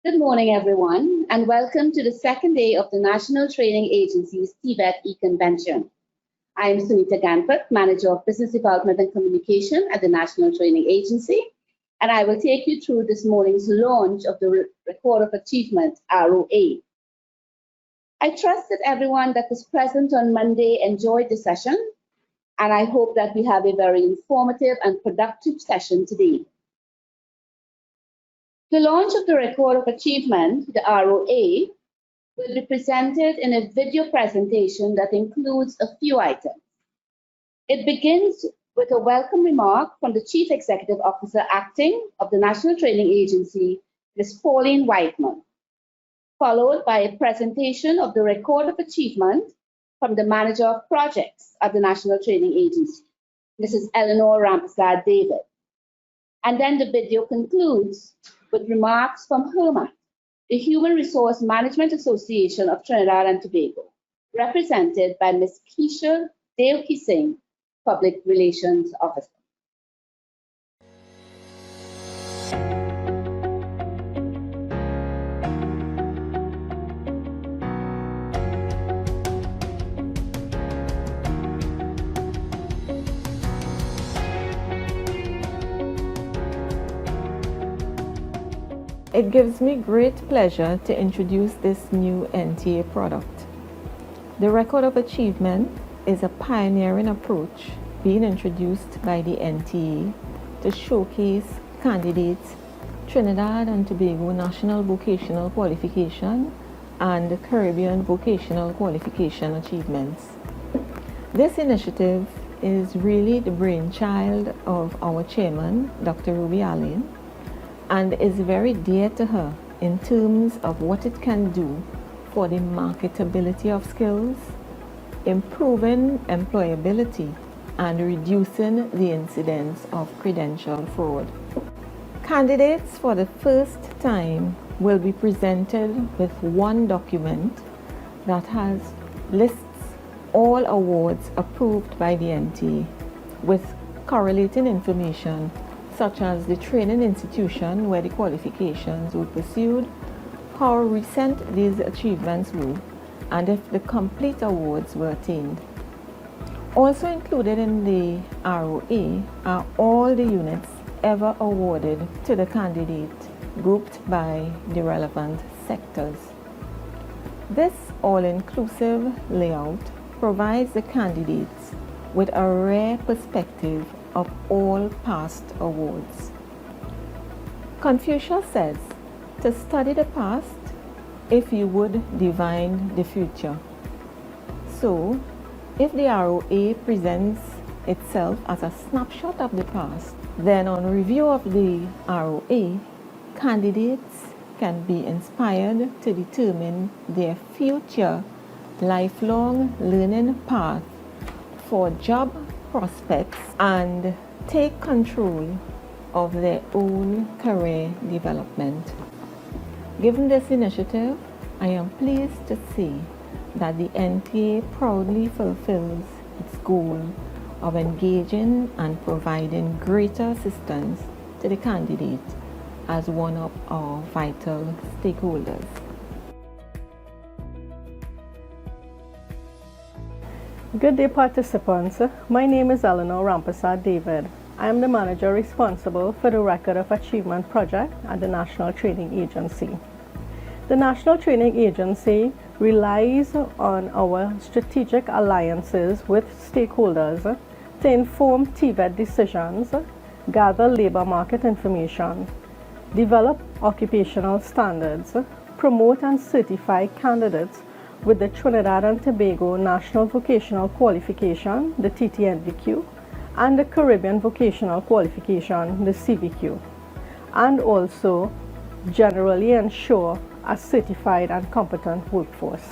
Good morning, everyone, and welcome to the second day of the National Training Agency's TVET e-Convention. I am Sunita Ganpat, Manager of Business Development and Communication at the National Training Agency, and I will take you through this morning's launch of the Record of Achievement, ROA. I trust that everyone that was present on Monday enjoyed the session, and I hope that we have a very informative and productive session today. The launch of the Record of Achievement, the ROA, will be presented in a video presentation that includes a few items. It begins with a welcome remark from the Chief Executive Officer Acting of the National Training Agency, Ms. Pauline Whiteman, followed by a presentation of the Record of Achievement from the Manager of Projects at the National Training Agency, Mrs. Eleanor Rampsad David. And then the video concludes with remarks from HERMAT, the Human Resource Management Association of Trinidad and Tobago, represented by Ms. Keisha Devki Singh, Public Relations Officer. It gives me great pleasure to introduce this new NTA product. The Record of Achievement is a pioneering approach being introduced by the NTA to showcase candidates' Trinidad and Tobago National Vocational Qualification and Caribbean Vocational Qualification achievements. This initiative is really the brainchild of our chairman, Dr. Ruby Allen, and is very dear to her in terms of what it can do for the marketability of skills, improving employability, and reducing the incidence of credential fraud. Candidates for the first time will be presented with one document that lists all awards approved by the NTA with correlating information such as the training institution where the qualifications were pursued, how recent these achievements were, and if the complete awards were attained. Also included in the ROA are all the units ever awarded to the candidate, grouped by the relevant sectors. This all-inclusive layout provides the candidates with a rare perspective of all past awards. Confucius says, to study the past if you would divine the future. So, if the ROA presents itself as a snapshot of the past, then on review of the ROA, candidates can be inspired to determine their future lifelong learning path for job prospects and take control of their own career development. Given this initiative, I am pleased to see that the NTA proudly fulfills its goal of engaging and providing greater assistance to the candidate as one of our vital stakeholders. Good day, participants. My name is Eleanor Rampsad David. I am the manager responsible for the Record of Achievement project at the National Training Agency. The National Training Agency relies on our strategic alliances with stakeholders to inform TVET decisions, gather labor market information, develop occupational standards, promote and certify candidates with the Trinidad and Tobago National Vocational Qualification, the TT&TEC, and the Caribbean Vocational Qualification, the CVQ, and also generally ensure a certified and competent workforce.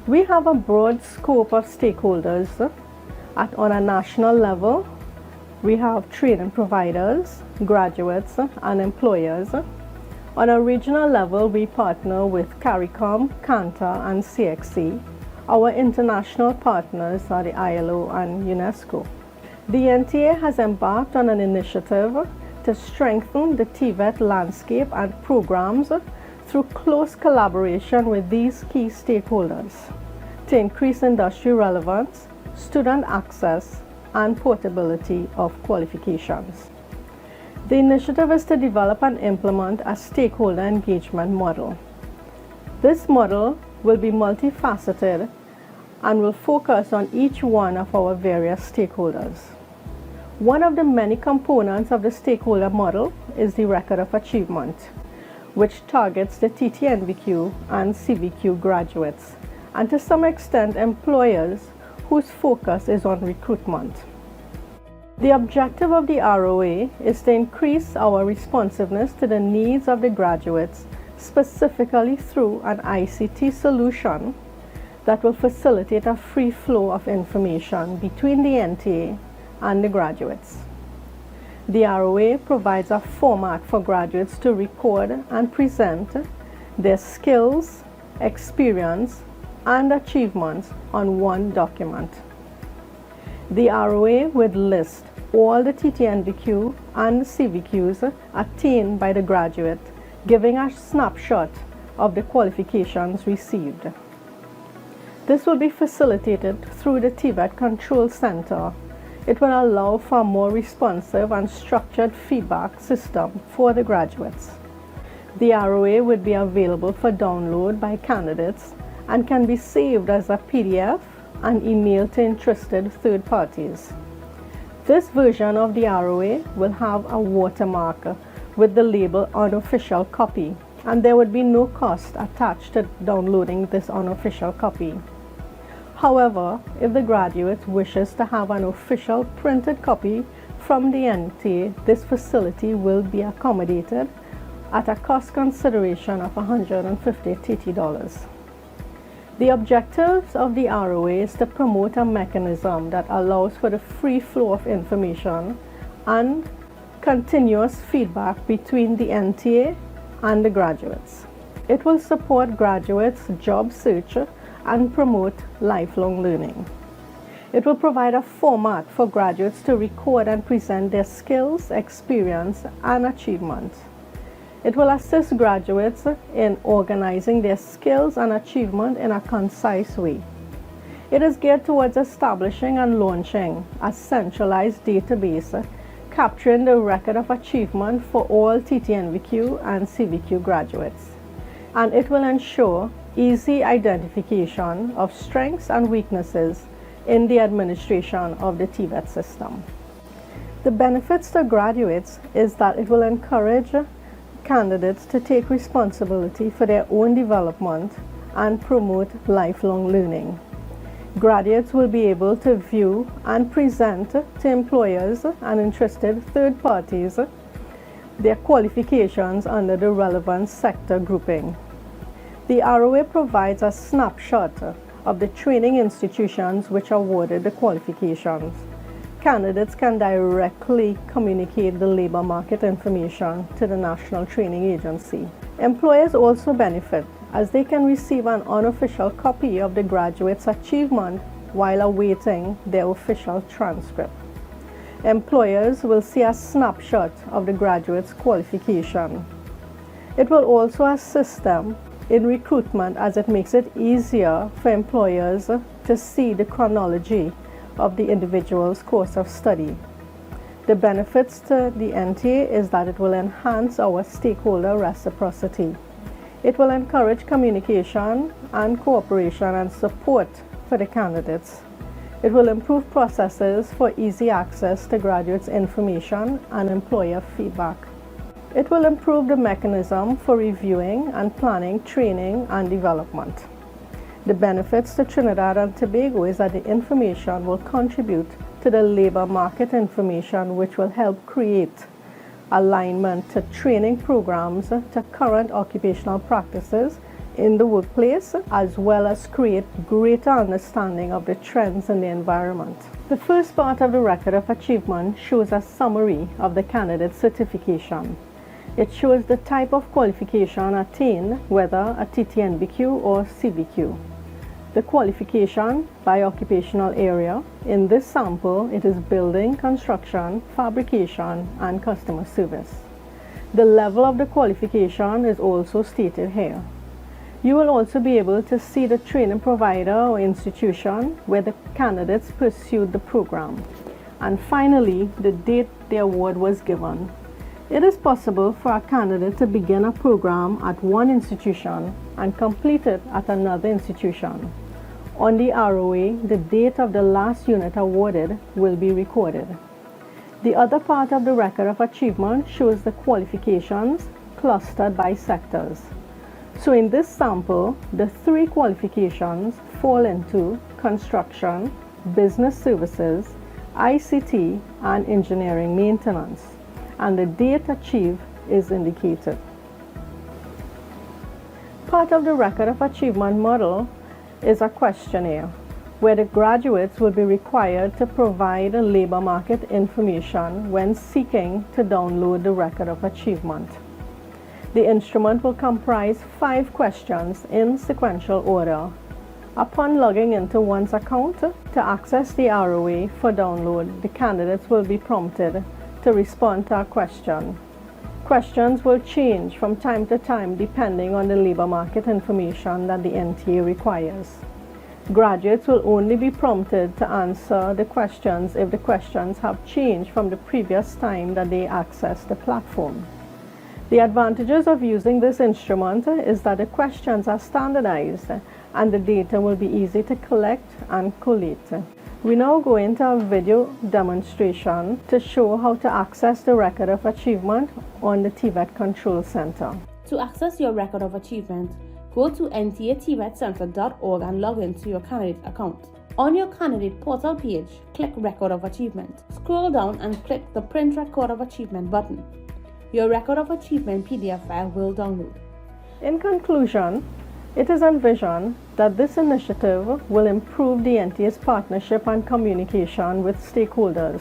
We have a broad scope of stakeholders on a national level. We have training providers, graduates, and employers. On a regional level, we partner with CARICOM, CANTA, and CXC. Our international partners are the ILO and UNESCO. The NTA has embarked on an initiative to strengthen the TVET landscape and programs through close collaboration with these key stakeholders to increase industry relevance, student access, and portability of qualifications. The initiative is to develop and implement a stakeholder engagement model. This model will be multifaceted and will focus on each one of our various stakeholders. One of the many components of the stakeholder model is the record of achievement, which targets the TT-NVQ and CVQ graduates, and to some extent employers whose focus is on recruitment. The objective of the ROA is to increase our responsiveness to the needs of the graduates, specifically through an ICT solution that will facilitate a free flow of information between the NTA and the graduates. The ROA provides a format for graduates to record and present their skills, experience, and achievements on one document. The ROA would list all the TT-NVQ and CVQs attained by the graduate, giving a snapshot of the qualifications received. This will be facilitated through the TVET Control Center. It will allow for a more responsive and structured feedback system for the graduates. The ROA would be available for download by candidates and can be saved as a PDF and emailed to interested third parties. This version of the ROA will have a watermark with the label unofficial copy, and there would be no cost attached to downloading this unofficial copy. However, if the graduate wishes to have an official printed copy from the NTA, this facility will be accommodated at a cost consideration of $150 TT. The objectives of the ROA is to promote a mechanism that allows for the free flow of information and continuous feedback between the NTA and the graduates. It will support graduates' job search and promote lifelong learning. It will provide a format for graduates to record and present their skills, experience, and achievements. It will assist graduates in organizing their skills and achievement in a concise way. It is geared towards establishing and launching a centralized database capturing the record of achievement for all TT-NVQ and CVQ graduates. And it will ensure easy identification of strengths and weaknesses in the administration of the TVET system. The benefits to graduates is that it will encourage candidates to take responsibility for their own development and promote lifelong learning. Graduates will be able to view and present to employers and interested third parties their qualifications under the relevant sector grouping. The ROA provides a snapshot of the training institutions which awarded the qualifications. Candidates can directly communicate the labor market information to the National Training Agency. Employers also benefit as they can receive an unofficial copy of the graduate's achievement while awaiting their official transcript. Employers will see a snapshot of the graduate's qualification. It will also assist them in recruitment as it makes it easier for employers to see the chronology of the individual's course of study. The benefits to the NTA is that it will enhance our stakeholder reciprocity. It will encourage communication and cooperation and support for the candidates. It will improve processes for easy access to graduates' information and employer feedback. It will improve the mechanism for reviewing and planning training and development. The benefits to Trinidad and Tobago is that the information will contribute to the labor market information, which will help create alignment to training programs to current occupational practices in the workplace, as well as create greater understanding of the trends in the environment. The first part of the record of achievement shows a summary of the candidate's certification. It shows the type of qualification attained, whether a TT-NVQ or CVQ. The qualification by occupational area. In this sample, it is building, construction, fabrication, and customer service. The level of the qualification is also stated here. You will also be able to see the training provider or institution where the candidates pursued the program. And finally, the date the award was given. It is possible for a candidate to begin a program at one institution and complete it at another institution. On the ROA, the date of the last unit awarded will be recorded. The other part of the record of achievement shows the qualifications clustered by sectors. So in this sample, the 3 qualifications fall into construction, business services, ICT, and engineering maintenance, and the date achieved is indicated. Part of the record of achievement model is a questionnaire where the graduates will be required to provide labor market information when seeking to download the record of achievement. The instrument will comprise 5 questions in sequential order. Upon logging into one's account to access the ROA for download, the candidates will be prompted to respond to a question. Questions will change from time to time depending on the labor market information that the NTA requires. Graduates will only be prompted to answer the questions if the questions have changed from the previous time that they accessed the platform. The advantages of using this instrument is that the questions are standardized and the data will be easy to collect and collate. We now go into a video demonstration to show how to access the record of achievement on the TVET Control Center. To access your record of achievement, go to ntatvcenter.org and log into your candidate account. On your candidate portal page, click Record of Achievement. Scroll down and click the Print Record of Achievement button. Your Record of Achievement PDF file will download. In conclusion, it is envisioned that this initiative will improve the NTA's partnership and communication with stakeholders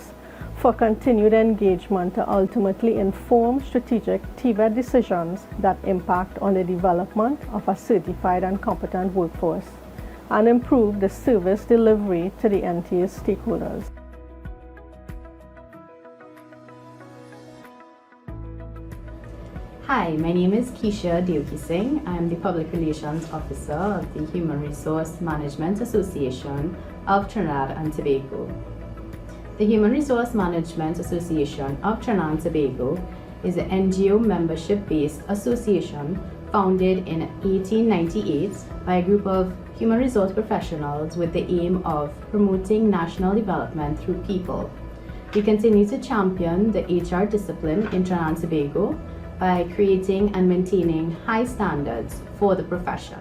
for continued engagement to ultimately inform strategic TVET decisions that impact on the development of a certified and competent workforce and improve the service delivery to the NTA's stakeholders. Hi, my name is Keisha Deoki Singh. I am the Public Relations Officer of the Human Resource Management Association of Trinidad and Tobago. The Human Resource Management Association of Trinidad and Tobago is an NGO membership-based association founded in 1898 by a group of human resource professionals with the aim of promoting national development through people. We continue to champion the HR discipline in Trinidad and Tobago by creating and maintaining high standards for the profession.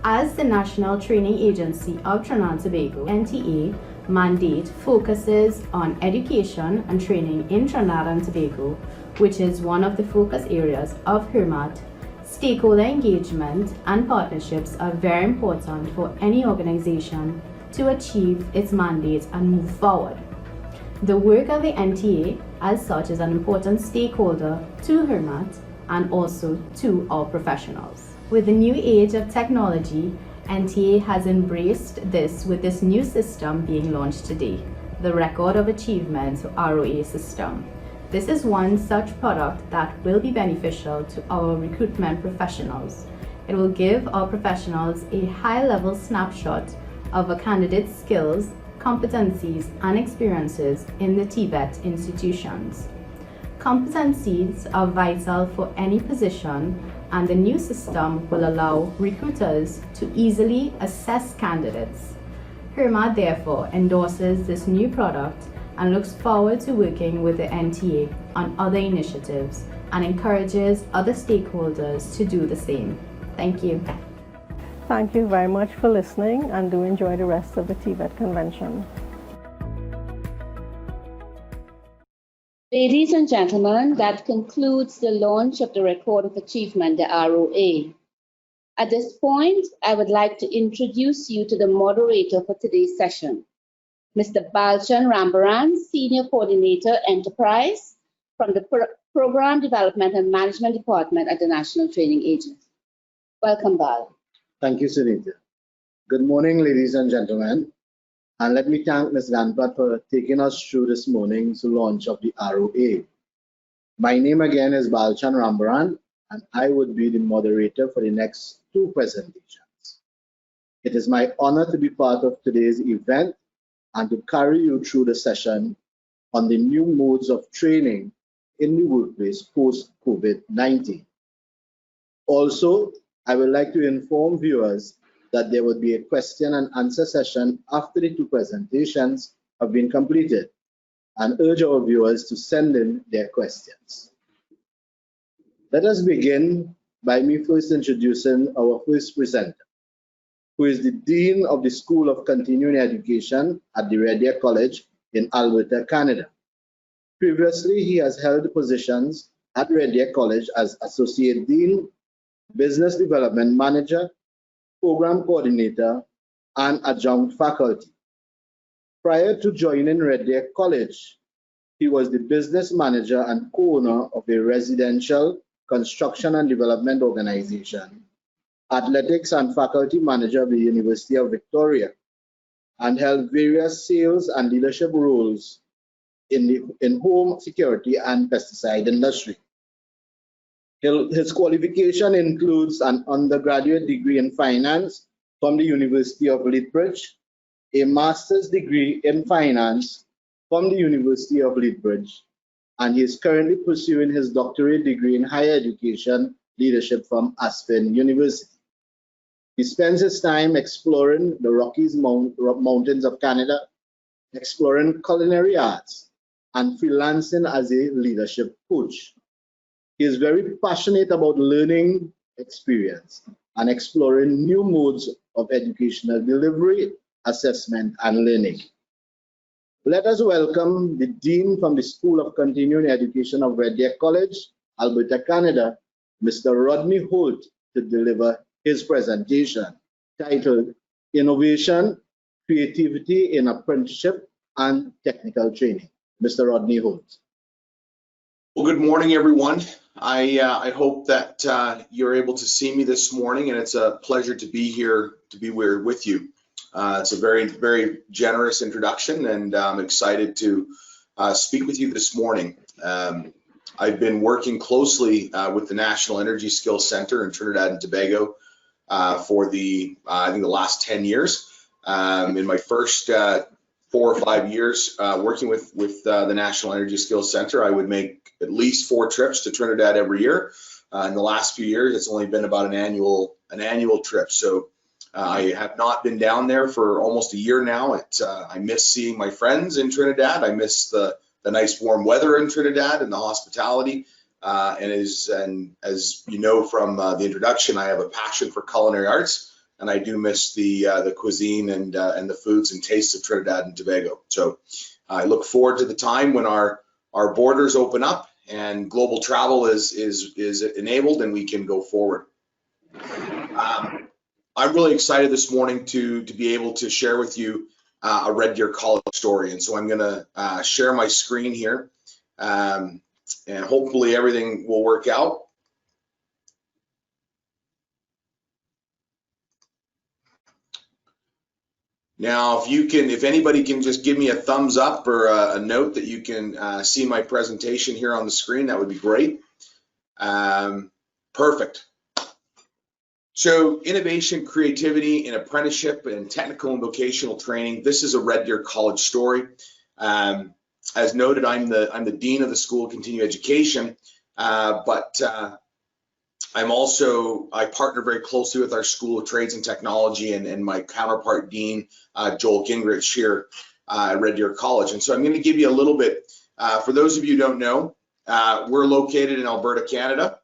As the National Training Agency of Trinidad and Tobago, NTA mandate focuses on education and training in Trinidad and Tobago, which is one of the focus areas of HRMAT. Stakeholder engagement and partnerships are very important for any organization to achieve its mandate and move forward. The work of the NTA as such is an important stakeholder to HRMAT and also to our professionals. With the new age of technology, NTA has embraced this with this new system being launched today, the Record of Achievement ROA system. This is one such product that will be beneficial to our recruitment professionals. It will give our professionals a high-level snapshot of a candidate's skills, competencies, and experiences in the TVET institutions. Competencies are vital for any position, and the new system will allow recruiters to easily assess candidates. HRMAT therefore endorses this new product and looks forward to working with the NTA on other initiatives and encourages other stakeholders to do the same. Thank you. Thank you very much for listening, and do enjoy the rest of the TVET convention. Ladies and gentlemen, that concludes the launch of the Record of Achievement, the ROA. At this point, I would like to introduce you to the moderator for today's session, Mr. Balchan Rambaran, Senior Coordinator Enterprise from the Program Development and Management Department at the National Training Agency. Welcome, Bal. Thank you, Sunita. Good morning, ladies and gentlemen, and let me thank Ms. Ganpat for taking us through this morning's launch of the ROA. My name again is Balchan Rambaran, and I would be the moderator for the next two presentations. It is my honor to be part of today's event and to carry you through the session on the new modes of training in the workplace post-COVID-19. Also, I would like to inform viewers that there will be a question and answer session after the two presentations have been completed, and urge our viewers to send in their questions. Let us begin by me first introducing our first presenter, who is the Dean of the School of Continuing Education at the Red Deer College in Alberta, Canada. Previously, he has held positions at Red Deer College as Associate Dean, Business Development Manager, Program Coordinator, and Adjunct Faculty. Prior to joining Red Deer College, he was the Business Manager and Co-owner of a residential construction and development organization, Athletics and Faculty Manager of the University of Victoria, and held various sales and leadership roles in home security and pesticide industry. His qualification includes an undergraduate degree in finance from the University of Lethbridge, a master's degree in finance from the University of Lethbridge, and he is currently pursuing his doctorate degree in higher education leadership from Aspen University. He spends his time exploring the Rockies Mountains of Canada, exploring culinary arts, and freelancing as a leadership coach. He is very passionate about learning experience and exploring new modes of educational delivery, assessment, and learning. Let us welcome the Dean from the School of Continuing Education of Red Deer College, Alberta, Canada, Mr. Rodney Holt, to deliver his presentation titled Innovation, Creativity in Apprenticeship and Technical Training. Mr. Rodney Holt. Well, good morning, everyone. I hope that you're able to see me this morning, and it's a pleasure to be here with you. It's a very, very generous introduction, and I'm excited to speak with you this morning. I've been working closely with the National Energy Skills Center in Trinidad and Tobago for I think the last 10 years. In my first 4 or 5 years working with the National Energy Skills Center, I would make at least 4 trips to Trinidad every year. In the last few years, it's only been about an annual trip. So I have not been down there for almost a year now. I miss seeing my friends in Trinidad. I miss the nice warm weather in Trinidad and the hospitality. And as you know from the introduction, I have a passion for culinary arts, and I do miss the cuisine and the foods and tastes of Trinidad and Tobago. So I look forward to the time when our borders open up and global travel is enabled and we can go forward. I'm really excited this morning to be able to share with you a Red Deer College story, and so I'm going to share my screen here, and hopefully everything will work out. Now, if anybody can just give me a thumbs up or a note that you can see my presentation here on the screen, that would be great. Perfect. So innovation, creativity in apprenticeship and technical and vocational training. This is a Red Deer College story. As noted, I'm the Dean of the School of Continuing Education, but I partner very closely with our School of Trades and Technology and my counterpart Dean, Joel Gingrich here at Red Deer College. And so I'm going to give you a little bit, for those of you who don't know, we're located in Alberta, Canada.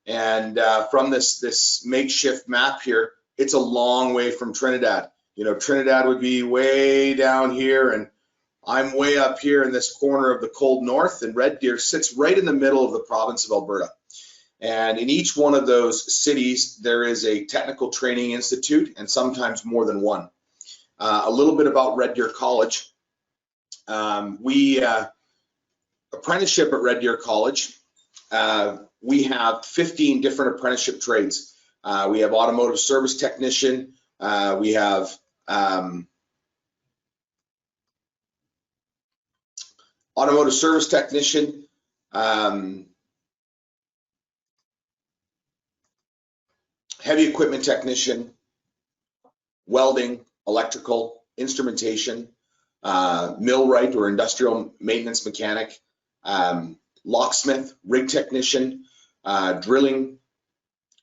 And from this makeshift map here, it's a long way from Trinidad. You know, Trinidad would be way down here, and I'm way up here in this corner of the cold north, and Red Deer sits right in the middle of the province of Alberta. And in each one of those cities, there is a technical training institute, and sometimes more than one. A little bit about Red Deer College. Apprenticeship at Red Deer College. We have 15 different apprenticeship trades. We have automotive service technician, We have automotive service technician, heavy equipment technician, welding, electrical, instrumentation, millwright or industrial maintenance mechanic, locksmith, rig technician, drilling,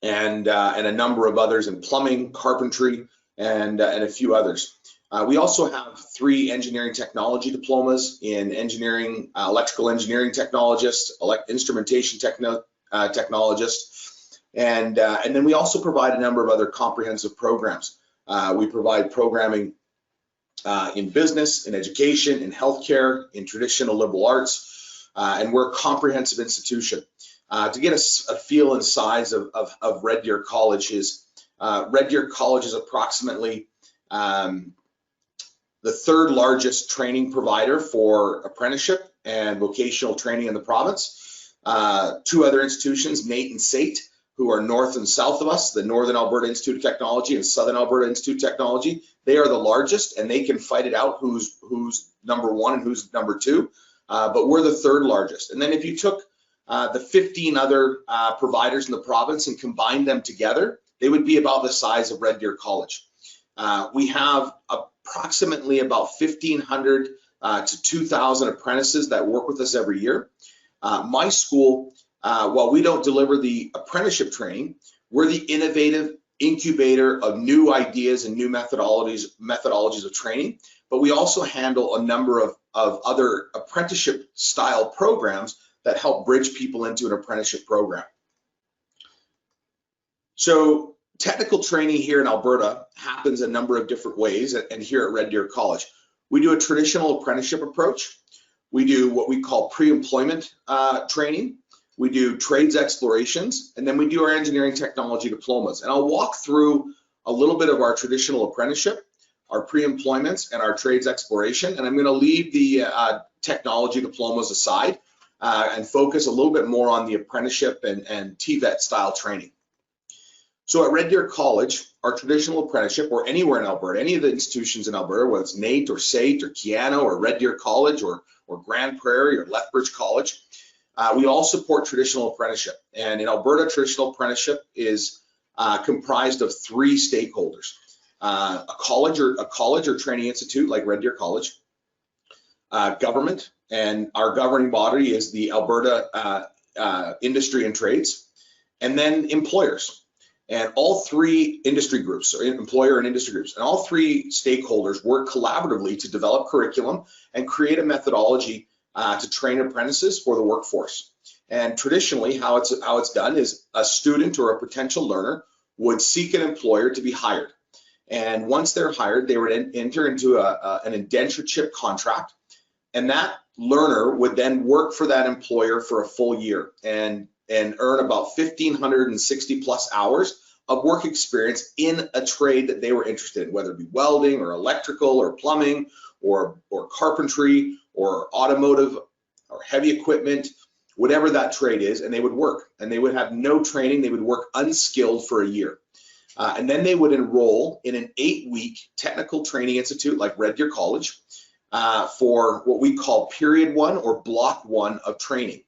and a number of others in plumbing, carpentry, and a few others. We also have 3 engineering technology diplomas in engineering, electrical engineering technologist, instrumentation technologist, and then we also provide a number of other comprehensive programs. We provide programming in business, in education, in healthcare, in traditional liberal arts, and we're a comprehensive institution. To get a feel and size of Red Deer College is, Red Deer College is approximately the 3rd largest training provider for apprenticeship and vocational training in the province. 2 other institutions, NATE and SATE, who are north and south of us, the Northern Alberta Institute of Technology and Southern Alberta Institute of Technology. They are the largest, and they can fight it out who's number 1 and who's number 2, but we're the 3rd largest. And then if you took the 15 other providers in the province and combined them together, they would be about the size of Red Deer College. We have approximately about 1,500 to 2,000 apprentices that work with us every year. My school, while we don't deliver the apprenticeship training, we're the innovative incubator of new ideas and new methodologies of training, but we also handle a number of other apprenticeship style programs that help bridge people into an apprenticeship program. So technical training here in Alberta happens a number of different ways, and here at Red Deer College. We do a traditional apprenticeship approach. We do what we call pre-employment training. We do trades explorations, and then we do our engineering technology diplomas. And I'll walk through a little bit of our traditional apprenticeship, our pre-employments, and our trades exploration, and I'm going to leave the technology diplomas aside and focus a little bit more on the apprenticeship and TVET style training. So at Red Deer College, our traditional apprenticeship, or anywhere in Alberta, any of the institutions in Alberta, whether it's NATE or SATE or Kiano or Red Deer College or Grand Prairie or Lethbridge College, we all support traditional apprenticeship. And in Alberta, traditional apprenticeship is comprised of 3 stakeholders: a college or training institute like Red Deer College, government, and our governing body is the Alberta Industry and Trades, and then employers. And all 3 industry groups, or employer and industry groups, and all 3 stakeholders work collaboratively to develop curriculum and create a methodology to train apprentices for the workforce. And traditionally, how it's done is a student or a potential learner would seek an employer to be hired. And once they're hired, they would enter into an indentureship contract, and that learner would then work for that employer for a full year and earn about 1,560 plus hours of work experience in a trade that they were interested in, whether it be welding or electrical or plumbing or carpentry or automotive or heavy equipment, whatever that trade is, and they would work. And they would have no training. They would work unskilled for a year. And then they would enroll in an 8-week technical training institute like Red Deer College for what we call period 1 or block 1 of training.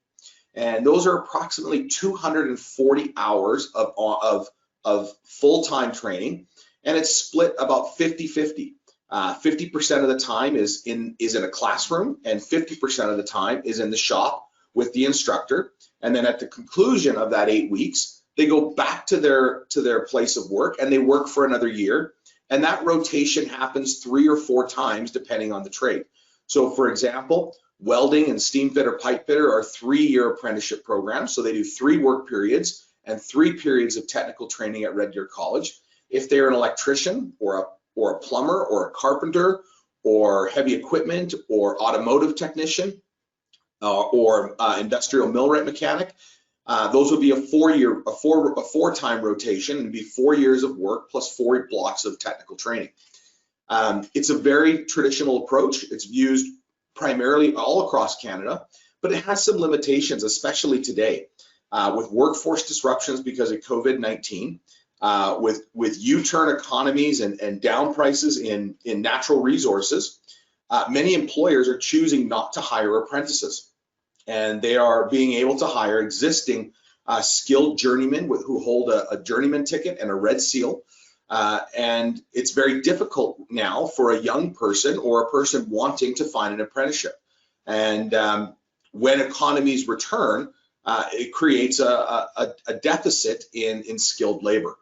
And those are approximately 240 hours of full-time training, and it's split about 50-50. 50% of the time is in a classroom, and 50% of the time is in the shop with the instructor. And then at the conclusion of that 8 weeks, they go back to their place of work and they work for another year. And that rotation happens 3 or 4 times depending on the trade. So for example, welding and steam fitter, pipe fitter are 3-year apprenticeship programs. So they do 3 work periods and 3 periods of technical training at Red Deer College. If they're an electrician or a plumber or a carpenter or heavy equipment or automotive technician or industrial millwright mechanic, those would be a 4-time rotation and be 4 years of work plus 4 blocks of technical training. It's a very traditional approach. It's used primarily all across Canada, but it has some limitations, especially today with workforce disruptions because of COVID-19. with U-turn economies and down prices in natural resources, many employers are choosing not to hire apprentices, and they are being able to hire existing skilled journeymen who hold a journeyman ticket and a red seal. And it's very difficult now for a young person or a person wanting to find an apprenticeship. And when economies return, it creates a deficit in skilled labor.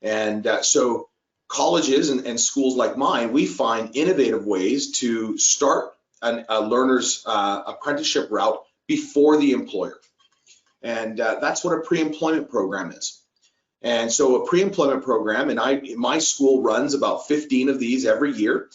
And so colleges and schools like mine, we find innovative ways to start a learner's apprenticeship route before the employer. And that's what a pre-employment program is. And so a pre-employment program, and my school runs about 15 of these every year.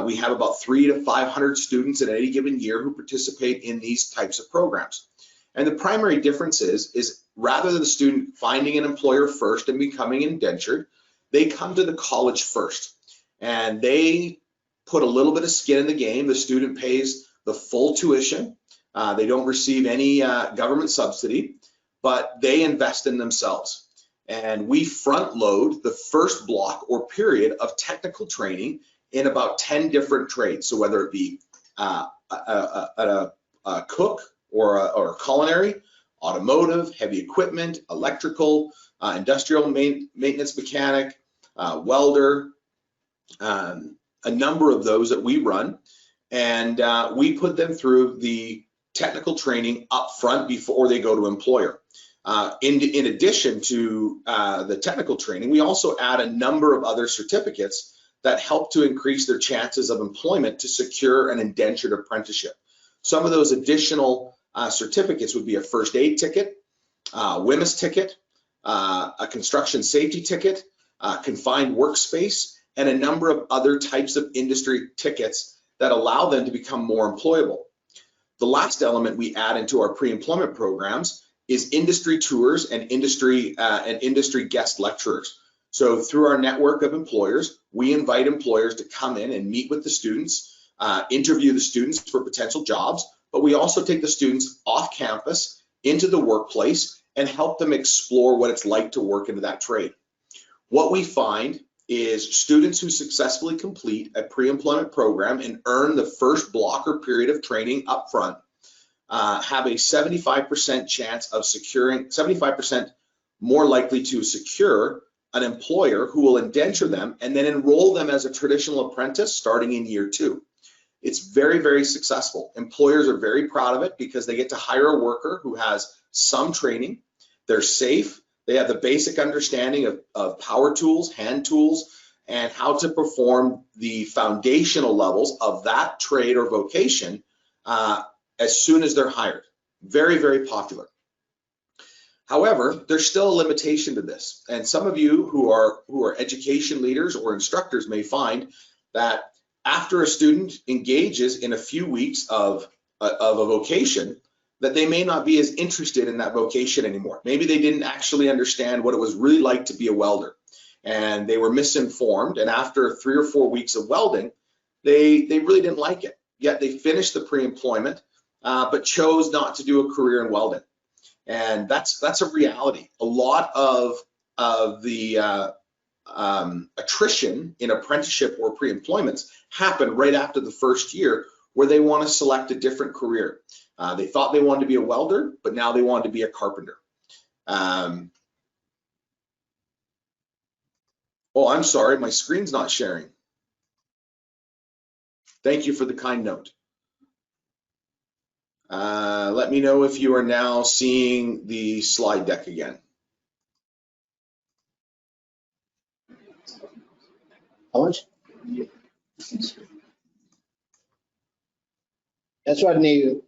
We have about 300 to 500 students in any given year who participate in these types of programs. And the primary difference is rather than the student finding an employer first and becoming indentured, they come to the college first. And they put a little bit of skin in the game. The student pays the full tuition. They don't receive any government subsidy, but they invest in themselves. And we front load the first block or period of technical training in about 10 different trades. So whether it be a cook or a culinary, automotive, heavy equipment, electrical, industrial maintenance mechanic, welder, a number of those that we run. And we put them through the technical training up front before they go to employer. In addition to the technical training, we also add a number of other certificates that help to increase their chances of employment to secure an indentured apprenticeship. Some of those additional certificates would be a first aid ticket, WMIS ticket, a construction safety ticket, confined workspace, and a number of other types of industry tickets that allow them to become more employable. The last element we add into our pre-employment programs is industry tours and industry guest lecturers. So through our network of employers, we invite employers to come in and meet with the students, interview the students for potential jobs, but we also take the students off campus into the workplace and help them explore what it's like to work into that trade. What we find is students who successfully complete a pre-employment program and earn the first block or period of training up front have a 75% chance of securing, 75% more likely to secure an employer who will indenture them and then enroll them as a traditional apprentice starting in year 2. It's very, very successful. Employers are very proud of it because they get to hire a worker who has some training, they're safe, they have the basic understanding of power tools, hand tools, and how to perform the foundational levels of that trade or vocation as soon as they're hired. Very, very popular. However, there's still a limitation to this. And some of you who are education leaders or instructors may find that after a student engages in a few weeks of a vocation, that they may not be as interested in that vocation anymore. Maybe they didn't actually understand what it was really like to be a welder, and they were misinformed. And after 3 or 4 weeks of welding, they really didn't like it. Yet they finished the pre-employment, but chose not to do a career in welding. And that's a reality. A lot of the attrition in apprenticeship or pre-employments happen right after the first year, where they want to select a different career. They thought they wanted to be a welder, but now they want to be a carpenter. Oh, I'm sorry, my screen's not sharing. Thank you for the kind note. Let me know if you are now seeing the slide deck again. How much? That's Rodney.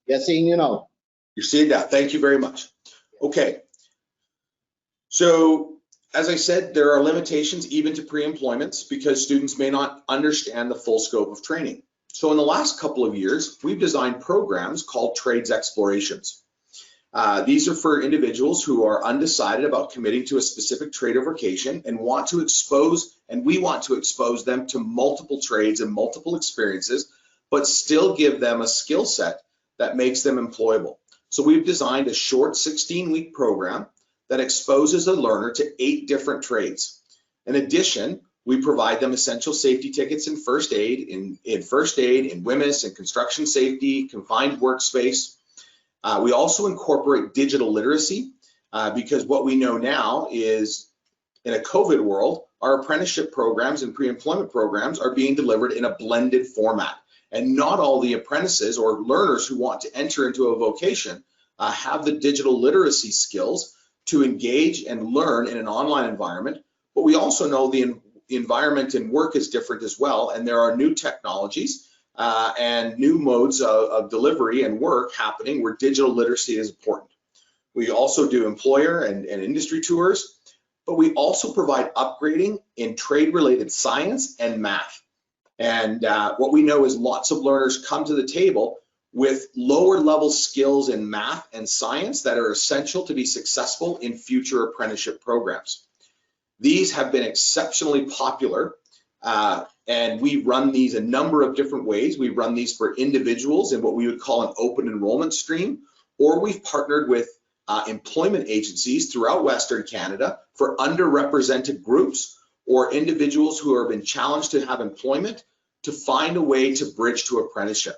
You're seeing, you know. You're seeing that. Thank you very much. Okay. So, as I said, there are limitations even to pre-employments because students may not understand the full scope of training. So in the last couple of years, we've designed programs called Trades Explorations. These are for individuals who are undecided about committing to a specific trade or vocation and want to expose, and we want to expose them to multiple trades and multiple experiences, but still give them a skill set that makes them employable. So we've designed a short 16-week program that exposes a learner to 8 different trades. In addition, we provide them essential safety tickets in first aid, in WHMIS, in construction safety, confined workspace. We also incorporate digital literacy because what we know now is in a COVID world, our apprenticeship programs and pre-employment programs are being delivered in a blended format. And not all the apprentices or learners who want to enter into a vocation have the digital literacy skills to engage and learn in an online environment. But we also know the environment in work is different as well, and there are new technologies and new modes of delivery and work happening where digital literacy is important. We also do employer and industry tours, but we also provide upgrading in trade-related science and math. And what we know is lots of learners come to the table with lower level skills in math and science that are essential to be successful in future apprenticeship programs. These have been exceptionally popular, and we run these a number of different ways. We run these for individuals in what we would call an open enrollment stream, or we've partnered with employment agencies throughout Western Canada for underrepresented groups or individuals who have been challenged to have employment to find a way to bridge to apprenticeship.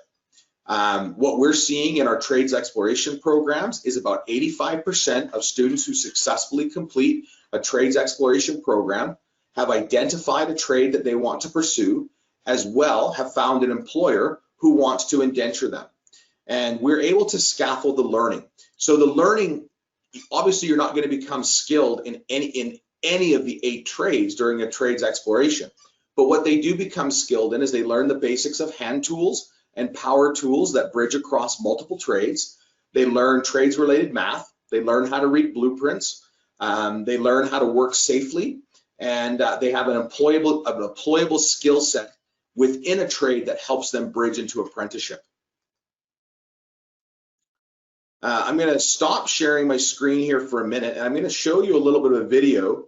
What we're seeing in our trades exploration programs is about 85% of students who successfully complete a trades exploration program have identified a trade that they want to pursue, as well have found an employer who wants to indenture them. And we're able to scaffold the learning. So the learning, obviously you're not going to become skilled in any of the 8 trades during a trades exploration. But what they do become skilled in is they learn the basics of hand tools and power tools that bridge across multiple trades. They learn trades related math. They learn how to read blueprints. They learn how to work safely, and they have an employable skill set within a trade that helps them bridge into apprenticeship. I'm going to stop sharing my screen here for a minute, and I'm going to show you a little bit of a video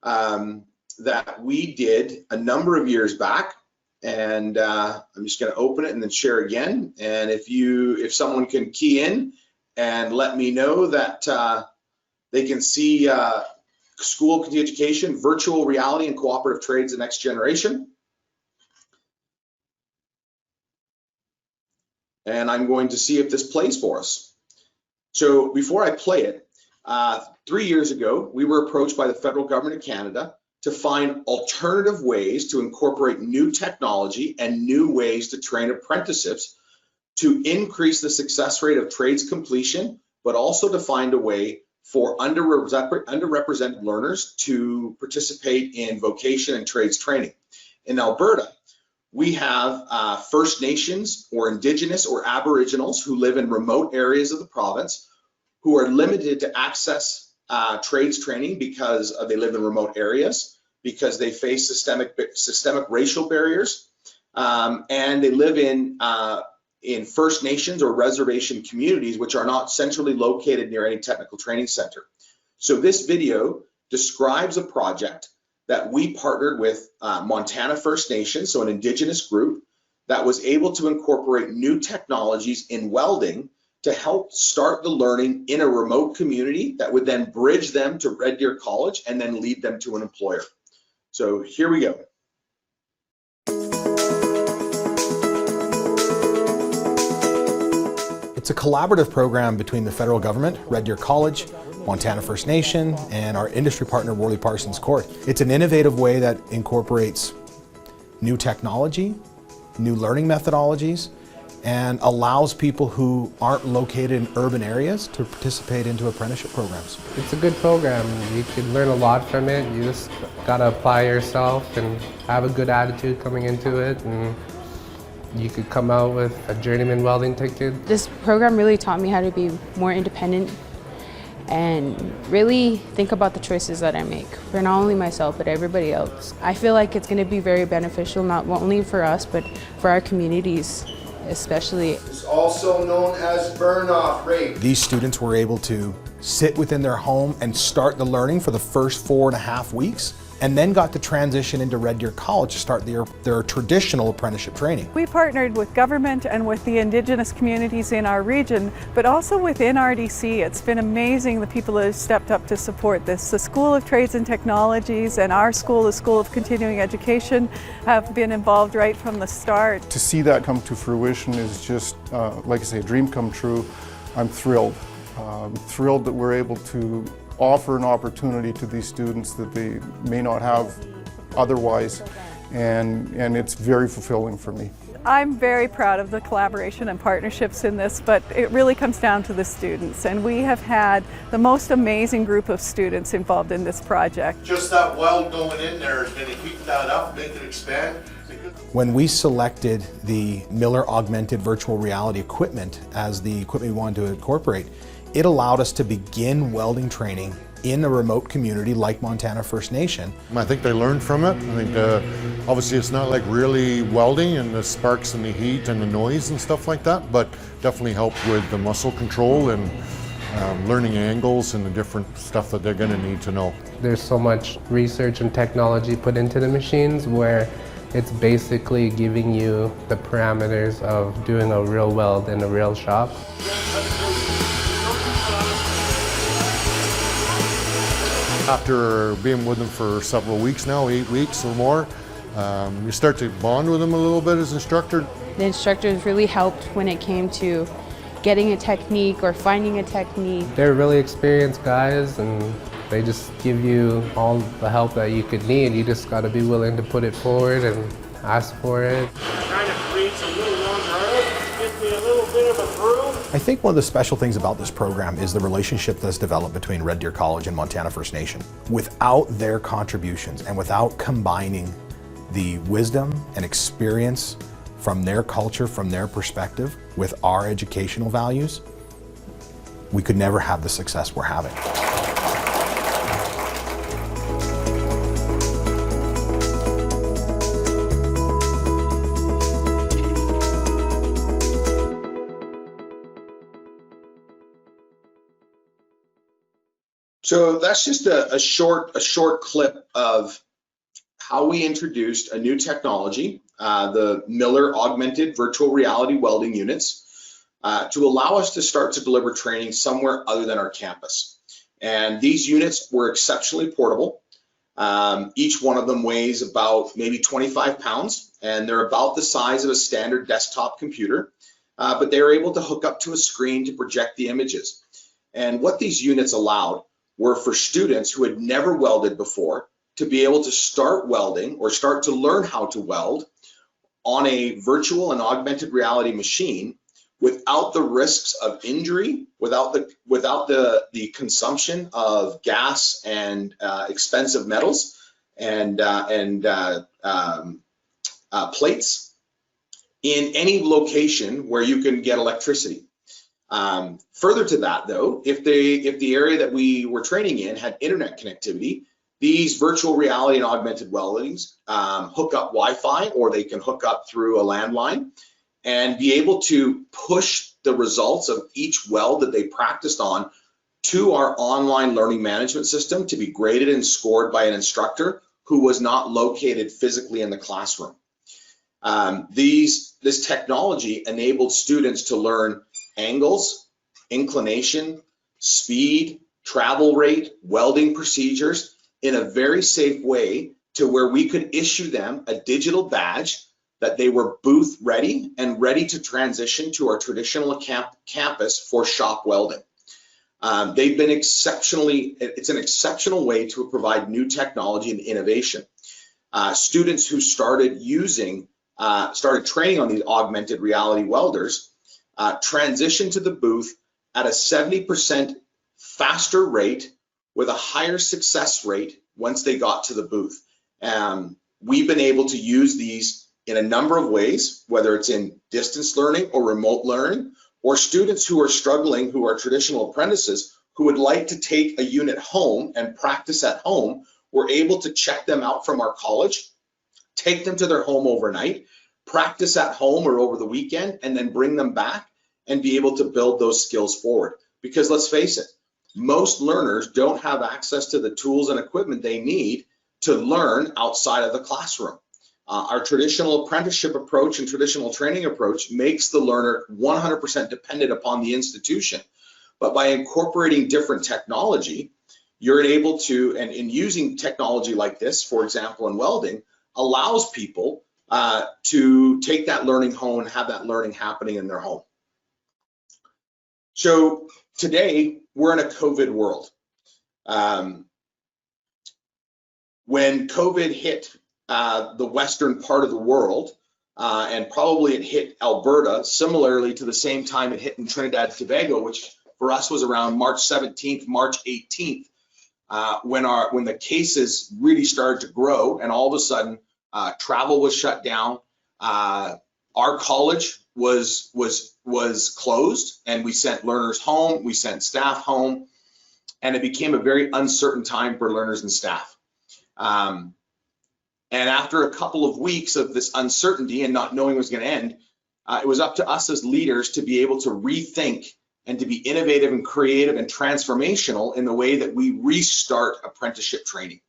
that we did a number of years back. And I'm just going to open it and then share again. And if someone can key in and let me know that they can see school continuing education, virtual reality, and cooperative trades, the next generation. And I'm going to see if this plays for us. So before I play it, 3 years ago, we were approached by the federal government of Canada to find alternative ways to incorporate new technology and new ways to train apprenticeships to increase the success rate of trades completion, but also to find a way for underrepresented learners to participate in vocation and trades training. In Alberta, we have First Nations or Indigenous or Aboriginals who live in remote areas of the province who are limited to access trades training because they live in remote areas, because they face systemic racial barriers, and they live in First Nations or reservation communities which are not centrally located near any technical training center. So this video describes a project that we partnered with Montana First Nation, so an Indigenous group that was able to incorporate new technologies in welding to help start the learning in a remote community that would then bridge them to Red Deer College and then lead them to an employer. So here we go. It's a collaborative program between the federal government, Red Deer College, Montana First Nation, and our industry partner, Worley Parsons Court. It's an innovative way that incorporates new technology, new learning methodologies, and allows people who aren't located in urban areas to participate into apprenticeship programs. It's a good program. You can learn a lot from it. You just gotta apply yourself and have a good attitude coming into it, and you could come out with a journeyman welding ticket. This program really taught me how to be more independent and really think about the choices that I make for not only myself but everybody else. I feel like it's going to be very beneficial not only for us but for our communities especially. It's also known as burn-off rate. These students were able to sit within their home and start the learning for the first 4.5 weeks, and then got to transition into Red Deer College to start their traditional apprenticeship training. We partnered with government and with the Indigenous communities in our region, but also within RDC. It's been amazing the people that have stepped up to support this. The School of Trades and Technologies and our school, the School of Continuing Education, have been involved right from the start. To see that come to fruition is just, like I say, a dream come true. I'm thrilled. Thrilled that we're able to offer an opportunity to these students that they may not have otherwise, and it's very fulfilling for me. I'm very proud of the collaboration and partnerships in this, but it really comes down to the students, and we have had the most amazing group of students involved in this project. Just that weld going in there is going to heat that up, make it expand. When we selected the Miller Augmented Virtual Reality equipment as the equipment we wanted to incorporate, it allowed us to begin welding training in a remote community like Montana First Nation. I think they learned from it. I think obviously it's not like really welding and the sparks and the heat and the noise and stuff like that, but definitely helped with the muscle control and learning angles and the different stuff that they're going to need to know. There's so much research and technology put into the machines where it's basically giving you the parameters of doing a real weld in a real shop. After being with them for several weeks now, 8 weeks or more, you start to bond with them a little bit as instructor. The instructors really helped when it came to getting a technique or finding a technique. They're really experienced guys, and they just give you all the help that you could need. You just got to be willing to put it forward and ask for it. Kind of creates a little longer, gives me a little bit of a groove. I think one of the special things about this program is the relationship that's developed between Red Deer College and Montana First Nation. Without their contributions and without combining the wisdom and experience from their culture, from their perspective, with our educational values, we could never have the success we're having. So that's just a short clip of how we introduced a new technology, the Miller Augmented Virtual Reality Welding Units, to allow us to start to deliver training somewhere other than our campus. And these units were exceptionally portable. Each one of them weighs about maybe 25 pounds, and they're about the size of a standard desktop computer, but they're able to hook up to a screen to project the images. And what these units allowed were for students who had never welded before to be able to start welding or start to learn how to weld on a virtual and augmented reality machine without the risks of injury, without the consumption of gas and expensive metals and plates in any location where you can get electricity. Further to that, though, if the area that we were training in had internet connectivity, these virtual reality and augmented weldings hook up Wi-Fi, or they can hook up through a landline and be able to push the results of each weld that they practiced on to our online learning management system to be graded and scored by an instructor who was not located physically in the classroom. This technology enabled students to learn angles, inclination, speed, travel rate, welding procedures in a very safe way to where we could issue them a digital badge that they were booth ready and ready to transition to our traditional campus for shop welding. They've been it's an exceptional way to provide new technology and innovation. Students who started training on these augmented reality welders transition to the booth at a 70% faster rate with a higher success rate once they got to the booth. We've been able to use these in a number of ways, whether it's in distance learning or remote learning, or students who are struggling, who are traditional apprentices, who would like to take a unit home and practice at home. We're able to check them out from our college, take them to their home overnight, practice at home or over the weekend, and then bring them back and be able to build those skills forward. Because let's face it, most learners don't have access to the tools and equipment they need to learn outside of the classroom. Our traditional apprenticeship approach and traditional training approach makes the learner 100% dependent upon the institution. But by incorporating different technology, you're able to, and in using technology like this, for example, in welding, allows people to take that learning home and have that learning happening in their home. So today, we're in a COVID world. When COVID hit the western part of the world, and probably it hit Alberta similarly to the same time it hit in Trinidad and Tobago, which for us was around March 17th, March 18th, when the cases really started to grow, and all of a sudden travel was shut down. Our college was closed, and we sent learners home, we sent staff home, and it became a very uncertain time for learners and staff. And after a couple of weeks of this uncertainty and not knowing it was going to end, it was up to us as leaders to be able to rethink and to be innovative and creative and transformational in the way that we restart apprenticeship training.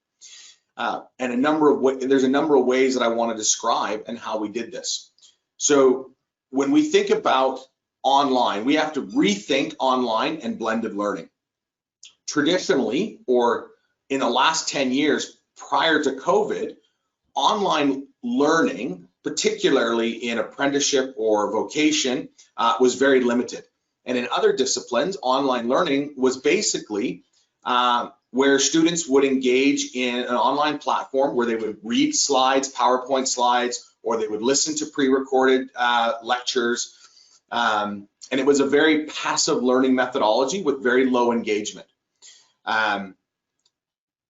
And there's a number of ways that I want to describe and how we did this. So when we think about online, we have to rethink online and blended learning. Traditionally, or in the last 10 years prior to COVID, online learning, particularly in apprenticeship or vocation, was very limited. And in other disciplines, online learning was basically where students would engage in an online platform where they would read slides, PowerPoint slides, or they would listen to pre-recorded lectures. And it was a very passive learning methodology with very low engagement. But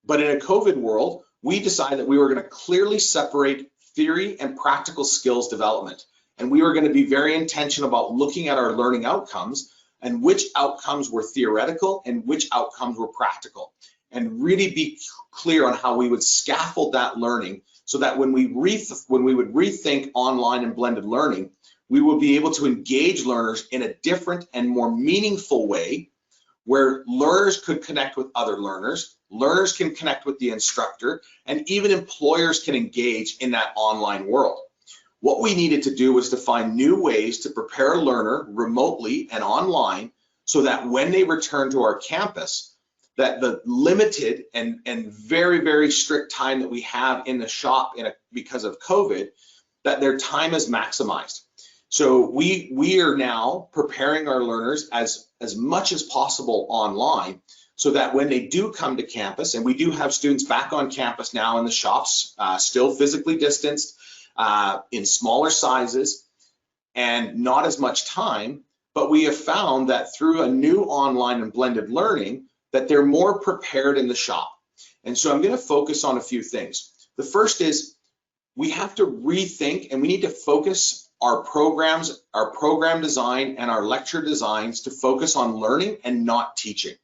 in a COVID world, we decided that we were going to clearly separate theory and practical skills development. And we were going to be very intentional about looking at our learning outcomes and which outcomes were theoretical and which outcomes were practical, and really be clear on how we would scaffold that learning so that when we would rethink online and blended learning, we would be able to engage learners in a different and more meaningful way, where learners could connect with other learners, learners can connect with the instructor, and even employers can engage in that online world. What we needed to do was to find new ways to prepare a learner remotely and online so that when they return to our campus, that the limited and very, very strict time that we have in the shop because of COVID, that their time is maximized. So we are now preparing our learners as much as possible online, so that when they do come to campus, and we do have students back on campus now in the shops, still physically distanced, in smaller sizes and not as much time, but we have found that through a new online and blended learning, that they're more prepared in the shop. And so I'm going to focus on a few things. The first is we have to rethink, and we need to focus our programs, our program design, and our lecture designs to focus on learning and not teaching.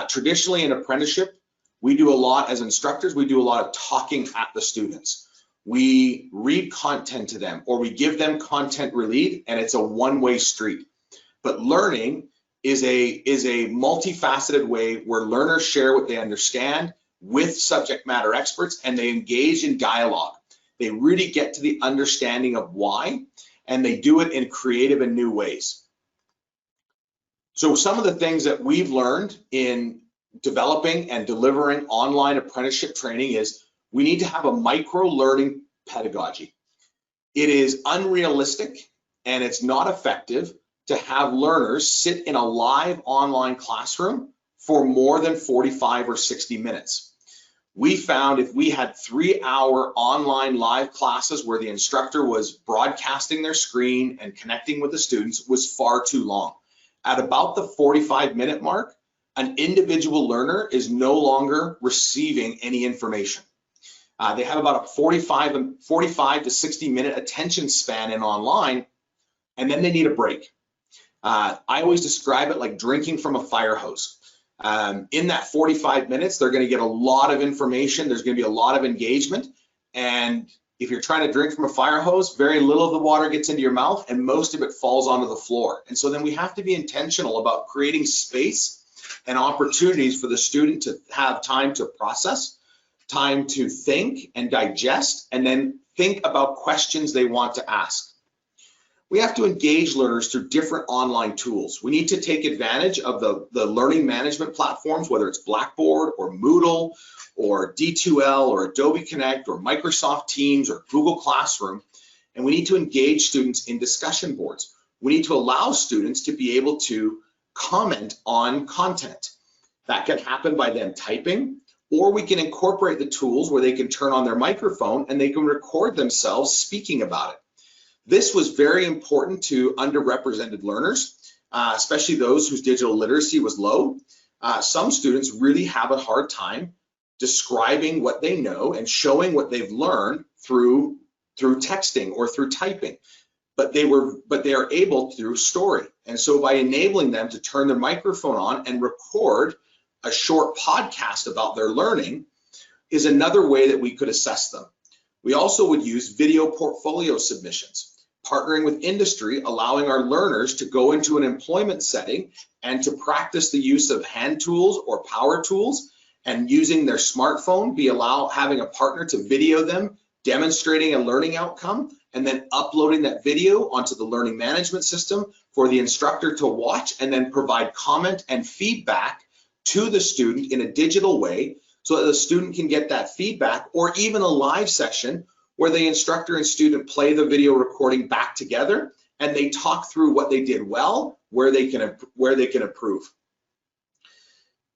Traditionally in apprenticeship, we do a lot as instructors, we do a lot of talking at the students. We read content to them, or we give them content read, and it's a one-way street. But learning is a multifaceted way where learners share what they understand with subject matter experts, and they engage in dialogue. They really get to the understanding of why, and they do it in creative and new ways. So some of the things that we've learned in developing and delivering online apprenticeship training is we need to have a micro learning pedagogy. It is unrealistic and it's not effective to have learners sit in a live online classroom for more than 45 or 60 minutes. We found if we had 3-hour online live classes where the instructor was broadcasting their screen and connecting with the students was far too long. At about the 45-minute mark, an individual learner is no longer receiving any information. They have about a 45 to 60 minute attention span in online, and then they need a break. I always describe it like drinking from a fire hose. In that 45 minutes, they're going to get a lot of information. There's going to be a lot of engagement. And if you're trying to drink from a fire hose, very little of the water gets into your mouth and most of it falls onto the floor. And so then we have to be intentional about creating space and opportunities for the student to have time to process, time to think and digest, and then think about questions they want to ask. We have to engage learners through different online tools. We need to take advantage of the learning management platforms, whether it's Blackboard or Moodle or D2L or Adobe Connect or Microsoft Teams or Google Classroom. And we need to engage students in discussion boards. We need to allow students to be able to comment on content. That can happen by them typing, or we can incorporate the tools where they can turn on their microphone and they can record themselves speaking about it. This was very important to underrepresented learners, especially those whose digital literacy was low. Some students really have a hard time describing what they know and showing what they've learned through texting or through typing, but they are able through story. And so by enabling them to turn their microphone on and record a short podcast about their learning is another way that we could assess them. We also would use video portfolio submissions, partnering with industry, allowing our learners to go into an employment setting and to practice the use of hand tools or power tools, and using their smartphone, having a partner to video them, demonstrating a learning outcome, and then uploading that video onto the learning management system for the instructor to watch and then provide comment and feedback to the student in a digital way so that the student can get that feedback, or even a live session where the instructor and student play the video recording back together and they talk through what they did well, where they can improve.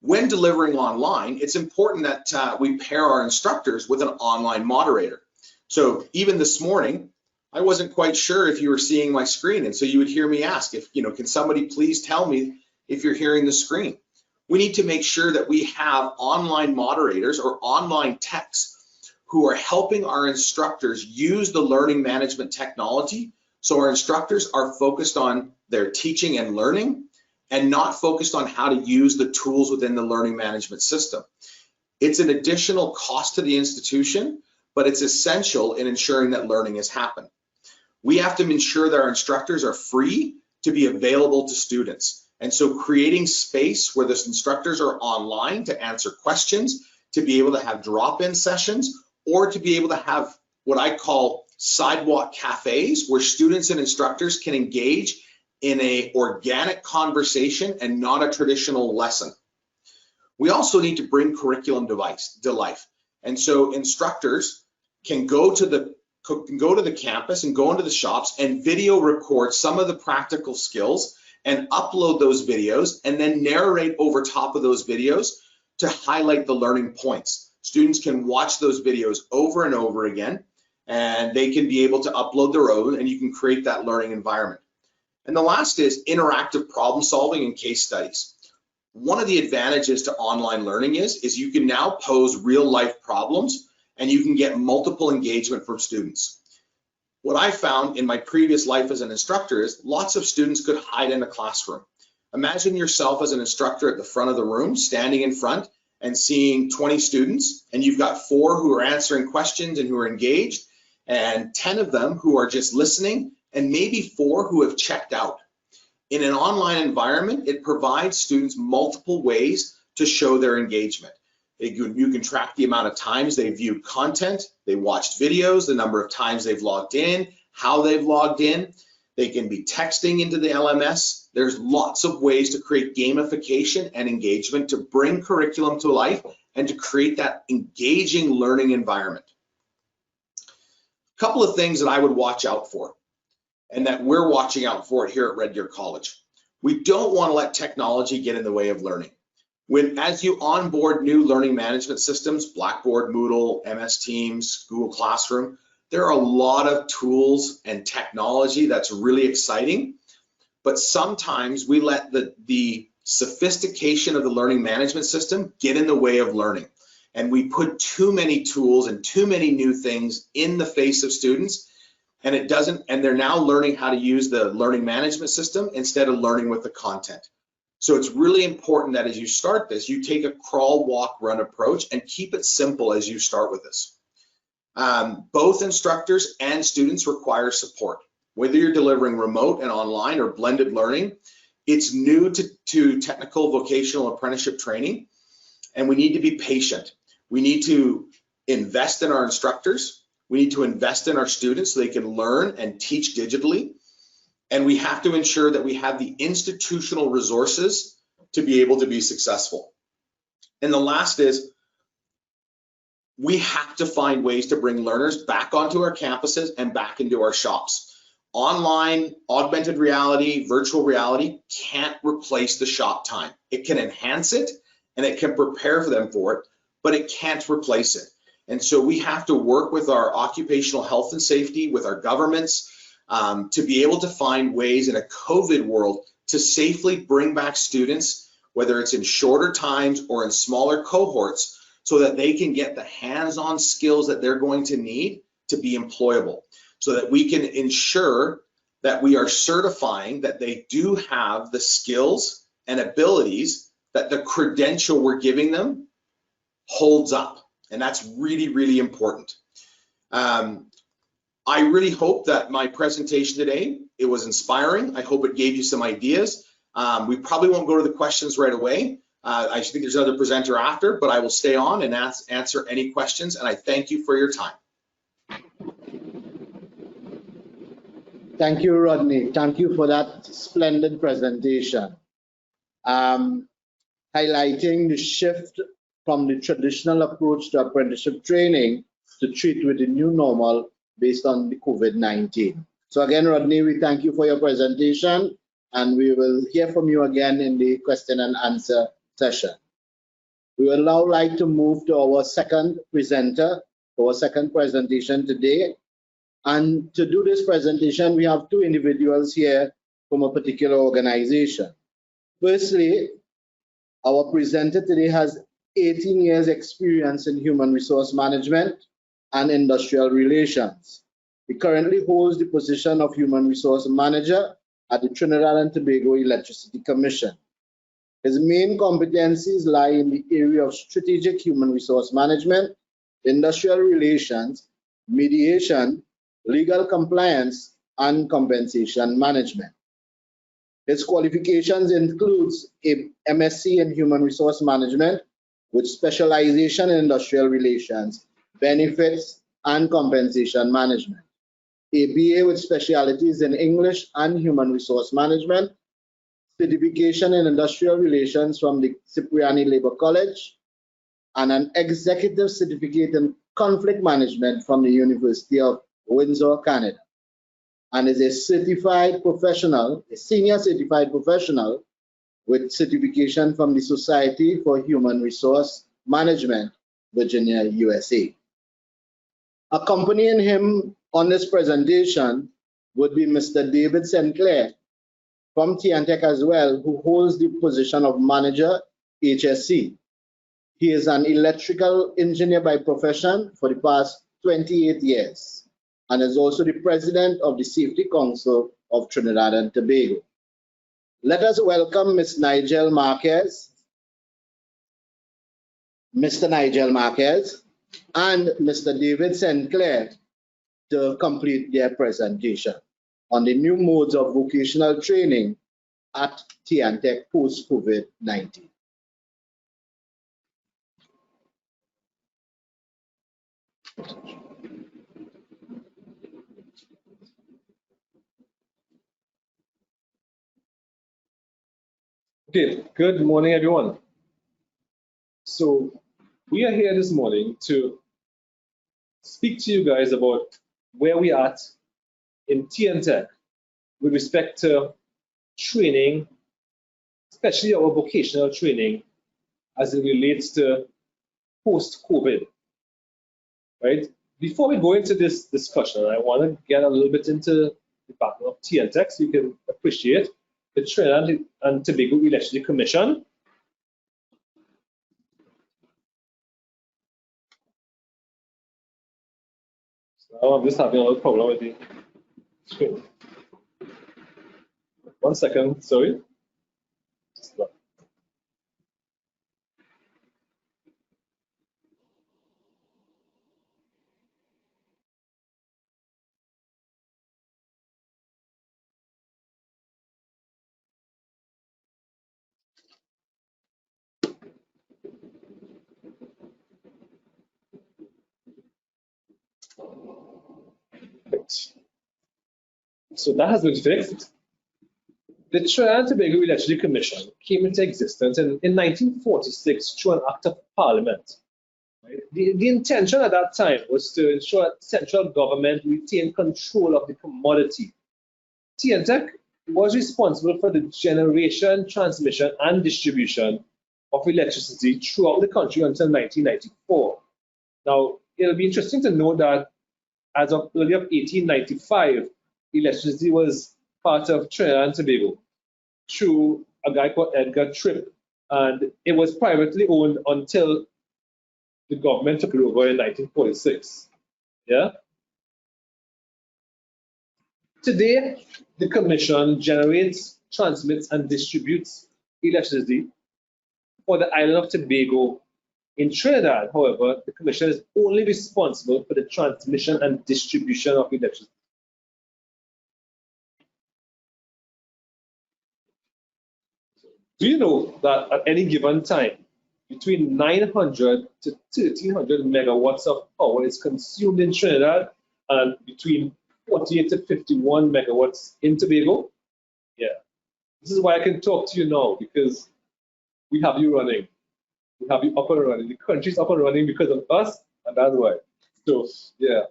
When delivering online, it's important that we pair our instructors with an online moderator. So even this morning, I wasn't quite sure if you were seeing my screen, and so you would hear me ask, can somebody please tell me if you're hearing the screen? We need to make sure that we have online moderators or online techs who are helping our instructors use the learning management technology, so our instructors are focused on their teaching and learning and not focused on how to use the tools within the learning management system. It's an additional cost to the institution, but it's essential in ensuring that learning has happened. We have to ensure that our instructors are free to be available to students. And so creating space where the instructors are online to answer questions, to be able to have drop-in sessions, or to be able to have what I call sidewalk cafes, where students and instructors can engage in an organic conversation and not a traditional lesson. We also need to bring curriculum to life. And so instructors can go to the campus and go into the shops and video record some of the practical skills and upload those videos and then narrate over top of those videos to highlight the learning points. Students can watch those videos over and over again, and they can be able to upload their own, and you can create that learning environment. And the last is interactive problem solving and case studies. One of the advantages to online learning is you can now pose real life problems and you can get multiple engagement from students. What I found in my previous life as an instructor is lots of students could hide in a classroom. Imagine yourself as an instructor at the front of the room, standing in front and seeing 20 students, and you've got 4 who are answering questions and who are engaged, and 10 of them who are just listening, and maybe 4 who have checked out. In an online environment, it provides students multiple ways to show their engagement. You can track the amount of times they viewed content, they watched videos, the number of times they've logged in, how they've logged in. They can be texting into the LMS. There's lots of ways to create gamification and engagement to bring curriculum to life and to create that engaging learning environment. A couple of things that I would watch out for, and that we're watching out for here at Red Deer College. We don't want to let technology get in the way of learning. As you onboard new learning management systems, Blackboard, Moodle, MS Teams, Google Classroom, there are a lot of tools and technology that's really exciting, but sometimes we let the sophistication of the learning management system get in the way of learning. And we put too many tools and too many new things in the face of students, and they're now learning how to use the learning management system instead of learning with the content. So it's really important that as you start this, you take a crawl, walk, run approach and keep it simple as you start with this. Both instructors and students require support. Whether you're delivering remote and online or blended learning, it's new to technical vocational apprenticeship training, and we need to be patient. We need to invest in our instructors. We need to invest in our students so they can learn and teach digitally. And we have to ensure that we have the institutional resources to be able to be successful. And the last is, we have to find ways to bring learners back onto our campuses and back into our shops. Online, augmented reality, virtual reality can't replace the shop time. It can enhance it and it can prepare for them for it, but it can't replace it. And so we have to work with our occupational health and safety, with our governments, to be able to find ways in a COVID world to safely bring back students, whether it's in shorter times or in smaller cohorts, so that they can get the hands-on skills that they're going to need to be employable, so that we can ensure that we are certifying that they do have the skills and abilities that the credential we're giving them holds up. And that's really, really important. I really hope that my presentation today, it was inspiring. I hope it gave you some ideas. We probably won't go to the questions right away. I think there's another presenter after, but I will stay on and answer any questions, and I thank you for your time. Thank you, Rodney. Thank you for that splendid presentation. Highlighting the shift from the traditional approach to apprenticeship training to treat with the new normal based on the COVID-19. So again, Rodney, we thank you for your presentation, and we will hear from you again in the question and answer session. We would now like to move to our second presenter, our second presentation today. And to do this presentation, we have two individuals here from a particular organization. Firstly, our presenter today has 18 years experience in human resource management and industrial relations. He currently holds the position of human resource manager at the Trinidad and Tobago Electricity Commission. His main competencies lie in the area of strategic human resource management, industrial relations, mediation, legal compliance, and compensation management. His qualifications includes a MSc in human resource management with specialization in industrial relations, benefits, and compensation management. A BA with specialties in English and human resource management, certification in industrial relations from the Cipriani Labor College, and an executive certificate in conflict management from the University of Windsor, Canada, and is a certified professional, a senior certified professional with certification from the Society for Human Resource Management, Virginia, USA. Accompanying him on this presentation would be Mr. David Sinclair from T&TEC as well, who holds the position of manager HSC. He is an electrical engineer by profession for the past 28 years and is also the president of the Safety Council of Trinidad and Tobago. Let us welcome Ms. Nigel Marquez, Mr. Nigel Marquez, and Mr. David Sinclair to complete their presentation on the new modes of vocational training at T&TEC post-COVID-19. Okay, good morning, everyone. So we are here this morning to speak to you guys about where we are at in T&TEC with respect to training, especially our vocational training as it relates to post-COVID, right? Before we go into this discussion, I want to get a little bit into the background of T&TEC so you can appreciate the Trinidad and Tobago Electricity Commission. So I'm just having a little problem with the screen. 1 second, sorry. Stop. So that has been fixed. The Trinidad and Tobago Electricity Commission came into existence in 1946 through an act of parliament. Right? The intention at that time was to ensure that central government retained control of the commodity. T&TEC was responsible for the generation, transmission, and distribution of electricity throughout the country until 1994. Now, it'll be interesting to note that as of early of 1895, electricity was part of Trinidad and Tobago through a guy called Edgar Tripp, and it was privately owned until the government took it over in 1946. Yeah. Today, the Commission generates, transmits, and distributes electricity for the island of Tobago. In Trinidad, however, the Commission is only responsible for the transmission and distribution of electricity. Do you know that at any given time, between 900 to 1300 megawatts of power is consumed in Trinidad and between 48 to 51 megawatts in Tobago? Yeah. This is why I can talk to you now, because we have you running. We have you up and running. The country's up and running because of us, and that's why. So, yeah.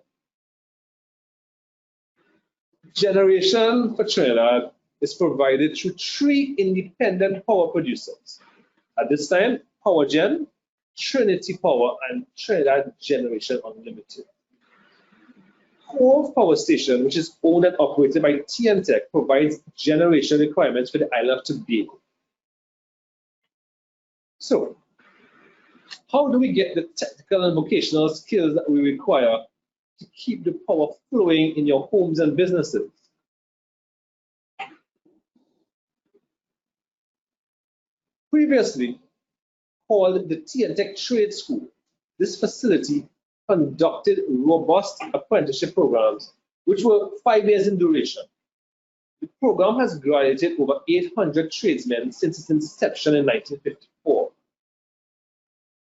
Generation for Trinidad is provided through 3 independent power producers. At this time, PowerGen, Trinity Power, and Trinidad Generation Unlimited. Cove Power Station, which is owned and operated by T&TEC, provides generation requirements for the island of Tobago. So, how do we get the technical and vocational skills that we require to keep the power flowing in your homes and businesses? Previously called the T&TEC Trade School, this facility conducted robust apprenticeship programs, which were 5 years in duration. The program has graduated over 800 tradesmen since its inception in 1954.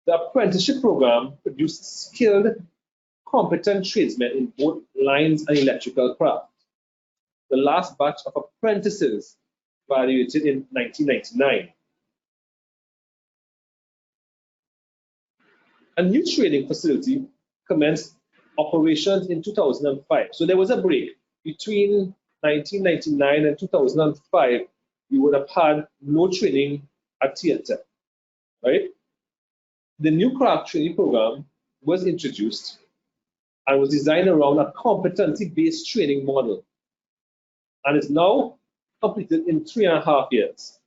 The apprenticeship program produced skilled, competent tradesmen in both lines and electrical craft. The last batch of apprentices graduated in 1999. A new training facility commenced operations in 2005. So there was a break between 1999 and 2005. We would have had no training at T&TEC, right? The new craft training program was introduced and was designed around a competency-based training model, and is now completed in 3.5 years.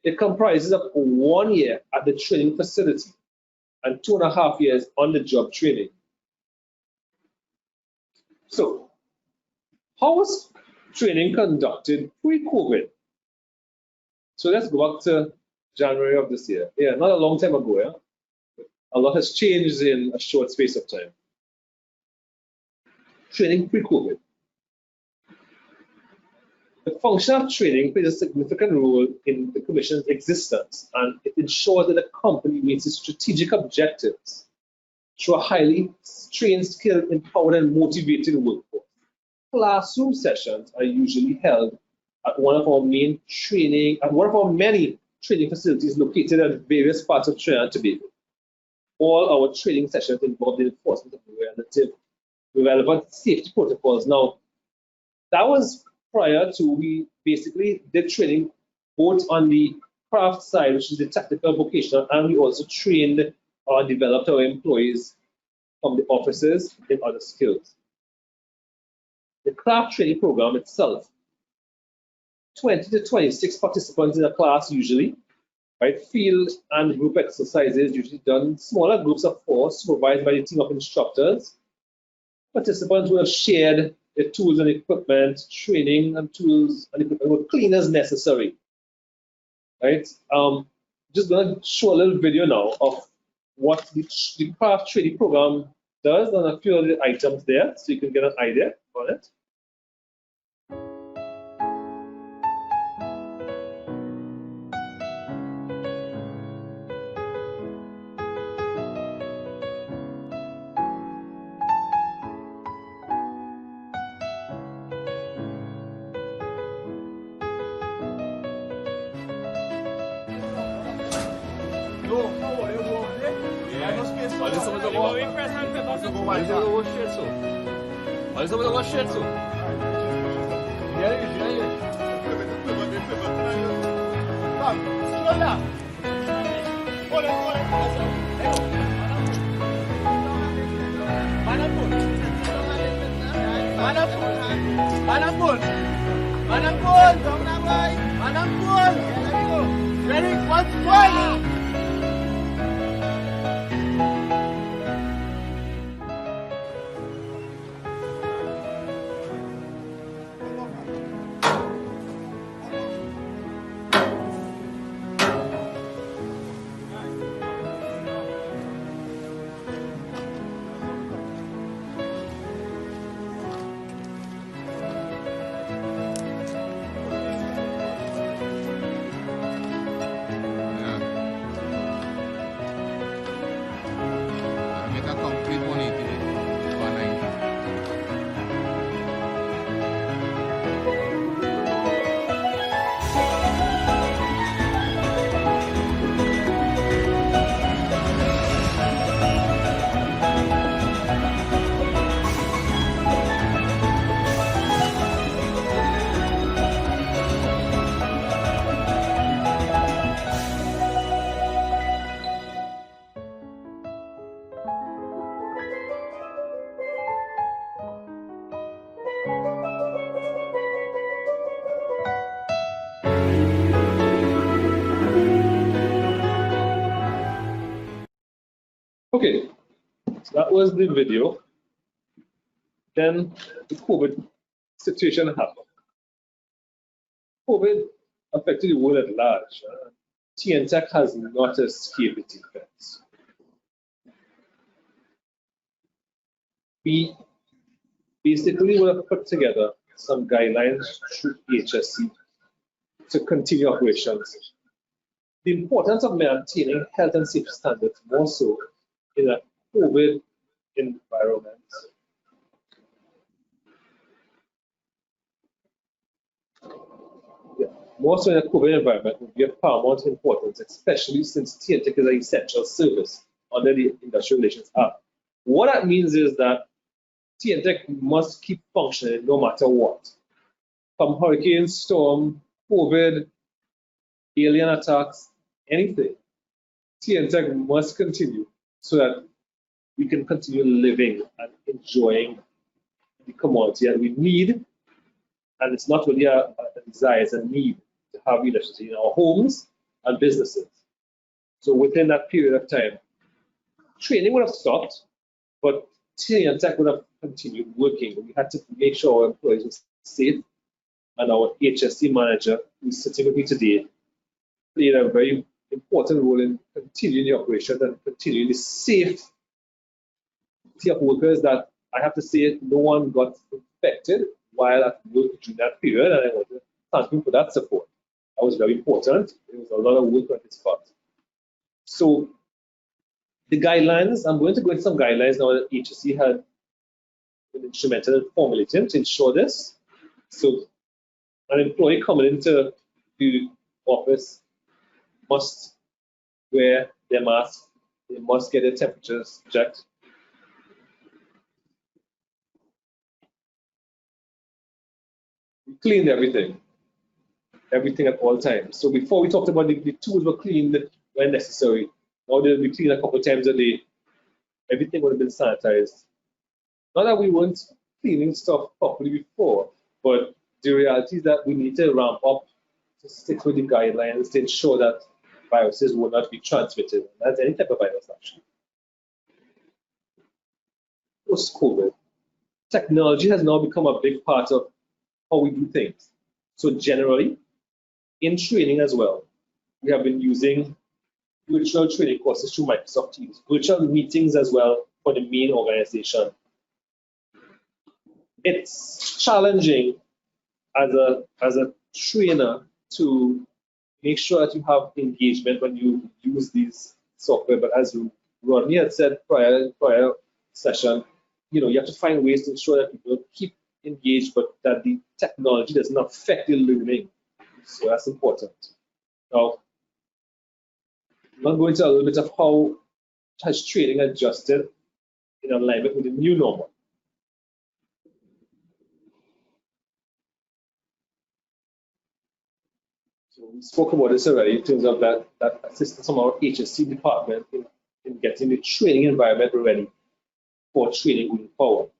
It comprises of 1 year at the training facility and 2.5 years on-the-job training. So, how was training conducted pre-COVID? So let's go back to January of this year. Yeah, not a long time ago. Yeah? A lot has changed in a short space of time. Training pre-COVID. The function of training plays a significant role in the Commission's existence, and it ensures that the company meets its strategic objectives through a highly trained, skilled, empowered, and motivated workforce. Classroom sessions are usually held at one of our many training facilities located at various parts of Trinidad and Tobago. All our training sessions involve the enforcement of relevant safety protocols. Now, that was prior to we basically did training both on the craft side, which is the technical vocational, and we also trained or developed our employees from the offices in other skills. The craft training program itself, 20 to 26 participants in a class usually, right? Field and group exercises usually done in smaller groups of 4, supervised by a team of instructors. Participants will have shared the tools and equipment, training and tools and equipment with cleaners necessary. Right? Just gonna show a little video now of what the craft training program does and a few of the items there, so you can get an idea on it. Okay, so that was the video. Then the COVID situation happened. COVID affected the world at large. T&TEC has not escaped its effects. We basically will have put together some guidelines through HSC to continue operations. The importance of maintaining health and safety standards more so in a COVID environment. More so in a COVID environment would be of paramount importance, especially since T&TEC is an essential service under the Industrial Relations Act. What that means is that T&TEC must keep functioning no matter what. From hurricane, storm, COVID, alien attacks, anything, T&TEC must continue so that we can continue living and enjoying the commodity that we need. And it's not really a desire, it's a need to have electricity in our homes and businesses. So within that period of time, training would have stopped, but T&TEC would have continued working. We had to make sure our employees were safe, and our HSC manager, who's sitting with me today, played a very important role in continuing the operation and continuing the safety of workers that I have to say no one got infected while at work during that period, and I want to thank him for that support. That was very important. There was a lot of work on his part. So the guidelines, I'm going to go into some guidelines now that HSC had been instrumental in formulating to ensure this. So an employee coming into the office must wear their mask, they must get their temperatures checked. We cleaned everything at all times. So before we talked about the tools were cleaned when necessary. Now they'll be cleaned a couple of times a day. Everything would have been sanitized. Not that we weren't cleaning stuff properly before, but the reality is that we need to ramp up to stick with the guidelines to ensure that viruses will not be transmitted. That's any type of virus, actually. Post-COVID, technology has now become a big part of how we do things. So generally, in training as well, we have been using virtual training courses through Microsoft Teams, virtual meetings as well for the main organization. It's challenging as a trainer to make sure that you have engagement when you use these software. But as Rodney had said prior session, you have to find ways to ensure that people keep engaged, but that the technology does not affect the learning. So that's important. Now, I'm going to a little bit of how has training adjusted in alignment with the new normal. So we spoke about this already in terms of that assistance from our HSC department in getting the training environment ready for training moving forward.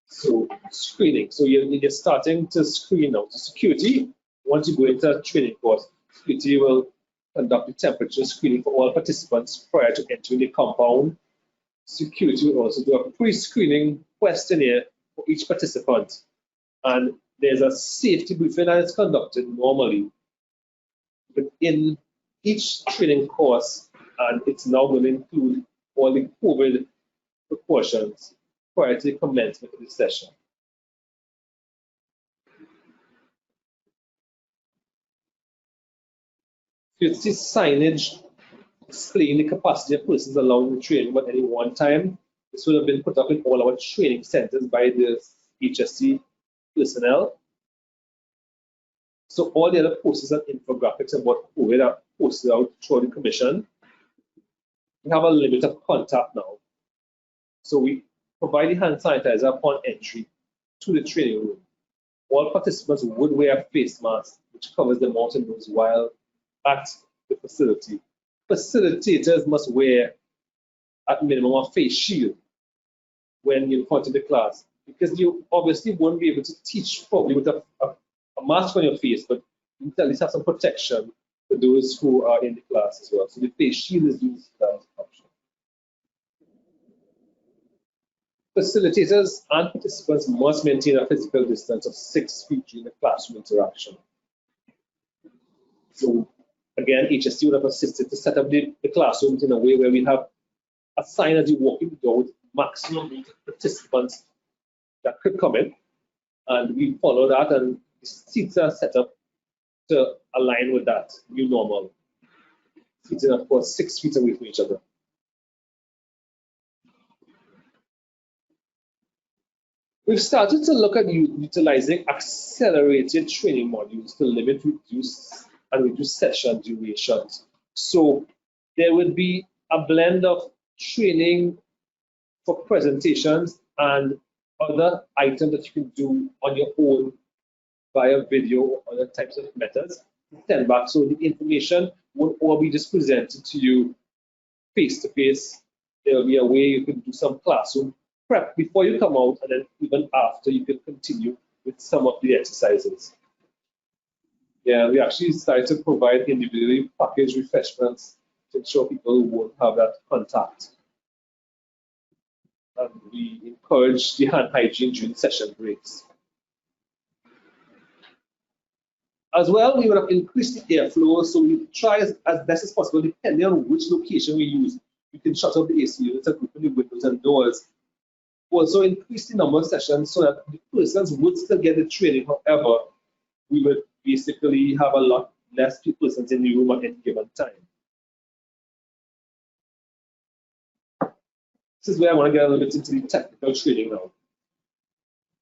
So screening. So you're starting to screen now. So security, once you go into a training course, security will conduct the temperature screening for all participants prior to entering the compound. Security will also do a pre-screening questionnaire for each participant. And there's a safety briefing that is conducted normally within each training course, and it's now going to include all the COVID precautions prior to the commencement of the session. You see signage displaying the capacity of persons allowed in training at any one time. This would have been put up in all our training centers by the HSC personnel. So all the other posters and infographics about COVID are posted out through the commission. We have a limit of contact now. So we provide the hand sanitizer upon entry to the training room. All participants would wear a face mask, which covers their mouth and nose while at the facility. Facilitators must wear at minimum a face shield when you're in front of the class, because you obviously won't be able to teach probably with a mask on your face, but you at least have some protection for those who are in the class as well. So the face shield is used for that option. Facilitators and participants must maintain a physical distance of 6 feet during the classroom interaction. So again, HSC would have assisted to set up the classrooms in a way where we have a sign as you walk in the door with maximum participants that could come in, and we follow that, and the seats are set up to align with that new normal. Seats are, of course, 6 feet away from each other. We've started to look at utilizing accelerated training modules to limit, reduce session durations. So there would be a blend of training for presentations and other items that you can do on your own via video or other types of methods. Send back, so the information won't all be just presented to you face to face. There will be a way you can do some classroom prep before you come out, and then even after you can continue with some of the exercises. Yeah, we actually started to provide individually packaged refreshments to ensure people won't have that contact. And we encourage the hand hygiene during session breaks. As well, we would have increased the airflow, so we try as best as possible, depending on which location we use. You can shut off the AC units and open the windows and doors. Also increase the number of sessions so that the persons would still get the training. However, we would basically have a lot less persons in the room at any given time. This is where I want to get a little bit into the technical training now.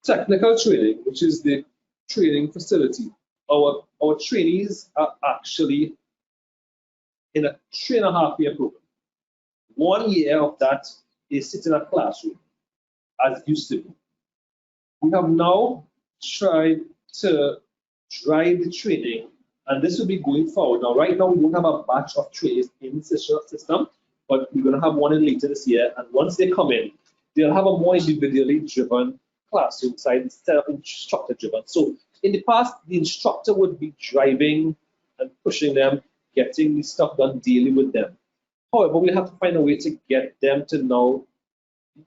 Technical training, which is the training facility. Our trainees are actually in a 3.5-year program. 1 year of that is sitting in a classroom, as it used to be. We have now tried to drive the training, and this will be going forward. Now, right now, we don't have a batch of trainees in the system, but we're going to have one in later this year. And once they come in, they'll have a more individually driven classroom side instead of instructor driven. So in the past, the instructor would be driving and pushing them, getting the stuff done daily with them. However, we have to find a way to get them to now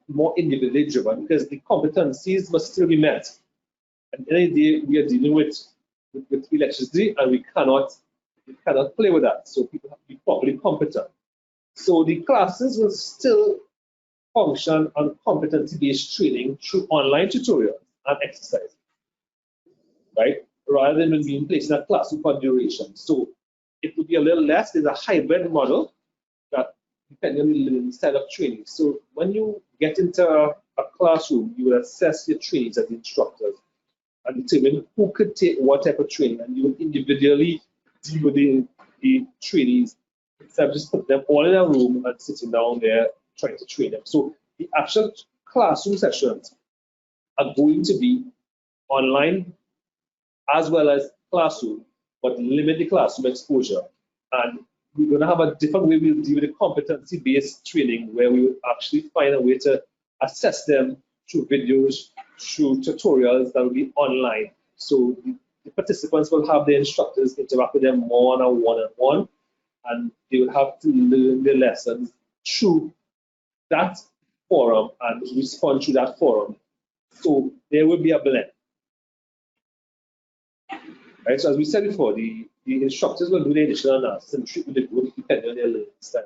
more individually driven, because the competencies must still be met. At the end of the day, we are dealing with electricity, and we cannot play with that. So people have to be properly competent. So the classes will still function on competency-based training through online tutorials and exercises, right? Rather than being placed in a classroom for duration. So it would be a little less. There's a hybrid model that depending on the style of training. So when you get into a classroom, you will assess your trainees as instructors and determine who could take what type of training, and you will individually deal with the trainees instead of just put them all in a room and sitting down there trying to train them. So the actual classroom sessions are going to be online as well as classroom, but limit the classroom exposure. And we're going to have a different way we'll deal with the competency-based training, where we will actually find a way to assess them through videos, through tutorials that will be online. So the participants will have their instructors interact with them more on a one-on-one, and they will have to learn their lessons through that forum and respond to that forum. So there will be a blend. Right, so as we said before, the instructors will do the initial analysis and treat the group depending on their learning style.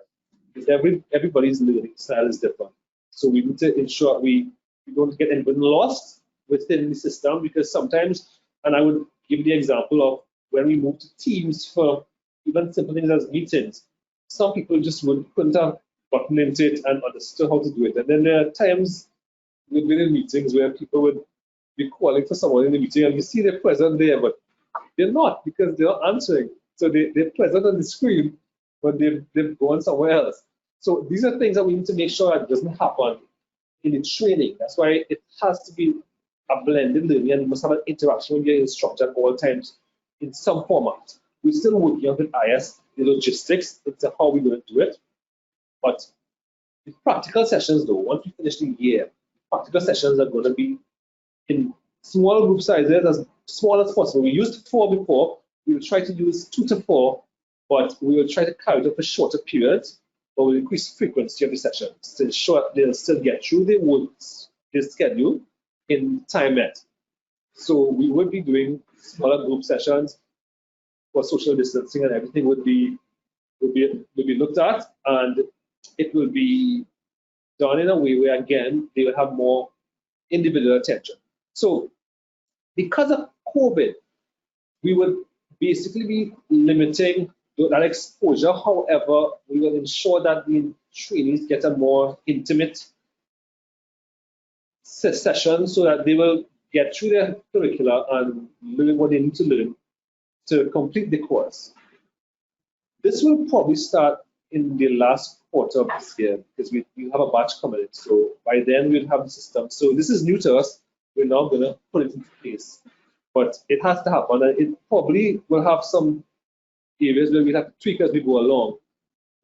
Because everybody's learning style is different. So we need to ensure we don't get anybody lost within the system, because sometimes, and I would give the example of when we move to Teams for even simple things as meetings, some people just couldn't have gotten into it and understood how to do it. And then there are times we've been in meetings where people would be calling for someone in the meeting and you see they're present there, but they're not, because they're not answering. So they're present on the screen, but they've gone somewhere else. So these are things that we need to make sure that doesn't happen in the training. That's why it has to be a blended learning, and you must have an interaction with your instructor at all times in some format. We're still working on with IS, the logistics, into how we're going to do it. But the practical sessions, though, once we finish the year, practical sessions are going to be in small group sizes, as small as possible. We used 4 before. We will try to use 2 to 4, but we will try to carry it up for shorter periods, but we'll increase frequency of the sessions to ensure they'll still get through their schedule in time met. So we will be doing smaller group sessions for social distancing, and everything will be looked at, and it will be done in a way where, again, they will have more individual attention. So because of COVID, we would basically be limiting that exposure. However, we will ensure that the trainees get a more intimate session so that they will get through their curricula and learn what they need to learn to complete the course. This will probably start in the last quarter of this year, because we have a batch coming in. So by then we'll have the system. So this is new to us. We're now going to put it into place. But it has to happen, and it probably will have some areas where we have to tweak as we go along.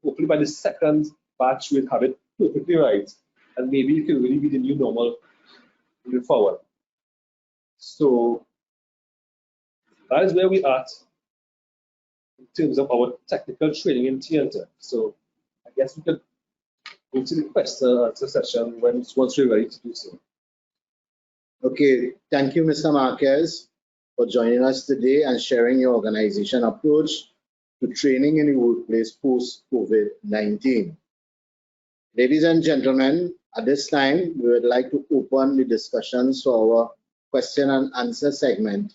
Hopefully by the second batch we'll have it perfectly right, and maybe it can really be the new normal moving forward. So that is where we are at in terms of our technical training in T&TEC. So I guess we could go to the question and answer session once we're ready to do so. Okay, thank you, Mr. Marquez, for joining us today and sharing your organization approach to training in the workplace post-COVID-19. Ladies and gentlemen, at this time, we would like to open the discussions for our question and answer segment.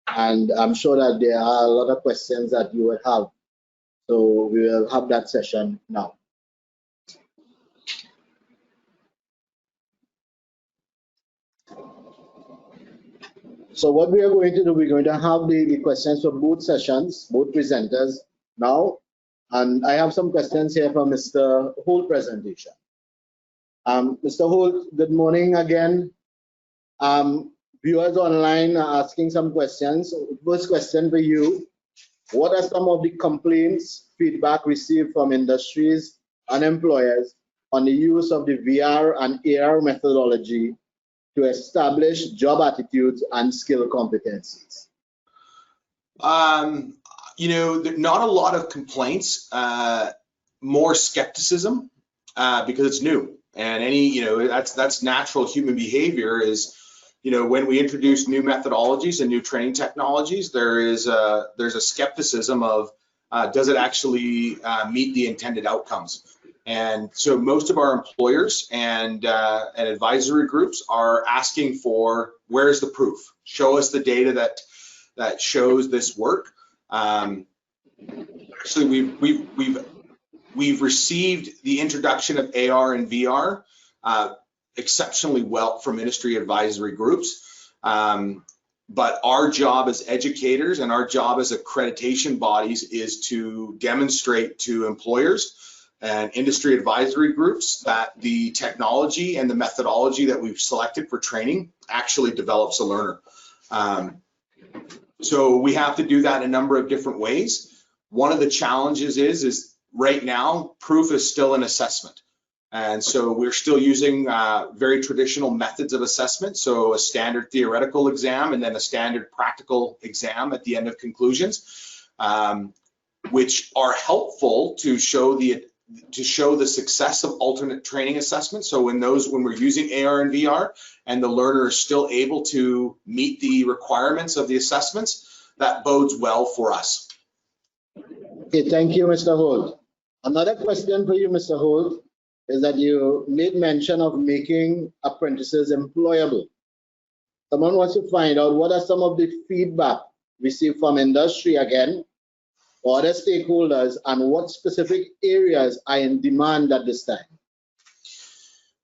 And I'm sure that there are a lot of questions that you will have. So we will have that session now. So what we are going to do, we're going to have the questions for both sessions, both presenters now. And I have some questions here from Mr. Holt presentation. Mr. Holt, good morning again. Viewers online are asking some questions. First question for you. What are some of the complaints, feedback received from industries and employers on the use of the VR and AR methodology to establish job attitudes and skill competencies? You know, not a lot of complaints, more skepticism because it's new, and that's natural human behavior. Is, you know, when we introduce new methodologies and new training technologies, there's a skepticism of does it actually meet the intended outcomes? And so most of our employers and advisory groups are asking for, where's the proof? Show us the data that shows this work. Actually, we've received the introduction of AR and VR exceptionally well from industry advisory groups. But our job as educators and our job as accreditation bodies is to demonstrate to employers and industry advisory groups that the technology and the methodology that we've selected for training actually develops a learner. So we have to do that in a number of different ways. One of the challenges is right now, proof is still an assessment. And so we're still using very traditional methods of assessment. So a standard theoretical exam and then a standard practical exam at the end of conclusions, which are helpful to show the success of alternate training assessments. So when we're using AR and VR and the learner is still able to meet the requirements of the assessments, that bodes well for us. Okay, thank you, Mr. Holt. Another question for you, Mr. Holt, is that you made mention of making apprentices employable. Someone wants to find out what are some of the feedback received from industry again, or other stakeholders, and what specific areas are in demand at this time?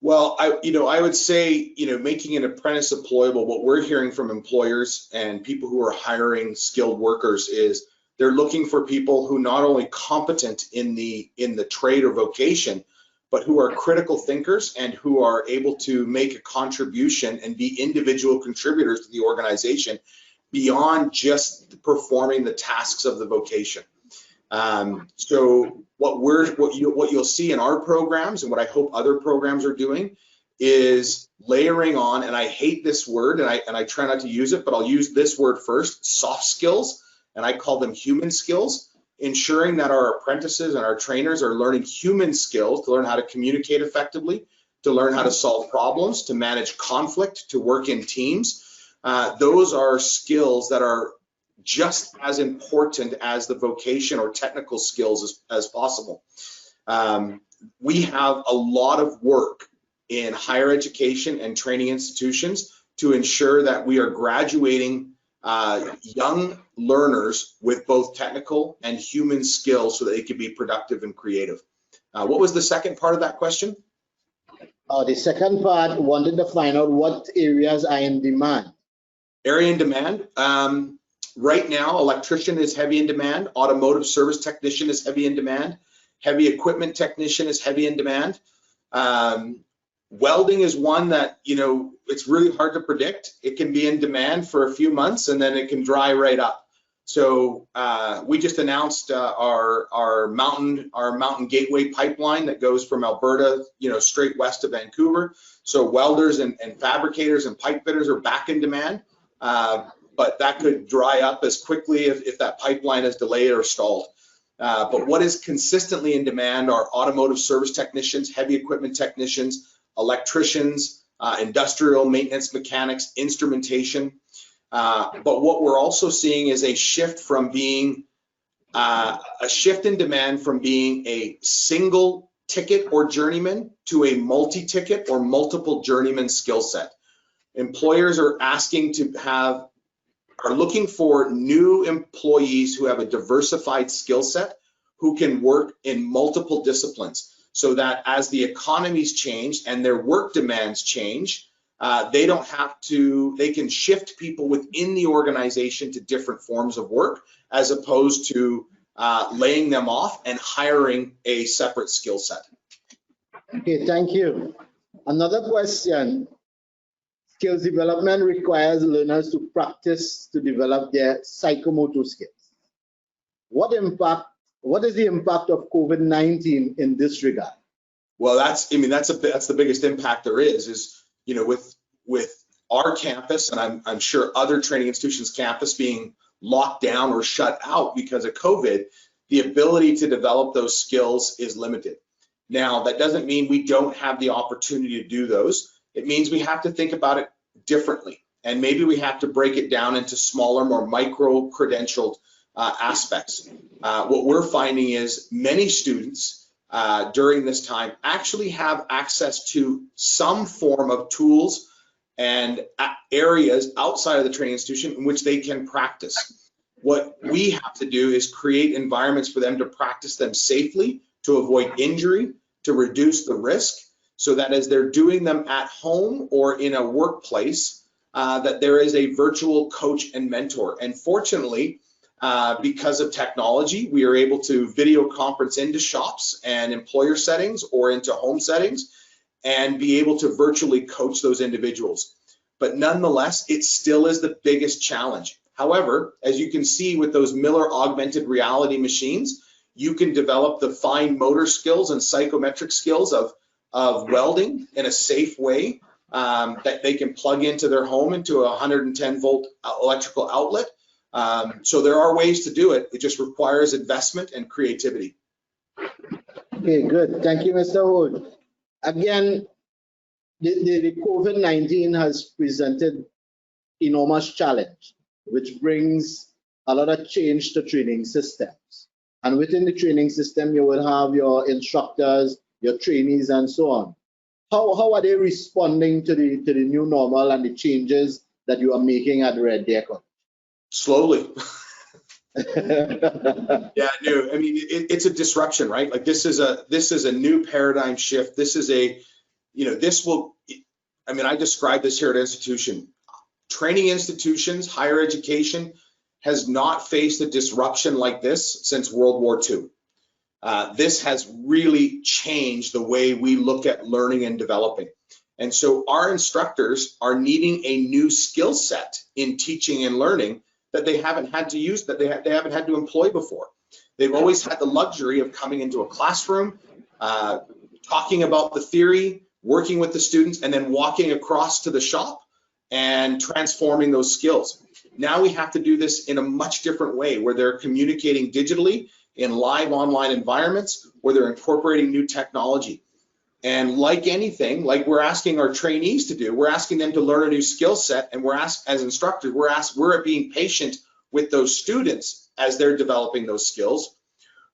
Well, I would say, making an apprentice employable, what we're hearing from employers and people who are hiring skilled workers is they're looking for people who not only competent in the trade or vocation, but who are critical thinkers and who are able to make a contribution and be individual contributors to the organization beyond just performing the tasks of the vocation. So what you'll see in our programs, and what I hope other programs are doing, is layering on, and I hate this word, and I try not to use it, but I'll use this word first, soft skills, and I call them human skills, ensuring that our apprentices and our trainers are learning human skills to learn how to communicate effectively, to learn how to solve problems, to manage conflict, to work in teams. Those are skills that are just as important as the vocation or technical skills as possible. We have a lot of work in higher education and training institutions to ensure that we are graduating young learners with both technical and human skills so that they can be productive and creative. What was the second part of that question? The second part wanted to find out what areas are in demand. Area in demand. Right now, electrician is heavy in demand. Automotive service technician is heavy in demand. Heavy equipment technician is heavy in demand. Welding is one that, it's really hard to predict. It can be in demand for a few months and then it can dry right up. So we just announced our mountain gateway pipeline that goes from Alberta, straight west of Vancouver. So welders and fabricators and pipe fitters are back in demand. But that could dry up as quickly if that pipeline is delayed or stalled. But what is consistently in demand are automotive service technicians, heavy equipment technicians, electricians, industrial maintenance mechanics, instrumentation. But what we're also seeing is a shift in demand from being a single ticket or journeyman to a multi-ticket or multiple journeyman skill set. Employers are looking for new employees who have a diversified skill set, who can work in multiple disciplines, so that as the economies change and their work demands change, they can shift people within the organization to different forms of work, as opposed to laying them off and hiring a separate skill set. Okay, thank you. Another question. Skills development requires learners to practice to develop their psychomotor skills. What is the impact of COVID-19 in this regard? Well, that's the biggest impact there is with our campus, and I'm sure other training institutions' campus being locked down or shut out because of COVID, the ability to develop those skills is limited. Now, that doesn't mean we don't have the opportunity to do those. It means we have to think about it differently, and maybe we have to break it down into smaller, more micro-credentialed aspects. What we're finding is many students during this time actually have access to some form of tools and areas outside of the training institution in which they can practice. What we have to do is create environments for them to practice them safely, to avoid injury, to reduce the risk, so that as they're doing them at home or in a workplace, that there is a virtual coach and mentor. And fortunately, because of technology. We are able to video conference into shops and employer settings or into home settings and be able to virtually coach those individuals. But nonetheless, it still is the biggest challenge. However, as you can see with those Miller augmented reality machines, you can develop the fine motor skills and psychometric skills of welding in a safe way that they can plug into their home into a 110 volt electrical outlet. So there are ways to do it. It just requires investment and creativity. Okay, good. Thank you, Mr. Holt. Again, the COVID-19 has presented enormous challenge, which brings a lot of change to training systems. And within the training system, you will have your instructors, your trainees, and so on. How are they responding to the new normal and the changes that you are making at Red Deer College? Slowly. Yeah, no, I mean, it's a disruption, right? Like this is a new paradigm shift. This is a, this will, I mean, I describe this here at institution. Training institutions, higher education has not faced a disruption like this since World War II. This has really changed the way we look at learning and developing. And so our instructors are needing a new skill set in teaching and learning that they haven't had to use, that they haven't had to employ before. They've always had the luxury of coming into a classroom, talking about the theory, working with the students, and then walking across to the shop and transforming those skills. Now we have to do this in a much different way, where they're communicating digitally in live online environments, where they're incorporating new technology. And like anything, like we're asking our trainees to do, we're asking them to learn a new skill set, and as instructors, we're being patient with those students as they're developing those skills.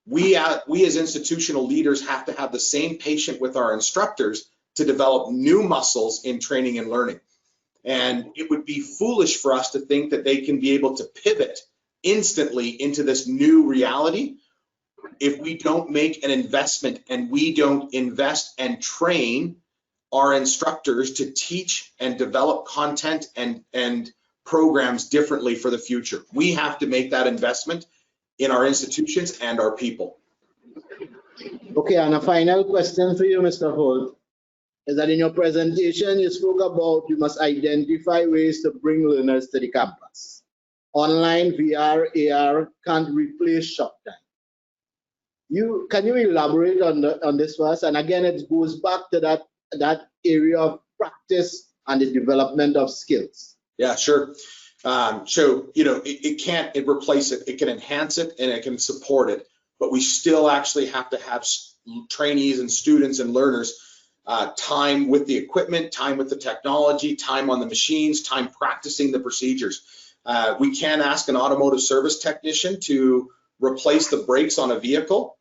We as institutional leaders have to have the same patience with our instructors to develop new muscles in training and learning. And it would be foolish for us to think that they can be able to pivot instantly into this new reality if we don't make an investment and we don't invest and train our instructors to teach and develop content and programs differently for the future. We have to make that investment in our institutions and our people. Okay, and a final question for you, Mr. Holt, is that in your presentation, you spoke about you must identify ways to bring learners to the campus. Online, VR, AR can't replace shop time. Can you elaborate on this first? And again, it goes back to that area of practice and the development of skills. Yeah, sure. So, it can't replace it. It can enhance it and it can support it, but we still actually have to have trainees and students and learners time with the equipment, time with the technology, time on the machines, time practicing the procedures. We can't ask an automotive service technician to replace the brakes on a vehicle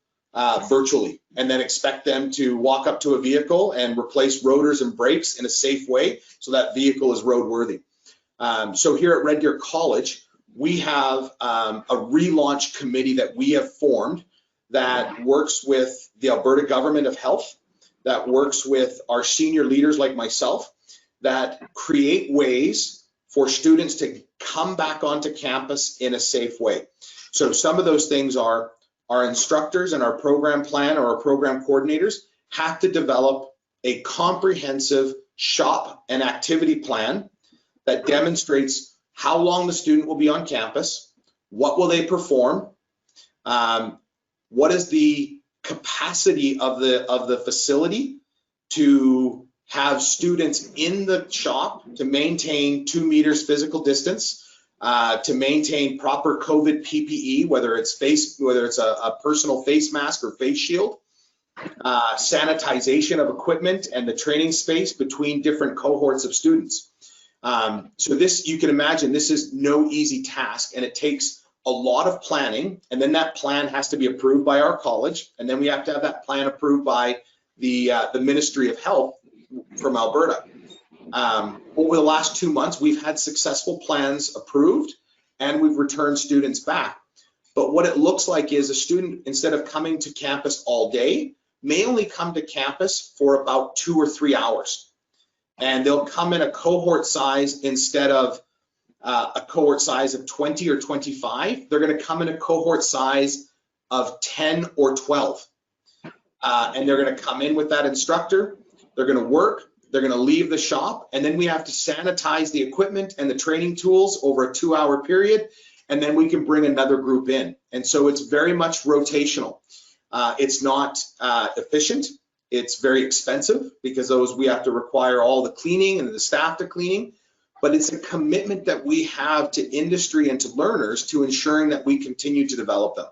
virtually and then expect them to walk up to a vehicle and replace rotors and brakes in a safe way so that vehicle is roadworthy. So here at Red Deer College, we have a relaunch committee that we have formed that works with the Alberta Government of Health, that works with our senior leaders like myself, that create ways for students to come back onto campus in a safe way. So some of those things are our instructors and our program plan or our program coordinators have to develop a comprehensive shop and activity plan that demonstrates how long the student will be on campus, what will they perform, what is the capacity of the facility to have students in the shop to maintain 2 meters physical distance, to maintain proper COVID PPE, whether it's a personal face mask or face shield, sanitization of equipment and the training space between different cohorts of students. So this, you can imagine, this is no easy task, and it takes a lot of planning, and then that plan has to be approved by our college, and then we have to have that plan approved by the Ministry of Health from Alberta. Over the last 2 months, we've had successful plans approved, and we've returned students back. But what it looks like is a student, instead of coming to campus all day, may only come to campus for about 2 or 3 hours. And they'll come in a cohort size instead of a cohort size of 20 or 25. They're going to come in a cohort size of 10 or 12. And they're going to come in with that instructor. They're going to work. They're going to leave the shop. And then we have to sanitize the equipment and the training tools over a 2-hour period. And then we can bring another group in. And so it's very much rotational. It's not efficient. It's very expensive because we have to require all the cleaning and the staff to cleaning. But it's a commitment that we have to industry and to learners to ensuring that we continue to develop them.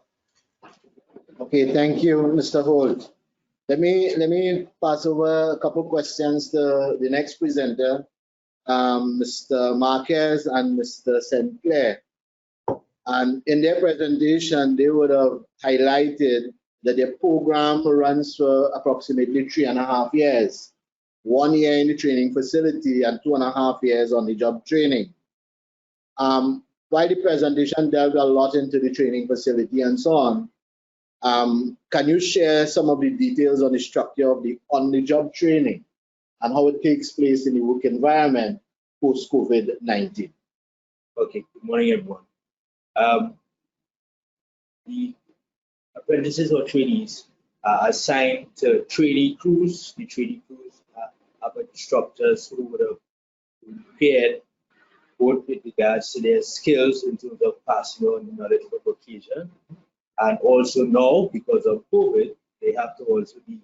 Okay, thank you, Mr. Holt. Let me pass over a couple questions to the next presenter, Mr. Marquez and Mr. St. Clair. And in their presentation, they would have highlighted that their program runs for approximately 3.5 years, 1 year in the training facility and 2.5 years on the job training. While the presentation delved a lot into the training facility and so on, can you share some of the details on the structure of the on-the-job training and how it takes place in the work environment post-COVID-19? Okay, good morning, everyone. The apprentices or trainees are assigned to trainee crews. The trainee crews have instructors who would have prepared both with regards to their skills in terms of passing on the knowledge of vocation. And also now, because of COVID, they have to also be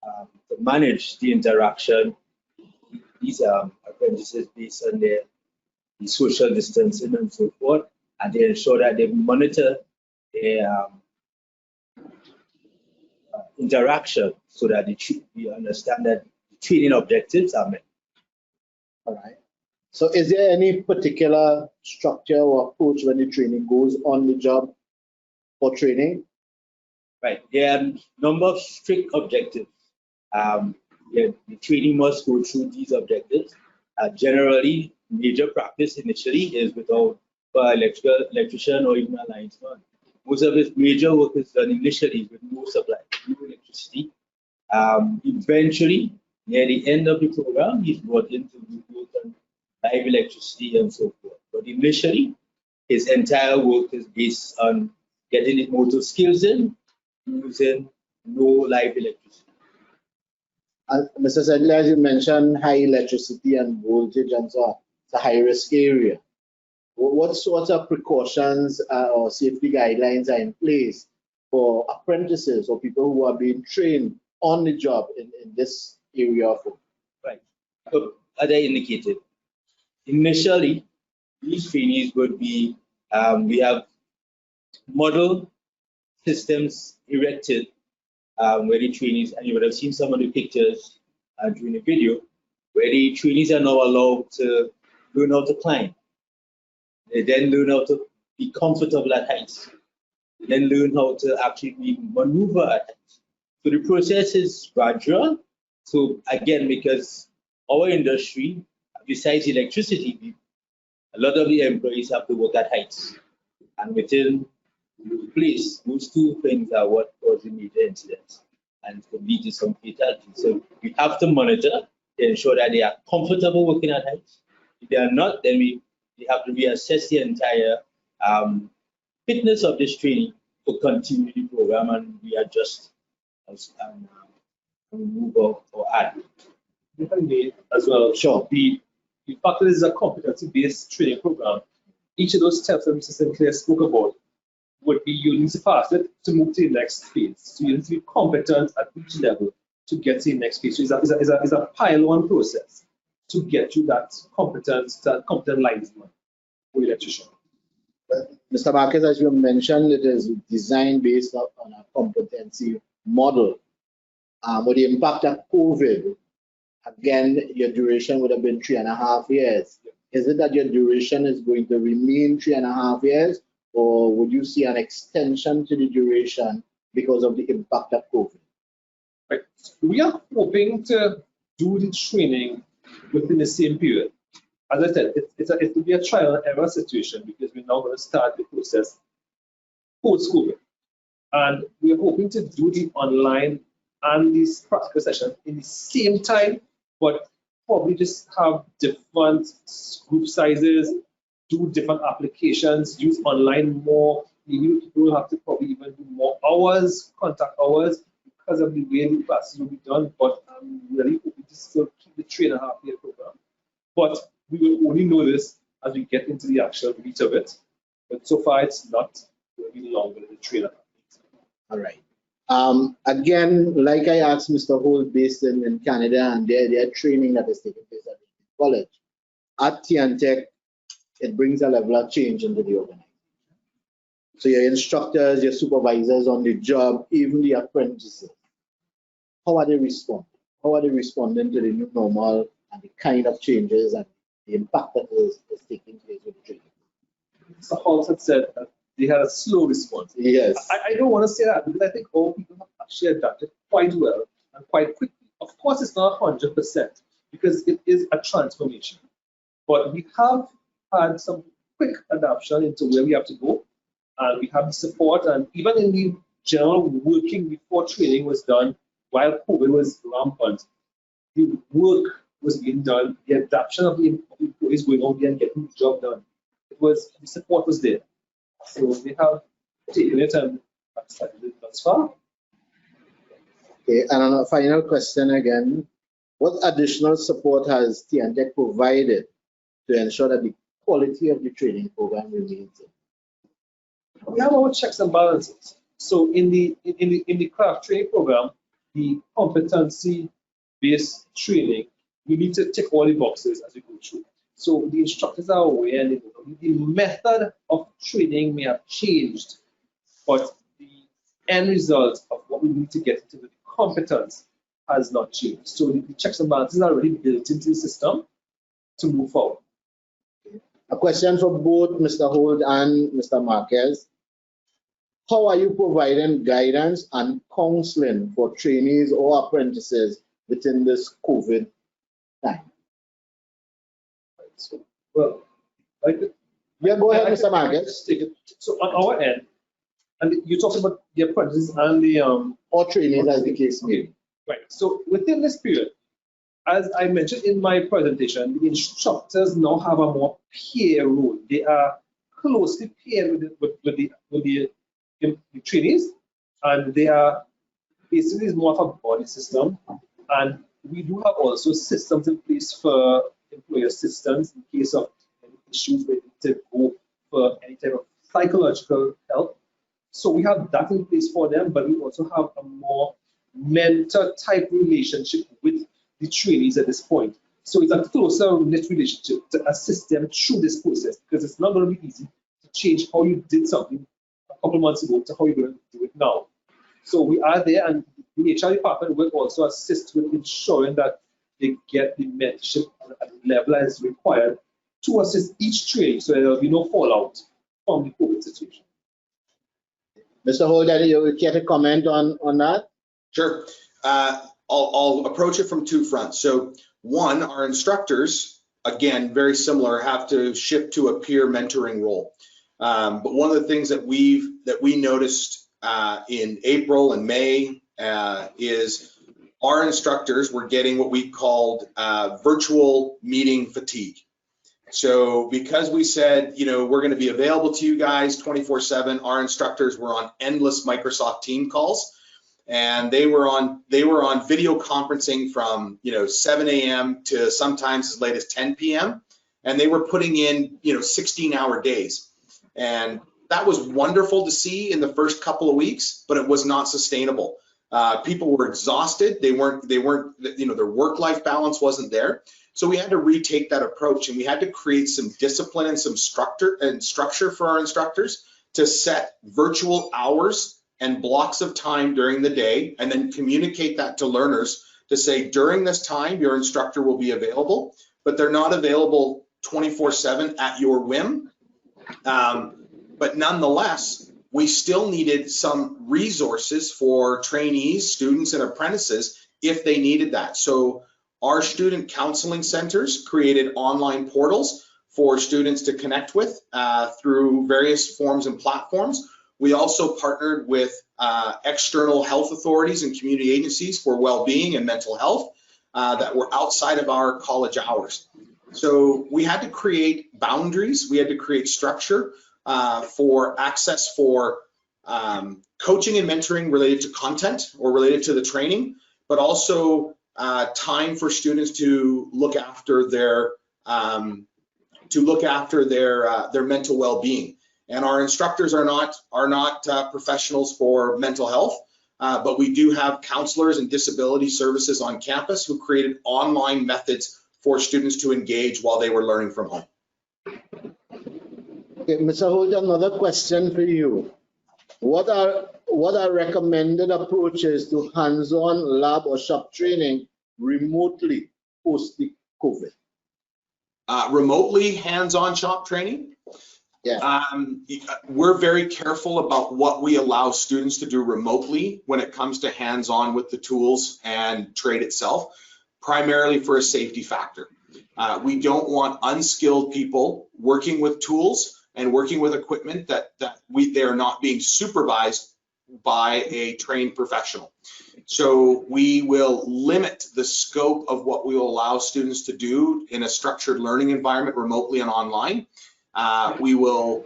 to manage the interaction. These apprentices based on the social distancing and so forth, and they ensure that they monitor their interaction so that we understand that the training objectives are met. All right. So is there any particular structure or approach when the training goes on the job for training? Right. There are a number of strict objectives. The training must go through these objectives. Generally, major practice initially is without electrician or even a linesman. Most of his major work is done initially with no supply, no electricity. Eventually, near the end of the program, he's brought in to work on live electricity and so forth. But initially, his entire work is based on getting his motor skills in, using no live electricity. Mr. Sedley, as you mentioned, high electricity and voltage and so on, it's a high-risk area. What sorts of precautions or safety guidelines are in place for apprentices or people who are being trained on the job in this area of work? Right. So, as I indicated, initially, these trainees would be, we have model systems erected where the trainees, and you would have seen some of the pictures during the video, where the trainees are now allowed to learn how to climb. They then learn how to be comfortable at heights. They then learn how to actually maneuver at heights. So the process is gradual. So again, because our industry, besides electricity, a lot of the employees have to work at heights. And within the place, those two things are what cause the major incidents and can lead to some fatalities. So we have to monitor to ensure that they are comfortable working at heights. If they are not, then we have to reassess the entire fitness of this training to continue the program, and we adjust and move or add. If I may as well, sure. The fact that this is a competency-based training program, each of those steps that Mr. Sinclair spoke about would be you need to pass it to move to the next phase. So you need to be competent at each level to get to the next phase. So it's a pile-on process to get you that competent linesman or electrician. Mr. Marquez, as you mentioned, it is designed based on a competency model. With the impact of COVID, again, your duration would have been 3.5 years. Is it that your duration is going to remain 3.5 years, or would you see an extension to the duration because of the impact of COVID? Right. We are hoping to do the training within the same period. As I said, it will be a trial and error situation because we're now going to start the process post-COVID. And we're hoping to do the online and these practical sessions in the same time, but probably just have different group sizes, do different applications, use online more. Maybe people will have to probably even do more hours, contact hours, because of the way the classes will be done. But I'm really hoping to still keep the 3.5-year program. But we will only know this as we get into the actual meat of it. But so far, it's not going to be longer than the 3.5 years. All right. Again, like I asked Mr. Holt, based in Canada, and their training that is taking place at the college, at T&TEC, it brings a level of change into the organization. So your instructors, your supervisors on the job, even the apprentices, how are they responding? How are they responding to the new normal and the kind of changes and the impact that is taking place with the training? Mr. Holt had said that they had a slow response. Yes. I don't want to say that because I think all people have actually adapted quite well and quite quickly. Of course, it's not 100% because it is a transformation. But we have had some quick adaptation into where we have to go. And we have the support, and even in the general working before training was done, while COVID was rampant, the work was being done, the adaptation of the employees going out there and getting the job done. The support was there. So they have taken it and started it thus far. Okay, and on a final question again, what additional support has T&TEC provided to ensure that the quality of the training program remains? We have our checks and balances. So in the craft training program, the competency-based training, we need to tick all the boxes as we go through. So the instructors are aware, and the method of training may have changed, but the end result of what we need to get into the competence has not changed. So the checks and balances are already built into the system to move forward. A question for both Mr. Holt and Mr. Marquez. How are you providing guidance and counseling for trainees or apprentices within this COVID time? Well, go ahead, Mr. Marquez. So on our end, and you're talking about the apprentices and the or trainees, as the case may be. Right. So within this period, as I mentioned in my presentation, the instructors now have a more peer role. They are closely paired with the trainees, and they are basically more of a body system. And we do have also systems in place for employee assistance in case of any issues where they need to go for any type of psychological help. So we have that in place for them, but we also have a more mentor type relationship with the trainees at this point. So it's a closer knit relationship to assist them through this process, because it's not going to be easy to change how you did something a couple months ago to how you're going to do it now. So we are there, and the HR department will also assist with ensuring that they get the mentorship at the level as required to assist each trainee, so there will be no fallout from the COVID situation. Mr. Holt, you care to comment on that? Sure. I'll approach it from two fronts. So one, our instructors, again, very similar, have to shift to a peer mentoring role. But one of the things that we noticed in April and May is our instructors were getting what we called virtual meeting fatigue. So because we said, we're going to be available to you guys 24/7, our instructors were on endless Microsoft Teams calls, and they were on video conferencing from 7 a.m. to sometimes as late as 10 p.m. and they were putting in 16-hour days, and that was wonderful to see in the first couple of weeks, but it was not sustainable. People were exhausted. They weren't their work-life balance wasn't there. So we had to retake that approach, and we had to create some discipline and some structure for our instructors to set virtual hours and blocks of time during the day, and then communicate that to learners to say, during this time, your instructor will be available, but they're not available 24/7 at your whim. But nonetheless, we still needed some resources for trainees, students, and apprentices if they needed that. So our student counseling centers created online portals for students to connect with through various forms and platforms. We also partnered with external health authorities and community agencies for well-being and mental health that were outside of our college hours. So we had to create boundaries, we had to create structure for access for coaching and mentoring related to content or related to the training, but also time for students to look after their mental well-being. And our instructors are not professionals for mental health, but we do have counselors and disability services on campus who created online methods for students to engage while they were learning from home. Okay, Mr. Holt, another question for you. What are recommended approaches to hands-on lab or shop training remotely post the COVID? Remotely hands-on shop training? Yeah. We're very careful about what we allow students to do remotely when it comes to hands-on with the tools and trade itself, primarily for a safety factor. We don't want unskilled people working with tools and working with equipment that they are not being supervised by a trained professional. So we will limit the scope of what we will allow students to do in a structured learning environment remotely and online. We will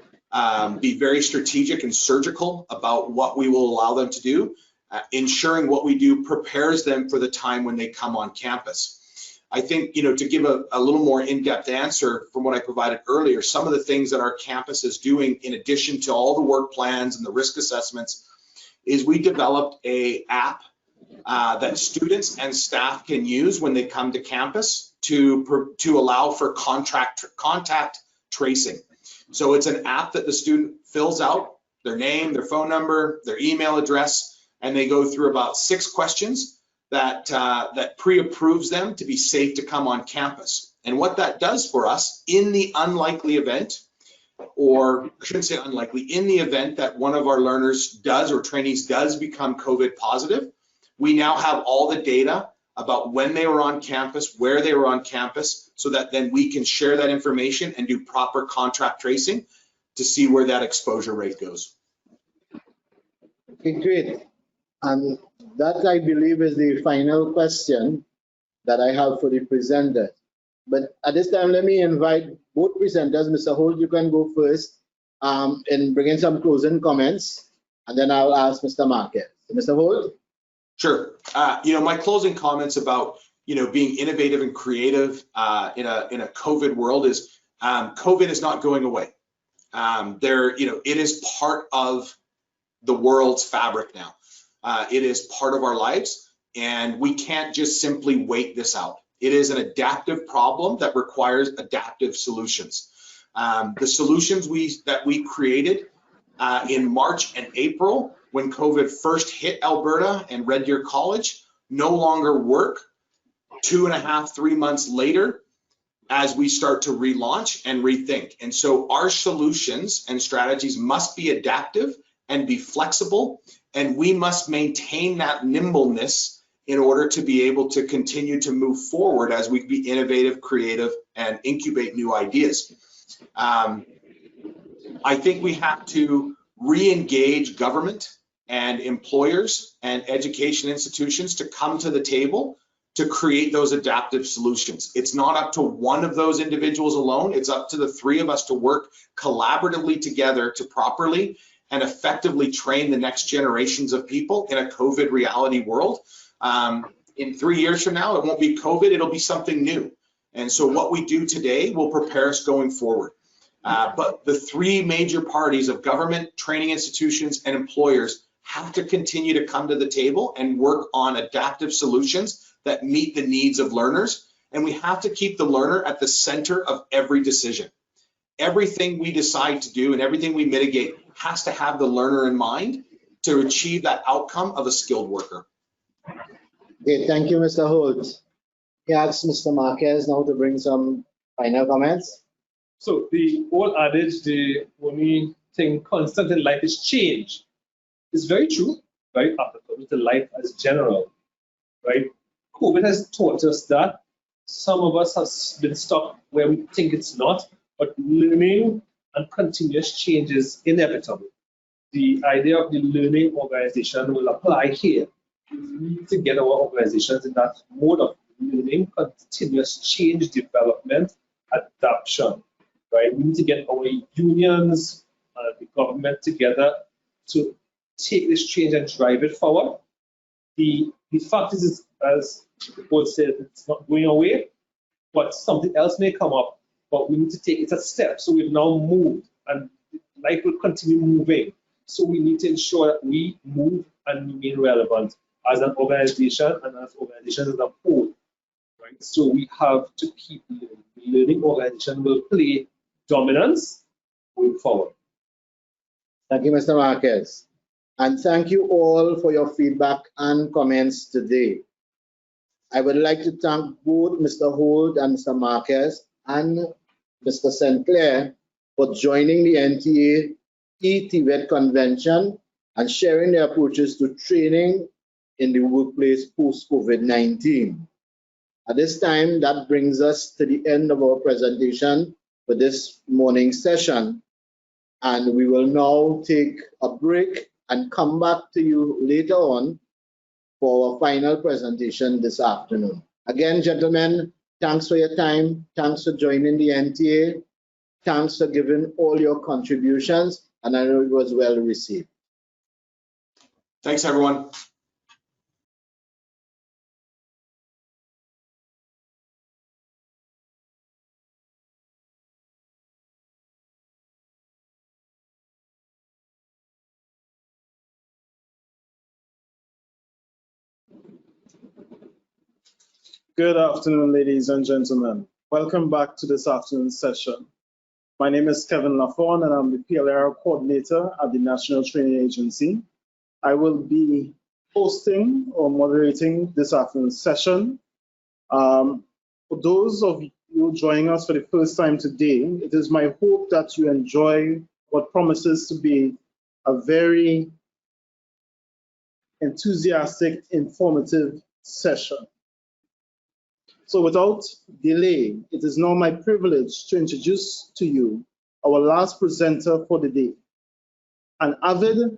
be very strategic and surgical about what we will allow them to do, ensuring what we do prepares them for the time when they come on campus. I think, to give a little more in-depth answer from what I provided earlier, some of the things that our campus is doing in addition to all the work plans and the risk assessments is we developed an app that students and staff can use when they come to campus to allow for contact tracing. So it's an app that the student fills out their name, their phone number, their email address, and they go through about 6 questions that pre-approves them to be safe to come on campus. And what that does for us, in the unlikely event, or I shouldn't say unlikely, in the event that one of our learners does or trainees does become COVID positive, we now have all the data about when they were on campus, where they were on campus, so that then we can share that information and do proper contact tracing to see where that exposure rate goes. Okay, great. And that, I believe, is the final question that I have for the presenter. But at this time, let me invite both presenters. Mr. Holt, you can go first in bringing some closing comments, and then I'll ask Mr. Marquez. Mr. Holt? Sure. My closing comments about being innovative and creative in a COVID world is COVID is not going away. It is part of the world's fabric now. It is part of our lives, and we can't just simply wait this out. It is an adaptive problem that requires adaptive solutions. The solutions that we created in March and April when COVID first hit Alberta and Red Deer College no longer work 2.5, 3 months later as we start to relaunch and rethink. And so our solutions and strategies must be adaptive and be flexible, and we must maintain that nimbleness in order to be able to continue to move forward as we be innovative, creative, and incubate new ideas. I think we have to re-engage government and employers and education institutions to come to the table to create those adaptive solutions. It's not up to one of those individuals alone. It's up to the 3 of us to work collaboratively together to properly and effectively train the next generations of people in a COVID reality world. In 3 years from now, it won't be COVID, it'll be something new. And so what we do today will prepare us going forward. But the 3 major parties of government, training institutions, and employers have to continue to come to the table and work on adaptive solutions that meet the needs of learners. And we have to keep the learner at the center of every decision. Everything we decide to do and everything we mitigate has to have the learner in mind to achieve that outcome of a skilled worker. Okay, thank you, Mr. Holt. He asks Mr. Marquez now to bring some final comments. So the old adage, the only thing constant in life is change. It's very true, very applicable to life as general, right? COVID has taught us that. Some of us have been stuck where we think it's not, but learning and continuous change is inevitable. The idea of the learning organization will apply here. We need to get our organizations in that mode of learning, continuous change, development, adoption, right? We need to get our unions, the government together to take this change and drive it forward. The fact is, as the board said, it's not going away, but something else may come up, but we need to take it a step. So we've now moved, and life will continue moving. So we need to ensure that we move and remain relevant as an organization and as organizations as a whole, right? So we have to keep learning. The learning organization will play dominance going forward. Thank you, Mr. Marquez. And thank you all for your feedback and comments today. I would like to thank both Mr. Holt and Mr. Marquez and Mr. St. Clair for joining the NTA TVET convention and sharing their approaches to training in the workplace post-COVID-19. At this time, that brings us to the end of our presentation for this morning's session. And we will now take a break and come back to you later on for our final presentation this afternoon. Again, gentlemen, thanks for your time. Thanks for joining the NTA. Thanks for giving all your contributions, and I know it was well received. Thanks, everyone. Good afternoon, ladies and gentlemen. Welcome back to this afternoon's session. My name is Kevin Lafon, and I'm the PLR coordinator at the National Training Agency. I will be hosting or moderating this afternoon's session. For those of you joining us for the first time today, it is my hope that you enjoy what promises to be a very enthusiastic, informative session. So without delay, it is now my privilege to introduce to you our last presenter for the day, an avid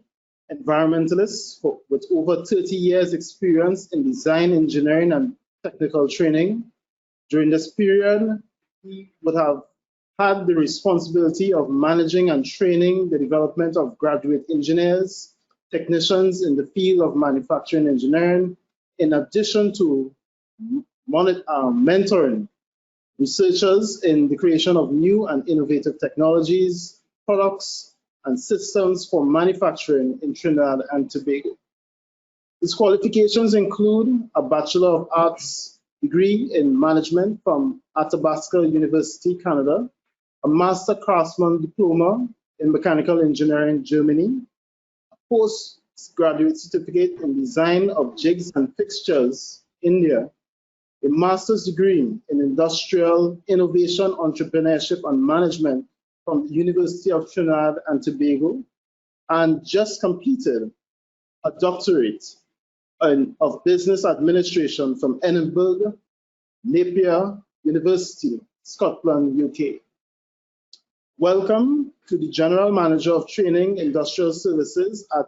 environmentalist with over 30 years experience in design, engineering, and technical training. During this period, he would have had the responsibility of managing and training the development of graduate engineers, technicians in the field of manufacturing engineering, in addition to mentoring researchers in the creation of new and innovative technologies, products, and systems for manufacturing in Trinidad and Tobago. His qualifications include a Bachelor of Arts degree in management from Athabasca University, Canada, a Master Craftsman Diploma in Mechanical Engineering, Germany, a postgraduate certificate in Design of Jigs and Fixtures, India, a master's degree in industrial innovation, entrepreneurship, and management from the University of Trinidad and Tobago, and just completed a doctorate of business administration from Edinburgh, Napier University, Scotland, UK. Welcome to the General Manager of Training Industrial Services at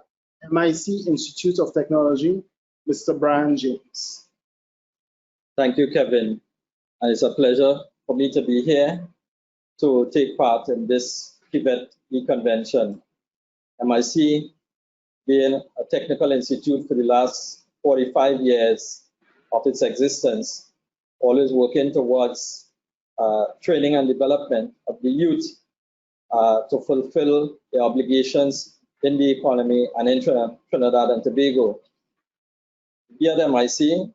MIC Institute of Technology, Mr. Brian James. Thank you, Kevin. And it's a pleasure for me to be here to take part in this TVET convention. MIC being a technical institute for the last 45 years of its existence, always working towards training and development of the youth to fulfill their obligations in the economy and in Trinidad and Tobago. Here at MIC,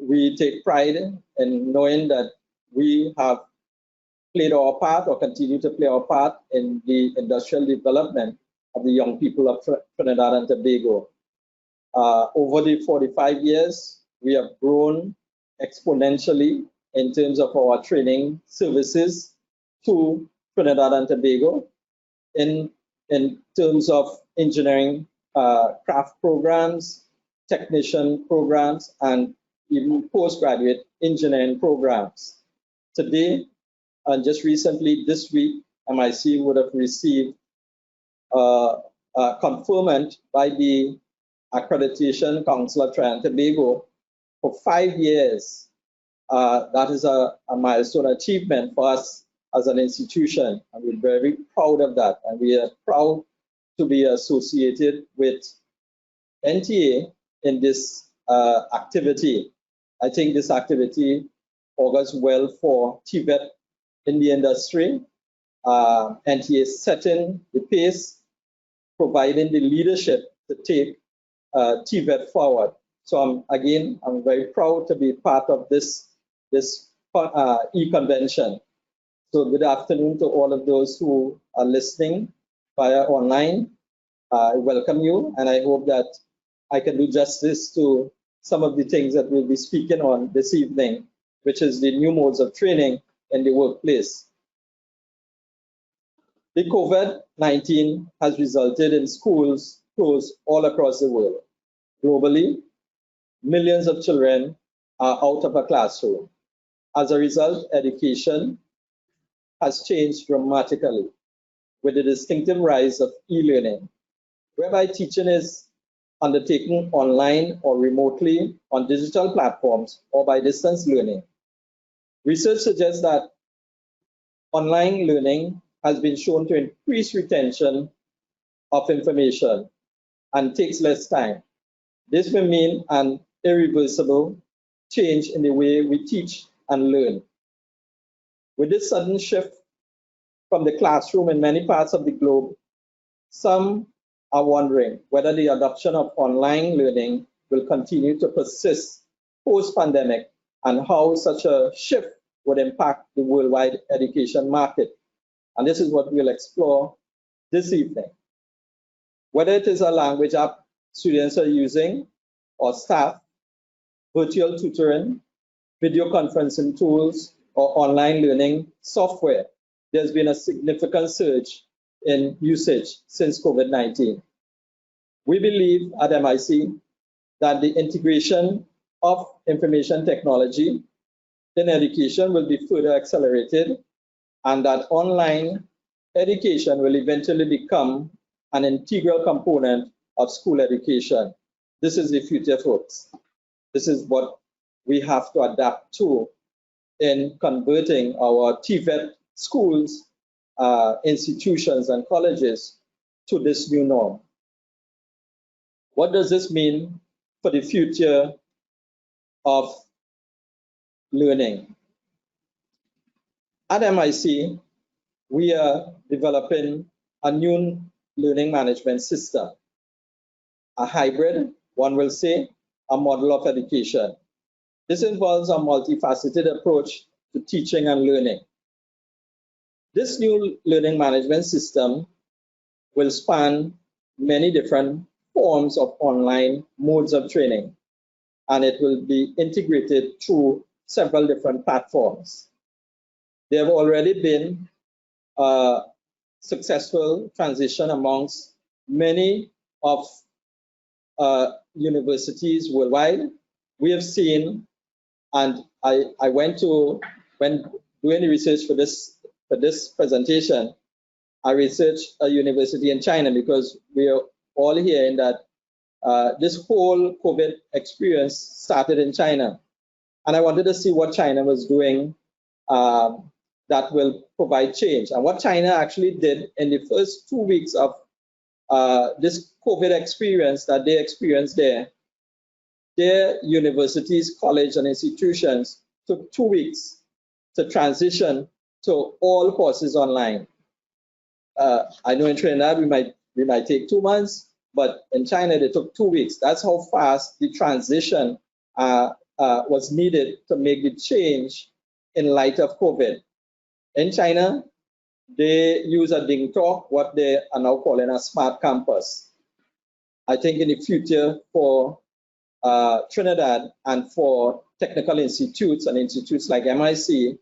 we take pride in knowing that we have played our part or continue to play our part in the industrial development of the young people of Trinidad and Tobago. Over the 45 years, we have grown exponentially in terms of our training services to Trinidad and Tobago in terms of engineering craft programs, technician programs, and even postgraduate engineering programs. Today, and just recently this week, MIC would have received conferment by the Accreditation Council of Trinidad and Tobago for 5 years That is a milestone achievement for us as an institution, and we're very proud of that. And we are proud to be associated with NTA in this activity. I think this activity augurs well for TVET in the industry. NTA is setting the pace, providing the leadership to take TVET forward. So I'm very proud to be part of this e-convention. So good afternoon to all of those who are listening via online. I welcome you, and I hope that I can do justice to some of the things that we'll be speaking on this evening, which is the new modes of training in the workplace. The COVID-19 has resulted in schools closed all across the world. Globally, millions of children are out of a classroom. As a result, education has changed dramatically with the distinctive rise of e-learning, whereby teaching is undertaken online or remotely on digital platforms or by distance learning. Research suggests that online learning has been shown to increase retention of information and takes less time. This will mean an irreversible change in the way we teach and learn. With this sudden shift from the classroom in many parts of the globe, some are wondering whether the adoption of online learning will continue to persist post-pandemic and how such a shift would impact the worldwide education market. And this is what we'll explore this evening. Whether it is a language app students are using or staff, virtual tutoring, video conferencing tools, or online learning software, there's been a significant surge in usage since COVID-19. We believe at MIC that the integration of information technology in education will be further accelerated, and that online education will eventually become an integral component of school education. This is the future, folks. This is what we have to adapt to in converting our TVET schools, institutions, and colleges to this new norm. What does this mean for the future of learning? At MIC, we are developing a new learning management system, a hybrid, one will say, a model of education. This involves a multifaceted approach to teaching and learning. This new learning management system will span many different forms of online modes of training, and it will be integrated through several different platforms. There have already been a successful transition amongst many of universities worldwide. We have seen, and I went to, when doing the research for this presentation, I researched a university in China because we are all hearing that this whole COVID experience started in China. And I wanted to see what China was doing that will provide change. And what China actually did in the first 2 weeks of this COVID experience that they experienced there, their universities, college, and institutions took 2 weeks to transition to all courses online. I know in Trinidad we might take 2 months, but in China they took 2 weeks. That's how fast the transition was needed to make the change in light of COVID. In China, they use a ding talk, what they are now calling a smart campus. I think in the future for Trinidad and for technical institutes and institutes like MIC,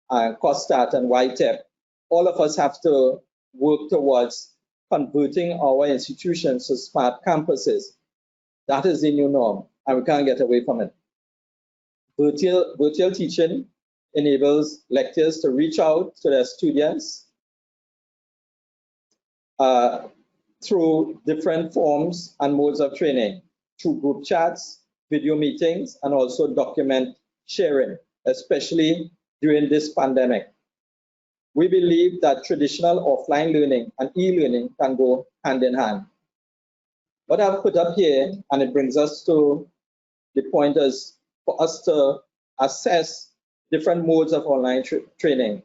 COSTAT and YTEP, all of us have to work towards converting our institutions to smart campuses. That is the new norm, and we can't get away from it. Virtual teaching enables lecturers to reach out to their students through different forms and modes of training, through group chats, video meetings, and also document sharing. especially during this pandemic. We believe that traditional offline learning and e-learning can go hand in hand. What I've put up here, and it brings us to the point, is for us to assess different modes of online training.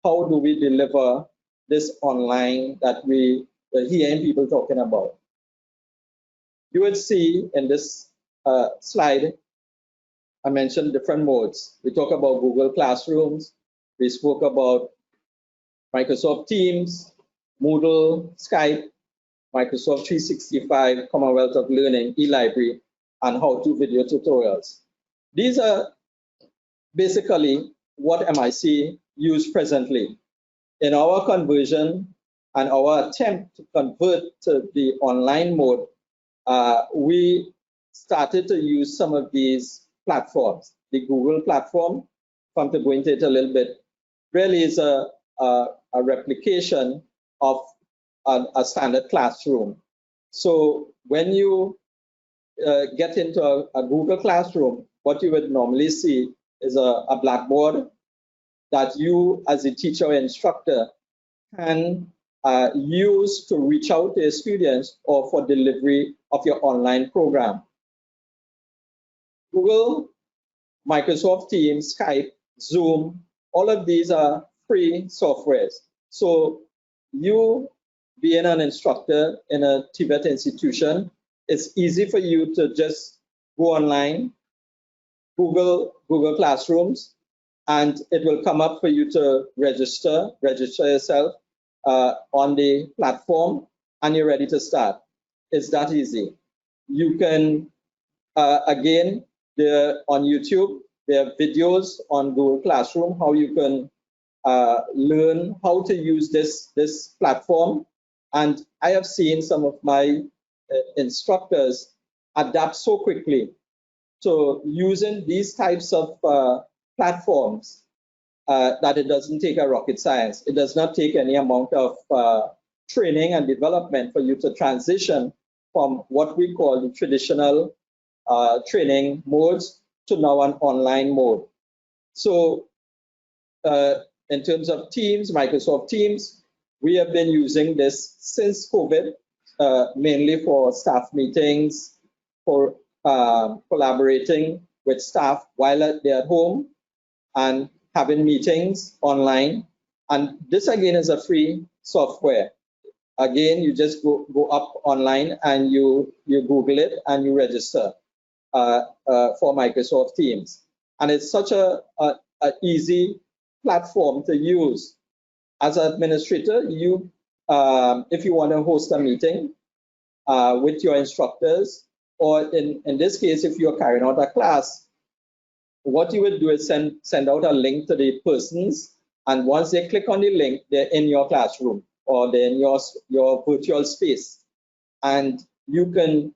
How do we deliver this online that we are hearing people talking about? You would see in this slide, I mentioned different modes. We talk about Google Classrooms. We spoke about Microsoft Teams, Moodle, Skype, Microsoft 365, Commonwealth of Learning, eLibrary, and how-to video tutorials. These are basically what MIC use presently. In our conversion and our attempt to convert to the online mode, we started to use some of these platforms. The Google platform, come to go into it a little bit, really is a replication of a standard classroom. So when you get into a Google Classroom, what you would normally see is a blackboard that you as a teacher or instructor can use to reach out to your students or for delivery of your online program. Google, Microsoft Teams, Skype, Zoom, all of these are free softwares. So you being an instructor in a TVET institution, it's easy for you to just go online, Google Classrooms, and it will come up for you to register yourself on the platform, and you're ready to start. It's that easy. You can, again, on YouTube, there are videos on Google Classroom, how you can learn how to use this platform. And I have seen some of my instructors adapt so quickly to using these types of platforms that it doesn't take a rocket science. It does not take any amount of training and development for you to transition from what we call the traditional training modes to now an online mode. So in terms of Teams, Microsoft Teams, we have been using this since COVID, mainly for staff meetings, for collaborating with staff while they're at home and having meetings online. And this again is a free software. Again, you just go up online and you Google it and you register for Microsoft Teams. And it's such a easy platform to use. As an administrator, you if you want to host a meeting with your instructors, or in this case, if you're carrying out a class, what you would do is send out a link to the persons, and once they click on the link, they're in your classroom or they're in your virtual space, and you can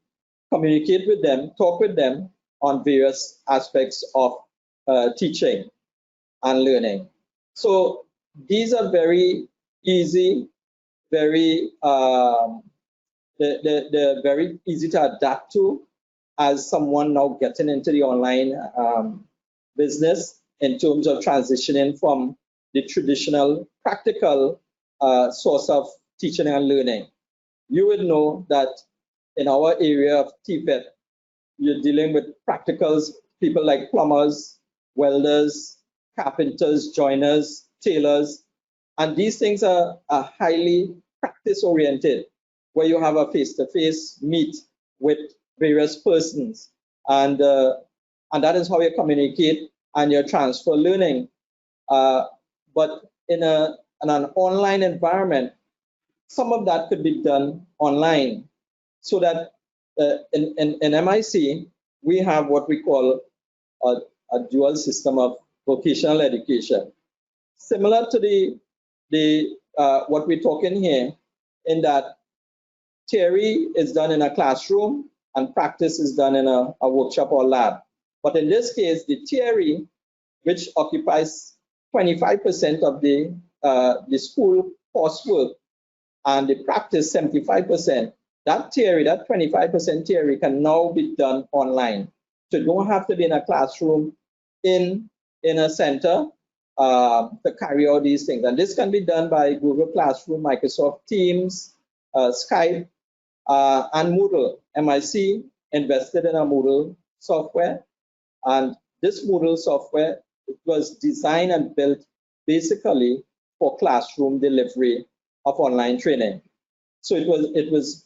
communicate with them, talk with them on various aspects of teaching and learning. So these are very easy, very they're very easy to adapt to as someone now getting into the online business in terms of transitioning from the traditional practical source of teaching and learning. You would know that in our area of TVET, you're dealing with practicals, people like plumbers, welders, carpenters, joiners, tailors, and these things are highly practice-oriented, where you have a face-to-face meet with various persons, and that is how you communicate and you transfer learning. But in an online environment, some of that could be done online, so that in MIC, we have what we call a dual system of vocational education, similar to what we're talking here, in that theory is done in a classroom and practice is done in a workshop or lab. But in this case, the theory, which occupies 25% of the school coursework, and the practice 75%, that theory, that 25% theory can now be done online. So you don't have to be in a classroom in in a center to carry out these things. And this can be done by Google Classroom, Microsoft Teams, Skype, and Moodle. MIC invested in a Moodle software, and this Moodle software, it was designed and built basically for classroom delivery of online training. So it was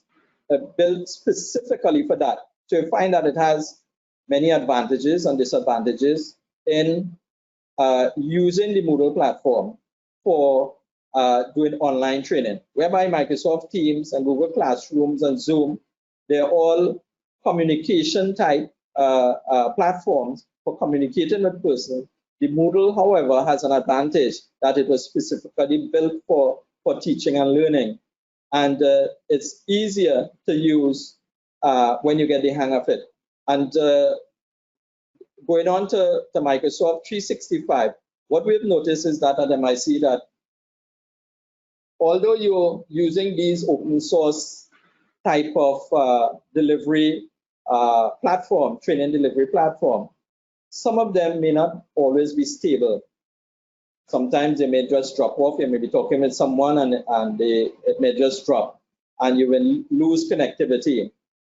built specifically for that. So you find that it has many advantages and disadvantages in using the Moodle platform for doing online training, whereby Microsoft Teams and Google Classrooms and Zoom, they're all communication type platforms for communicating with persons. The Moodle, however, has an advantage that it was specifically built for teaching and learning. And it's easier to use when you get the hang of it. And going on to Microsoft 365, what we've noticed is that at MIC that although you're using these open source type of delivery platform, training delivery platform, some of them may not always be stable. Sometimes they may just drop off. You may be talking with someone and it may just drop and you will lose connectivity.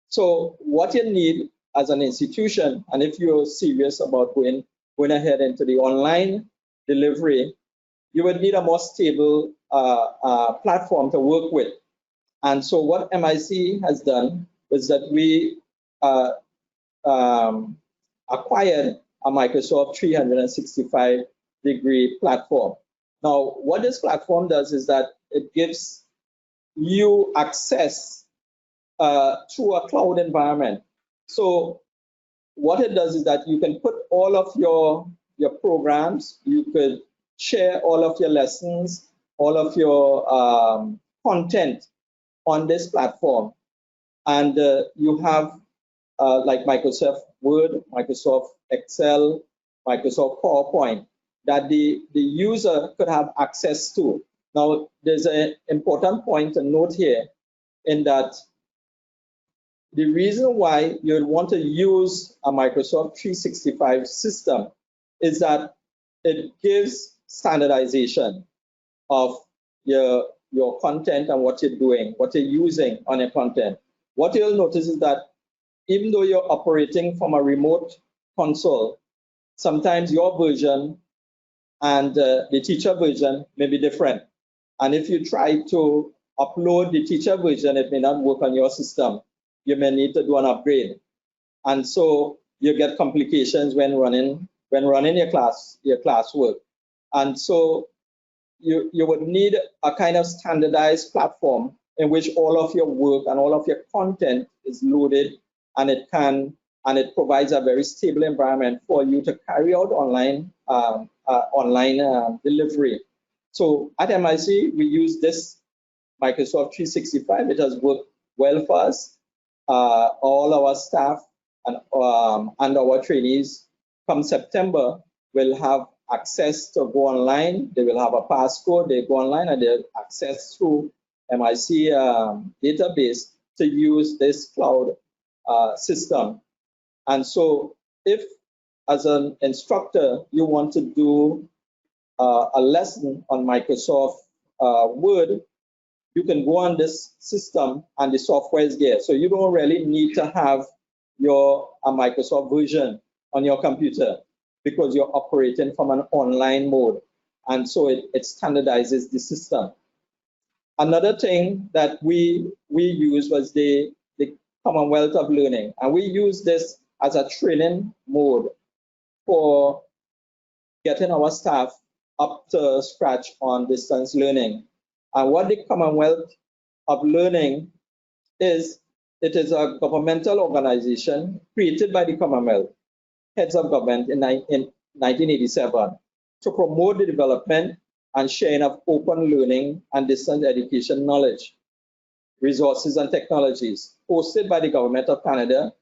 So what you need as an institution, and if you're serious about going ahead into the online delivery, you would need a more stable platform to work with. And so what MIC has done is that we acquired a Microsoft 365-degree platform. Now, what this platform does is that it gives you access to a cloud environment. So what it does is that you can put all of your programs, you could share all of your lessons, all of your content on this platform. And you have like Microsoft Word, Microsoft Excel, Microsoft PowerPoint that the user could have access to. Now, there's an important point to note here in that the reason why you'd want to use a Microsoft 365 system is that it gives standardization of your content and what you're doing, what you're using on your content. What you'll notice is that even though you're operating from a remote console, sometimes your version and the teacher version may be different. And if you try to upload the teacher version, it may not work on your system. You may need to do an upgrade. And so you get complications when running your classwork. And so you would need a kind of standardized platform in which all of your work and all of your content is loaded, and it provides a very stable environment for you to carry out online delivery. So at MIC, we use this Microsoft 365. It has worked well for us. All our staff and our trainees come September will have access to go online. They will have a passcode. They go online and they have access through MIC database to use this cloud system. And so if as an instructor you want to do a lesson on Microsoft Word, you can go on this system and the software is there. So you don't really need to have a Microsoft version on your computer because you're operating from an online mode. And so it standardizes the system. Another thing that we used was the Commonwealth of Learning. And we use this as a training mode for getting our staff up to scratch on distance learning. And what the Commonwealth of Learning is, it is a governmental organization created by the Commonwealth heads of government in 1987 to promote the development and sharing of open learning and distance education knowledge, resources and technologies, hosted by the Government of Canada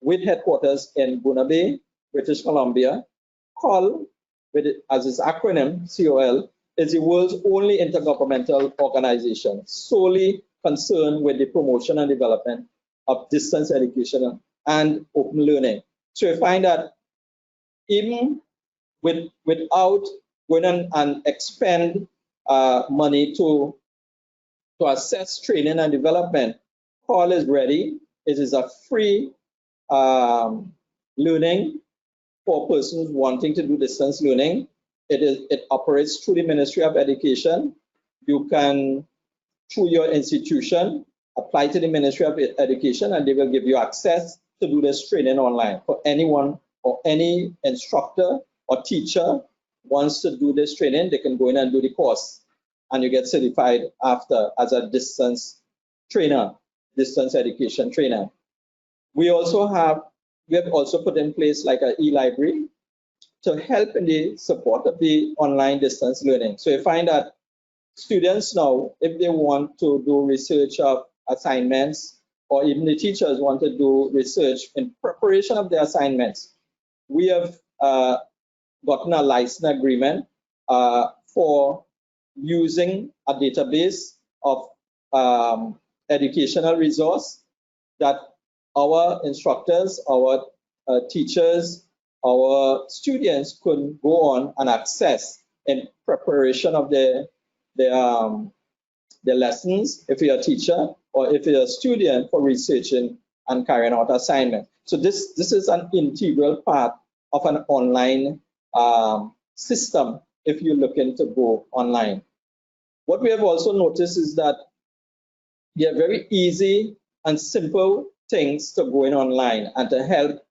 with headquarters in Buena Bay, British Columbia. COL, as its acronym, COL, is the world's only intergovernmental organization solely concerned with the promotion and development of distance education and open learning. So you find that even without going and expend money to assess training and development. Call is ready. It is a free learning for persons wanting to do distance learning. It operates through the Ministry of Education. You can, through your institution, apply to the Ministry of Education, and they will give you access to do this training online. For anyone or any instructor or teacher wants to do this training, they can go in and do the course, and you get certified after as a distance trainer, distance education trainer. We have also put in place like an e-library to help in the support of the online distance learning. So you find that students now, if they want to do research of assignments, or even the teachers want to do research in preparation of their assignments, we have gotten a license agreement for using a database of educational resource that our instructors, our teachers, our students could go on and access in preparation of their lessons, if you're a teacher, or if you're a student, for researching and carrying out assignment. So this is an integral part of an online system if you're looking to go online. What we have also noticed is that there are very easy and simple things to go in online and to help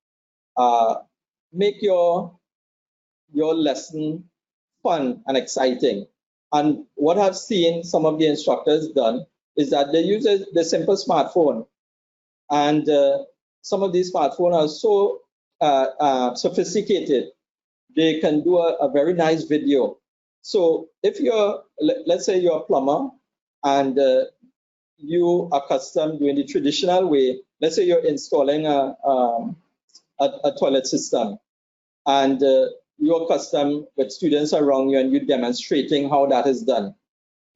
make your lesson fun and exciting. And what I've seen some of the instructors done is that they use the simple smartphone, and some of these smartphones are so sophisticated, they can do a very nice video. So if you're, let's say you're a plumber and you are accustomed doing the traditional way, let's say you're installing a toilet system, and you're accustomed with students around you and you're demonstrating how that is done.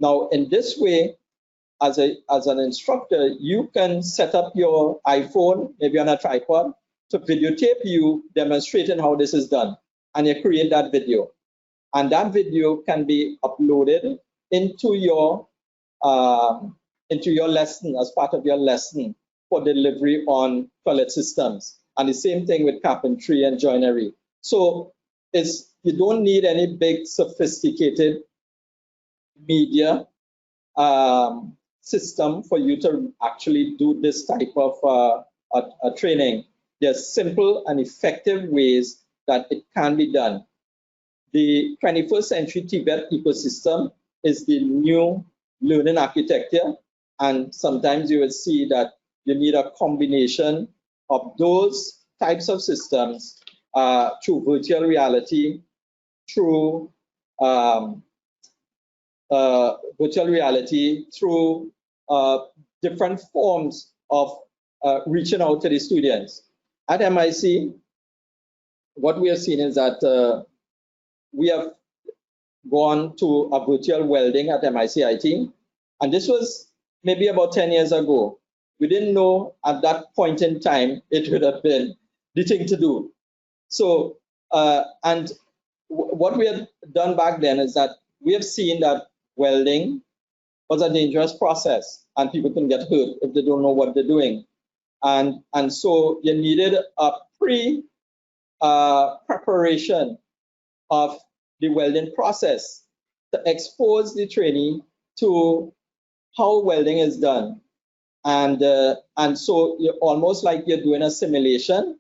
Now, in this way, as an instructor, you can set up your iPhone, maybe on a tripod, to videotape you demonstrating how this is done, and you create that video. And that video can be uploaded into your lesson, as part of your lesson for delivery on toilet systems. And the same thing with carpentry and joinery. So you don't need any big sophisticated media system for you to actually do this type of a training. There's simple and effective ways that it can be done. The 21st century TVET ecosystem is the new learning architecture, and sometimes you will see that you need a combination of those types of systems through virtual reality, through different forms of reaching out to the students. At MIC, what we have seen is that we have gone to a virtual welding at MICIT, and this was maybe about 10 years ago. We didn't know at that point in time it would have been the thing to do. So, and what we had done back then is that we have seen that welding was a dangerous process, and people can get hurt if they don't know what they're doing. And so you needed a preparation of the welding process to expose the trainee to how welding is done. And so you're almost like you're doing a simulation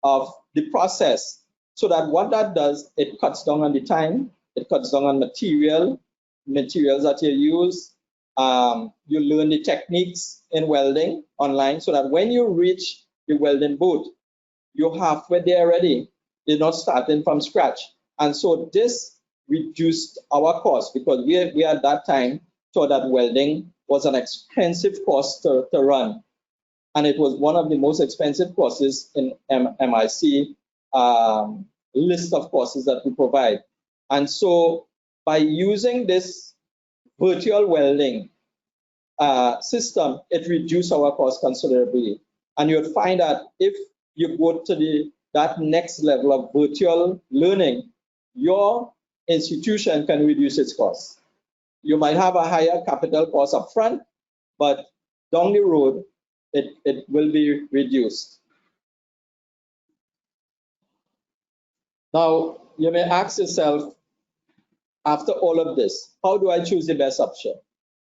of the process, so that what that does, it cuts down on the time, it cuts down on materials that you use. You learn the techniques in welding online, so that when you reach the welding booth, you're halfway there already. You're not starting from scratch. And so this reduced our cost, because we at that time thought that welding was an expensive course to run. And it was one of the most expensive courses in MIC list of courses that we provide. And so by using this virtual welding system, it reduced our cost considerably. And you would find that if you go to that next level of virtual learning, your institution can reduce its costs. You might have a higher capital cost up front, but down the road, it will be reduced. Now, you may ask yourself, after all of this, how do I choose the best option?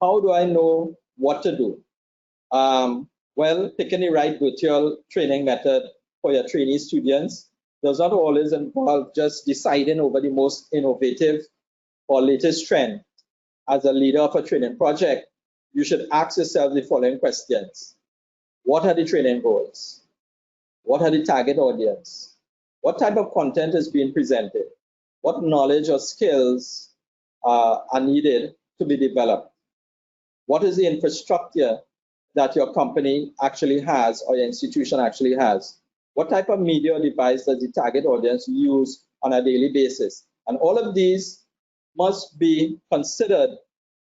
How do I know what to do? Well, picking the right virtual training method for your trainee students does not always involve just deciding over the most innovative or latest trend. As a leader of a training project, you should ask yourself the following questions. What are the training goals? What are the target audience? What type of content is being presented? What knowledge or skills are needed to be developed? What is the infrastructure that your company actually has or your institution actually has? What type of media or device does the target audience use on a daily basis? And all of these must be considered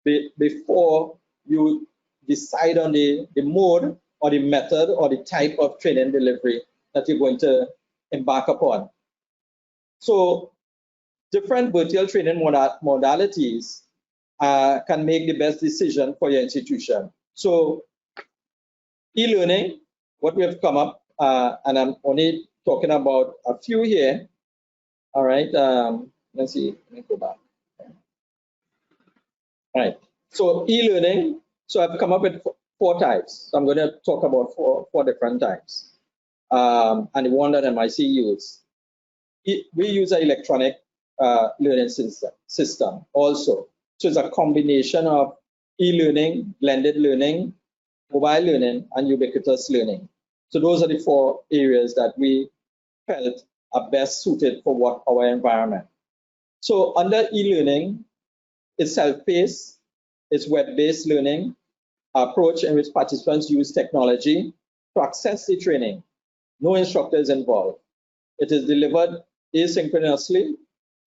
before you decide on the mode or the method or the type of training delivery that you're going to embark upon. So different virtual training modalities can make the best decision for your institution. So e-learning, what we have come up, and I'm only talking about a few here. All right, let's see, let me go back. All right, so e-learning, so I've come up with 4 types. So I'm going to talk about four different types. And the one that MIC use. We use an electronic learning system also. So it's a combination of e-learning, blended learning, mobile learning, and ubiquitous learning. So those are the 4 areas that we felt are best suited for what our environment. So under e-learning, it's self-paced, it's web-based learning approach in which participants use technology to access the training. No instructor is involved. It is delivered asynchronously.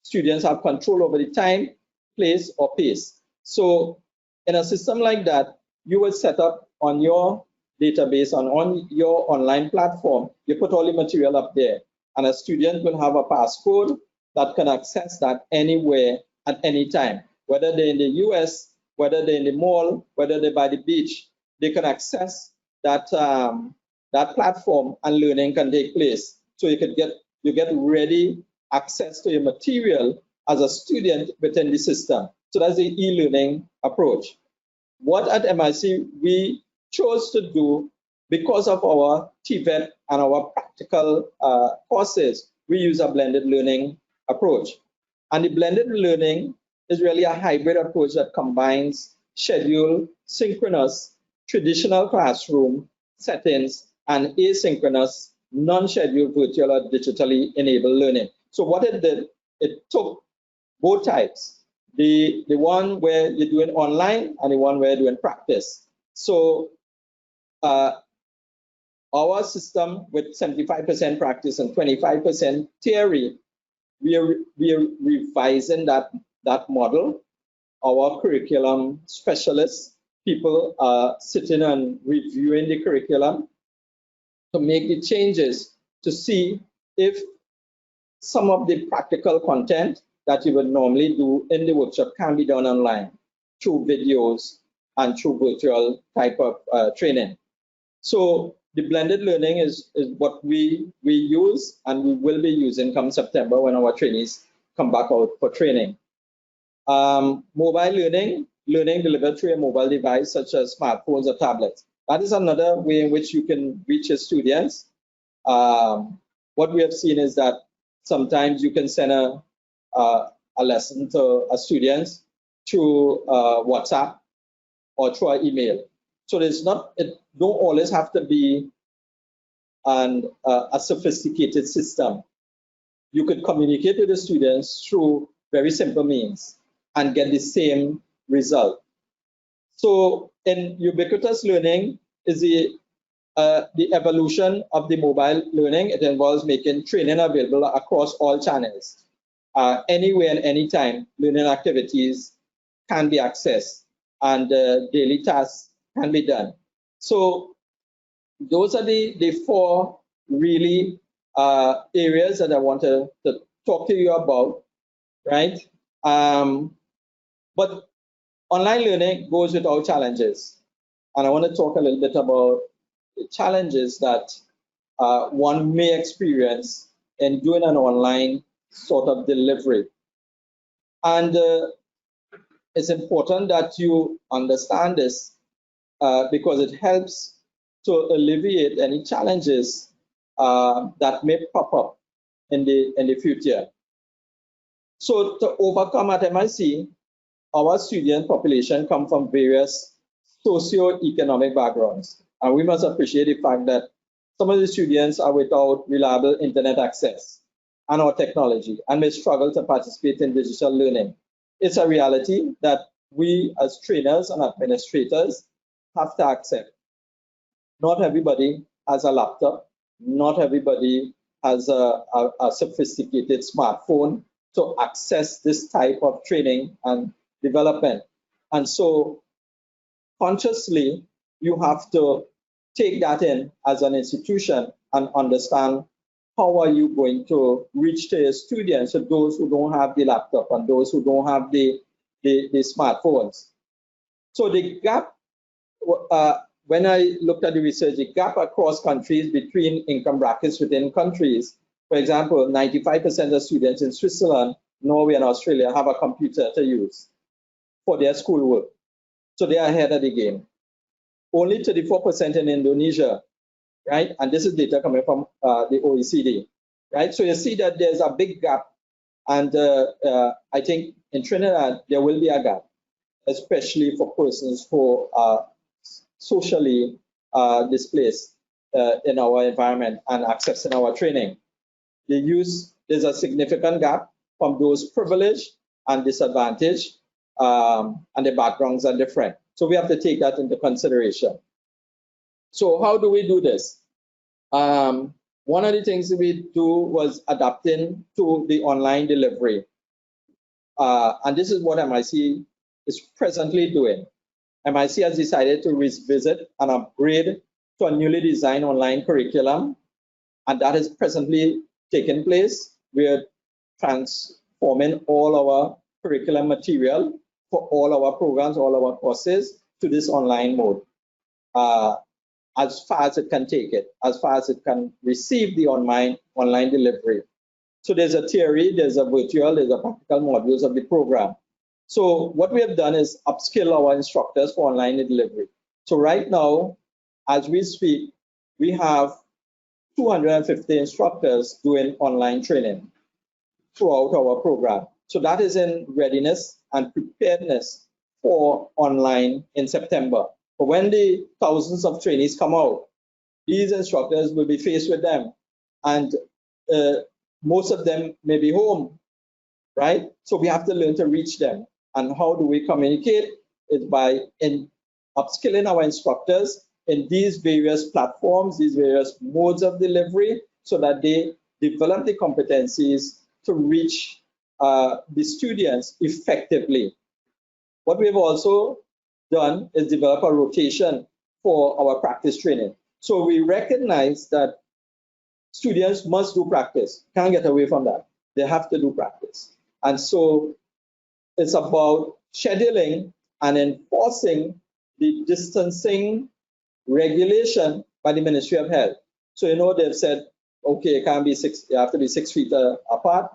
Students have control over the time, place, or pace. So in a system like that, you will set up on your database, on your online platform, you put all the material up there, and a student will have a passcode that can access that anywhere at any time. Whether they're in the US, whether they're in the mall, whether they're by the beach, they can access that, that platform and learning can take place. So you get ready access to your material as a student within the system. So that's the e-learning approach. What at MIC we chose to do, because of our TVET and our practical courses, we use a blended learning approach. And the blended learning is really a hybrid approach that combines scheduled, synchronous, traditional classroom settings and asynchronous, non-scheduled virtual or digitally enabled learning. So what it did, it took both types, the one where you're doing online and the one where you're doing practice. So our system with 75% practice and 25% theory, we are revising that model. Our curriculum specialists, people are sitting and reviewing the curriculum to make the changes to see if some of the practical content that you would normally do in the workshop can be done online through videos and through virtual type of training. So the blended learning is what we use and we will be using come September when our trainees come back out for training. Mobile learning delivered through a mobile device such as smartphones or tablets. That is another way in which you can reach your students. What we have seen is that sometimes you can send a lesson to a student through WhatsApp or through an email. So it don't always have to be a sophisticated system. You could communicate with the students through very simple means and get the same result. So in ubiquitous learning is the evolution of the mobile learning. It involves making training available across all channels. Anywhere and anytime, learning activities can be accessed and daily tasks can be done. So those are the 4 really areas that I want to talk to you about. right? But online learning goes without challenges. And I want to talk a little bit about the challenges that one may experience in doing an online sort of delivery. And it's important that you understand this because it helps to alleviate any challenges that may pop up in the future. So to overcome at MIC, our student population come from various socio-economic backgrounds. And we must appreciate the fact that some of the students are without reliable internet access and or technology and may struggle to participate in digital learning. It's a reality that we as trainers and administrators have to accept. Not everybody has a laptop. Not everybody has a sophisticated smartphone to access this type of training and development. And so consciously, you have to take that in as an institution and understand how are you going to reach to your students, so those who don't have the laptop and those who don't have the smartphones. So the gap, when I looked at the research, the gap across countries between income brackets within countries, for example, 95% of students in Switzerland, Norway, and Australia have a computer to use for their schoolwork. So they are ahead of the game. Only 34% in Indonesia, right? And this is data coming from the OECD, right? So you see that there's a big gap. And I think in Trinidad, there will be a gap, especially for persons who are socially displaced in our environment and accessing our training. There's a significant gap from those privileged and disadvantaged, and the backgrounds are different. So we have to take that into consideration. So how do we do this? One of the things we do was adapting to the online delivery. And this is what MIC is presently doing. MIC has decided to revisit and upgrade to a newly designed online curriculum, and that is presently taking place. We are transforming all our curriculum material for all our programs, all our courses to this online mode, as far as it can take it, as far as it can receive the online delivery. So there's a theory, there's a virtual, there's a practical modules of the program. So what we have done is upskill our instructors for online delivery. So right now, as we speak, we have 250 instructors doing online training throughout our program. So that is in readiness and preparedness for online in September. But when the thousands of trainees come out, these instructors will be faced with them. And most of them may be home, right? So we have to learn to reach them. And how do we communicate? It's by upskilling our instructors in these various platforms, these various modes of delivery, so that they develop the competencies to reach the students effectively. What we've also done is develop a rotation for our practice training. So we recognize that students must do practice, can't get away from that. They have to do practice. And so it's about scheduling and enforcing the distancing regulation by the Ministry of Health. So, they've said, okay, it can't be you have to be 6 feet apart.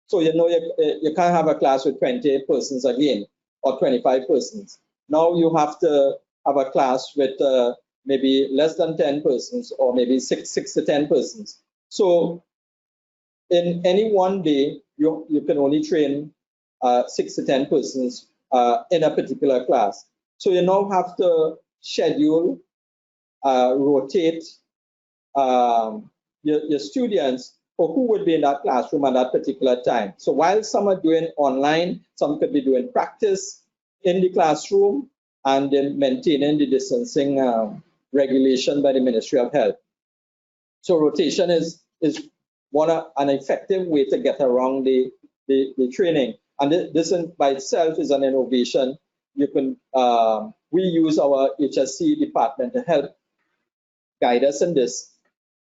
So, you can't have a class with 20 persons again, or 25 persons. Now you have to have a class with maybe less than 10 persons, or maybe six to 10 persons. So in any one day, you can only train 6 to 10 persons in a particular class. So you now have to schedule, rotate your students for who would be in that classroom at that particular time. So while some are doing online, some could be doing practice in the classroom and then maintaining the distancing regulation by the Ministry of Health. So rotation is an effective way to get around the training. And this by itself is an innovation. You can we use our HSC department to help guide us in this,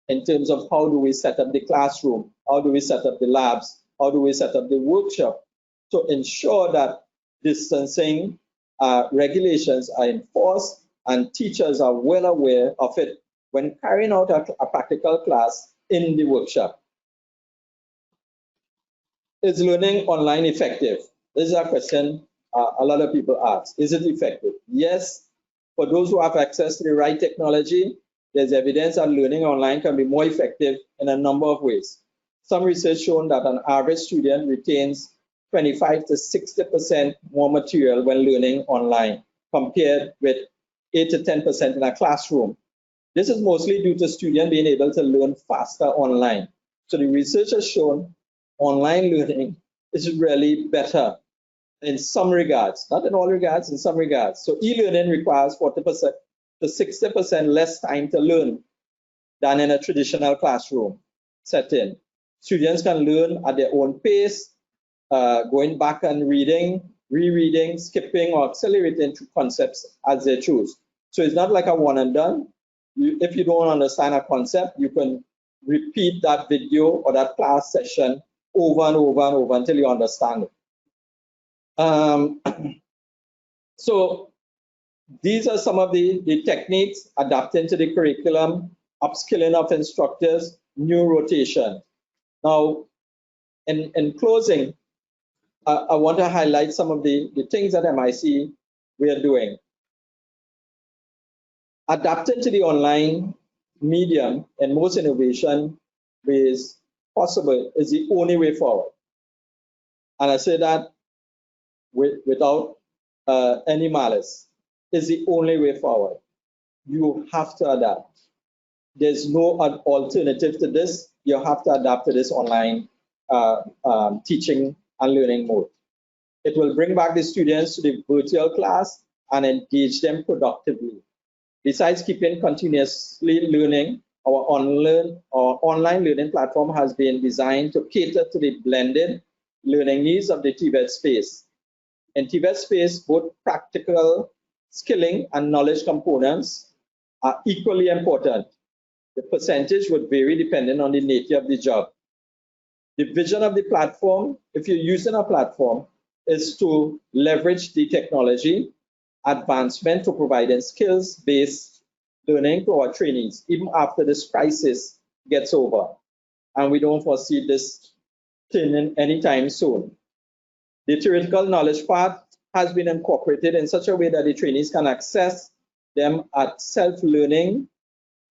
in terms of how do we set up the classroom, how do we set up the labs, how do we set up the workshop to ensure that distancing regulations are enforced and teachers are well aware of it when carrying out a practical class in the workshop. Is learning online effective? This is a question a lot of people ask. Is it effective? Yes, for those who have access to the right technology, there's evidence that learning online can be more effective in a number of ways. Some research shown that an average student retains 25 to 60% more material when learning online compared with 8 to 10% in a classroom. This is mostly due to students being able to learn faster online. So the research has shown online learning is really better in some regards, not in all regards, in some regards. So e-learning requires 40% to 60% less time to learn than in a traditional classroom setting. Students can learn at their own pace, going back and reading, rereading, skipping, or accelerating through concepts as they choose. So it's not like a one and done. If you don't understand a concept, you can repeat that video or that class session over and over and over until you understand it. So these are some of the techniques adapting to the curriculum, upskilling of instructors, new rotation. Now, in closing, I want to highlight some of the things that MIC we are doing. Adapting to the online medium and most innovation ways possible is the only way forward. And I say that without any malice, is the only way forward. You have to adapt. There's no alternative to this. You have to adapt to this online teaching and learning mode. It will bring back the students to the virtual class and engage them productively. Besides keeping continuously learning, our online learning platform has been designed to cater to the blended learning needs of the TVET space. In TVET space, both practical skilling and knowledge components are equally important. The percentage would vary depending on the nature of the job. The vision of the platform, if you're using a platform, is to leverage the technology advancement to providing skills-based learning to our trainees, even after this crisis gets over. And we don't foresee this turning anytime soon. The theoretical knowledge part has been incorporated in such a way that the trainees can access them at self-learning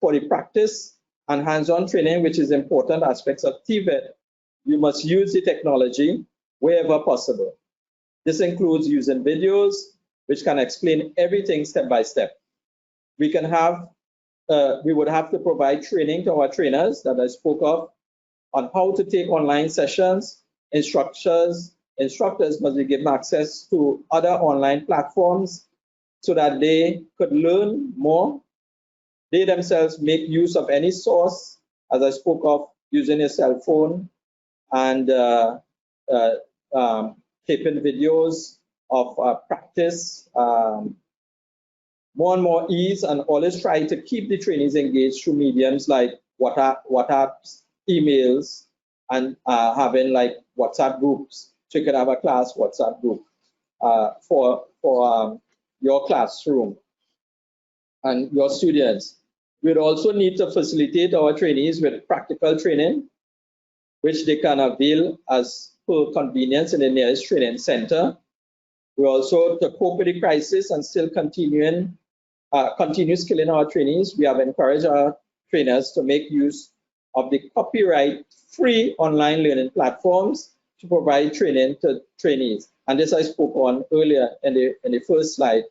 for the practice and hands-on training, which is important aspects of TVET. You must use the technology wherever possible. This includes using videos, which can explain everything step by step. We would have to provide training to our trainers that I spoke of on how to take online sessions. Instructors must be given access to other online platforms so that they could learn more. They themselves make use of any source, as I spoke of, using a cell phone and taping videos of practice, more and more ease, and always try to keep the trainees engaged through mediums like WhatsApp, emails, and having like WhatsApp groups. So you could have a class WhatsApp group for your classroom and your students. We'd also need to facilitate our trainees with practical training, which they can avail as per convenience in the nearest training center. We also, to cope with the crisis and still continue skilling our trainees, we have encouraged our trainers to make use of the copyright-free online learning platforms to provide training to trainees. And this I spoke on earlier in the first slide,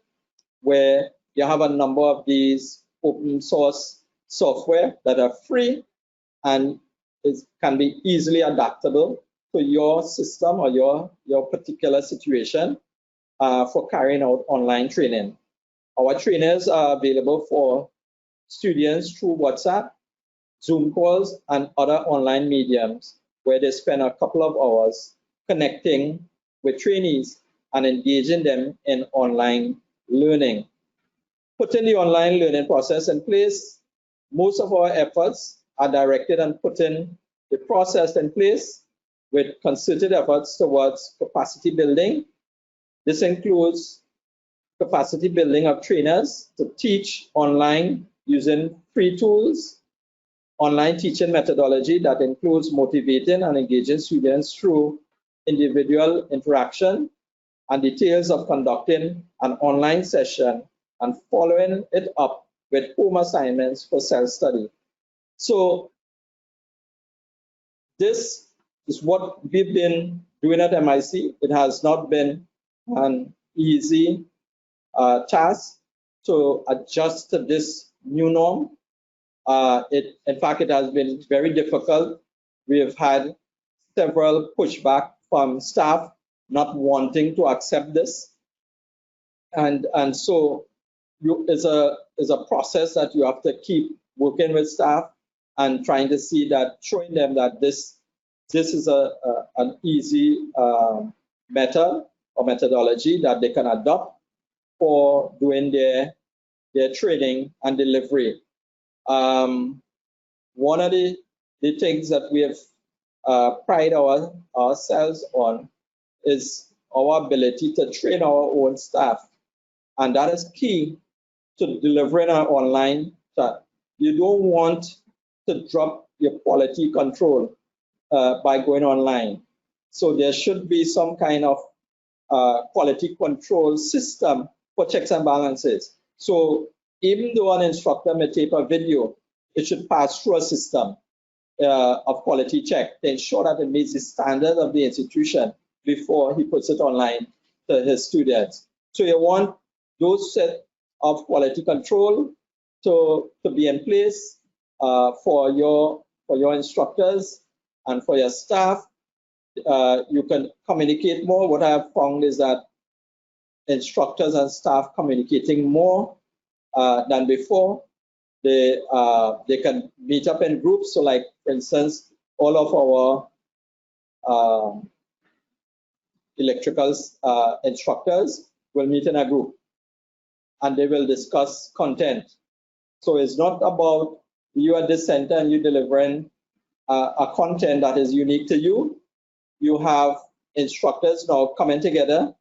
where you have a number of these open source software that are free and can be easily adaptable to your system or your particular situation for carrying out online training. Our trainers are available for students through WhatsApp, Zoom calls, and other online mediums where they spend a couple of hours connecting with trainees and engaging them in online learning. Putting the online learning process in place, most of our efforts are directed on putting the process in place with concerted efforts towards capacity building. This includes capacity building of trainers to teach online using free tools, online teaching methodology that includes motivating and engaging students through individual interaction, and details of conducting an online session and following it up with home assignments for self-study. So this is what we've been doing at MIC. It has not been an easy task to adjust to this new norm. In fact, it has been very difficult. We have had several pushback from staff not wanting to accept this. And so it's a process that you have to keep working with staff and trying to see that, showing them that this is an easy method or methodology that they can adopt for doing their training and delivery. One of the things that we have pride ourselves on is our ability to train our own staff. And that is key to delivering an online chat. You don't want to drop your quality control by going online. So there should be some kind of quality control system for checks and balances. So even though an instructor may tape a video, it should pass through a system of quality check to ensure that it meets the standard of the institution before he puts it online to his students. So you want those set of quality control to be in place for your instructors and for your staff. You can communicate more. What I have found is that instructors and staff communicating more than before. They can meet up in groups. So like, for instance, all of our electrical instructors will meet in a group and they will discuss content. So it's not about you at this center and you delivering a content that is unique to you. You have instructors now coming together.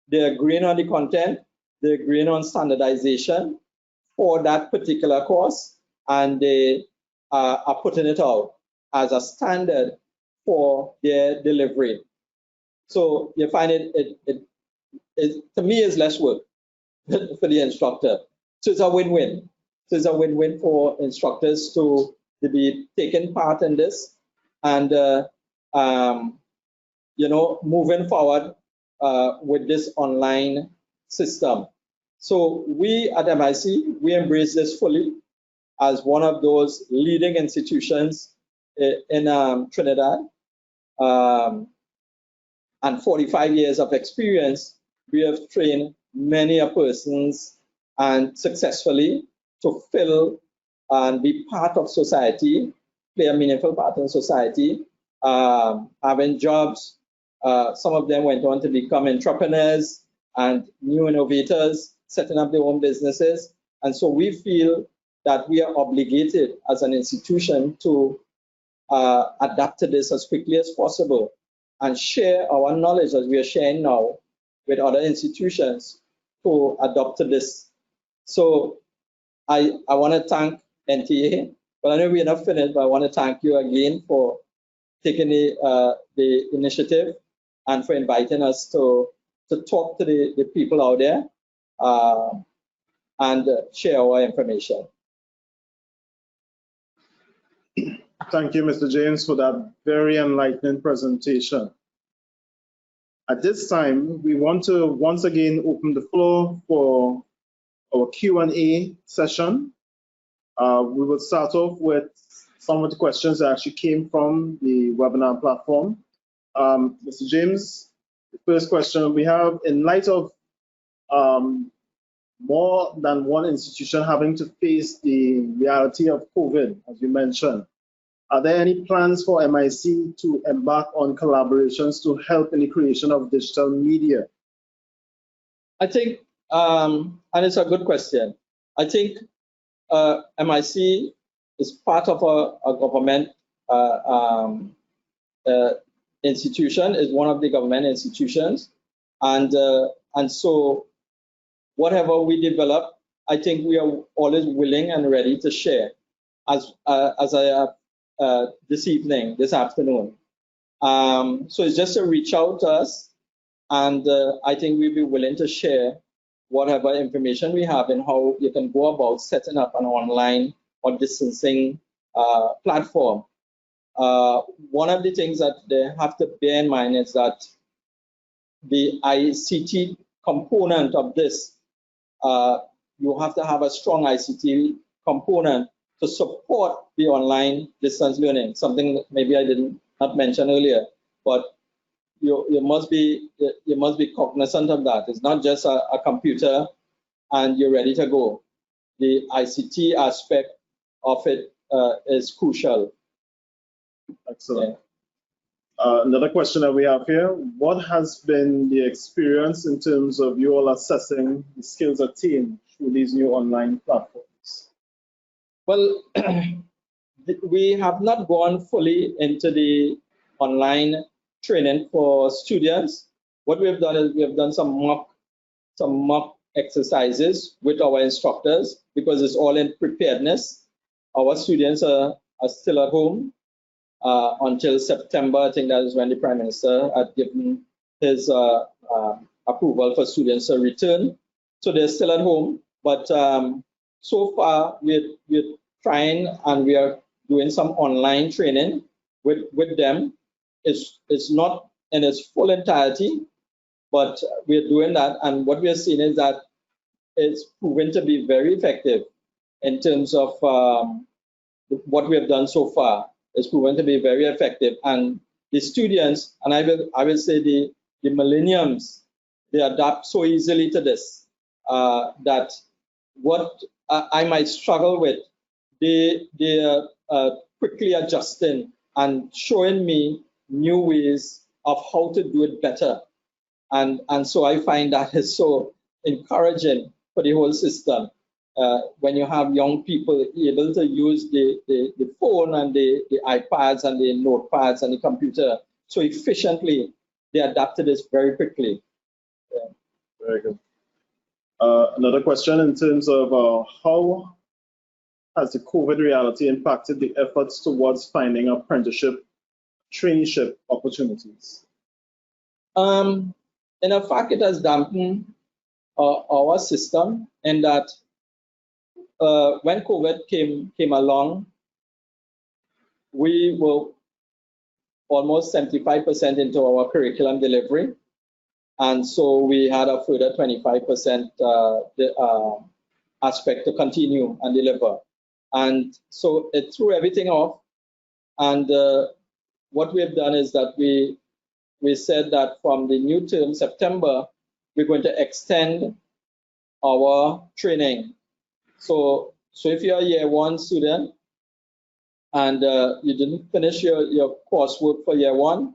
They're agreeing on the content. They're agreeing on standardization for that particular course, and they are putting it out as a standard for their delivery. So you find it to me is less work for the instructor. So it's a win-win. So it's a win-win for instructors to be taking part in this, and moving forward with this online system. So we at MIC, we embrace this fully as one of those leading institutions in Trinidad. And 45 years of experience, we have trained many persons and successfully to fill and be part of society, play a meaningful part in society, having jobs. Some of them went on to become entrepreneurs and new innovators, setting up their own businesses. And so we feel that we are obligated as an institution to adapt to this as quickly as possible and share our knowledge as we are sharing now with other institutions to adopt to this. So I want to thank NTA, but I know we're not finished, but I want to thank you again for taking the initiative and for inviting us to talk to the people out there and share our information. Thank you, Mr. James, for that very enlightening presentation. At this time, we want to once again open the floor for our Q&A session. We will start off with some of the questions that actually came from the webinar platform. Mr. James, the first question we have, in light of more than one institution having to face the reality of COVID, as you mentioned, are there any plans for MIC to embark on collaborations to help in the creation of digital media? I think, and it's a good question. I think MIC is part of a government institution, is one of the government institutions, and so whatever we develop, I think we are always willing and ready to share, as I have this afternoon. So it's just to reach out to us, and I think we'll be willing to share whatever information we have and how you can go about setting up an online or distancing platform. One of the things that they have to bear in mind is that the ICT component of this, you have to have a strong ICT component to support the online distance learning, something that maybe I did not mention earlier, but you must be cognizant of that. It's not just a computer and you're ready to go. The ICT aspect of it is crucial. Excellent. Another question that we have here: what has been the experience in terms of you all assessing the skills attained through these new online platforms? Well, we have not gone fully into the online training for students. What we have done is we have done some mock exercises with our instructors, because it's all in preparedness. Our students are still at home until September. I think that is when the Prime Minister had given his approval for students to return. So they're still at home, but so far we're trying, and we are doing some online training with them. It's not in its full entirety, but we're doing that, and what we are seeing is that it's proven to be very effective in terms of what we have done so far. It's proven to be very effective, and the students, and I will say the millenniums, they adapt so easily to this that what I might struggle with, they are quickly adjusting and showing me new ways of how to do it better, and so I find that is so encouraging for the whole system. When you have young people able to use the phone and the iPads and the notepads and the computer so efficiently, they adapt to this very quickly. Yeah. Very good. Another question in terms of how has the COVID reality impacted the efforts towards finding apprenticeship, traineeship opportunities? In fact, it has dampened our system in that when COVID came along, we were almost 75% into our curriculum delivery, and so we had a further 25% aspect to continue and deliver, and so it threw everything off. And what we have done is that we said that from the new term, September, we're going to extend our training. So if you're a year one student and you didn't finish your coursework for year one,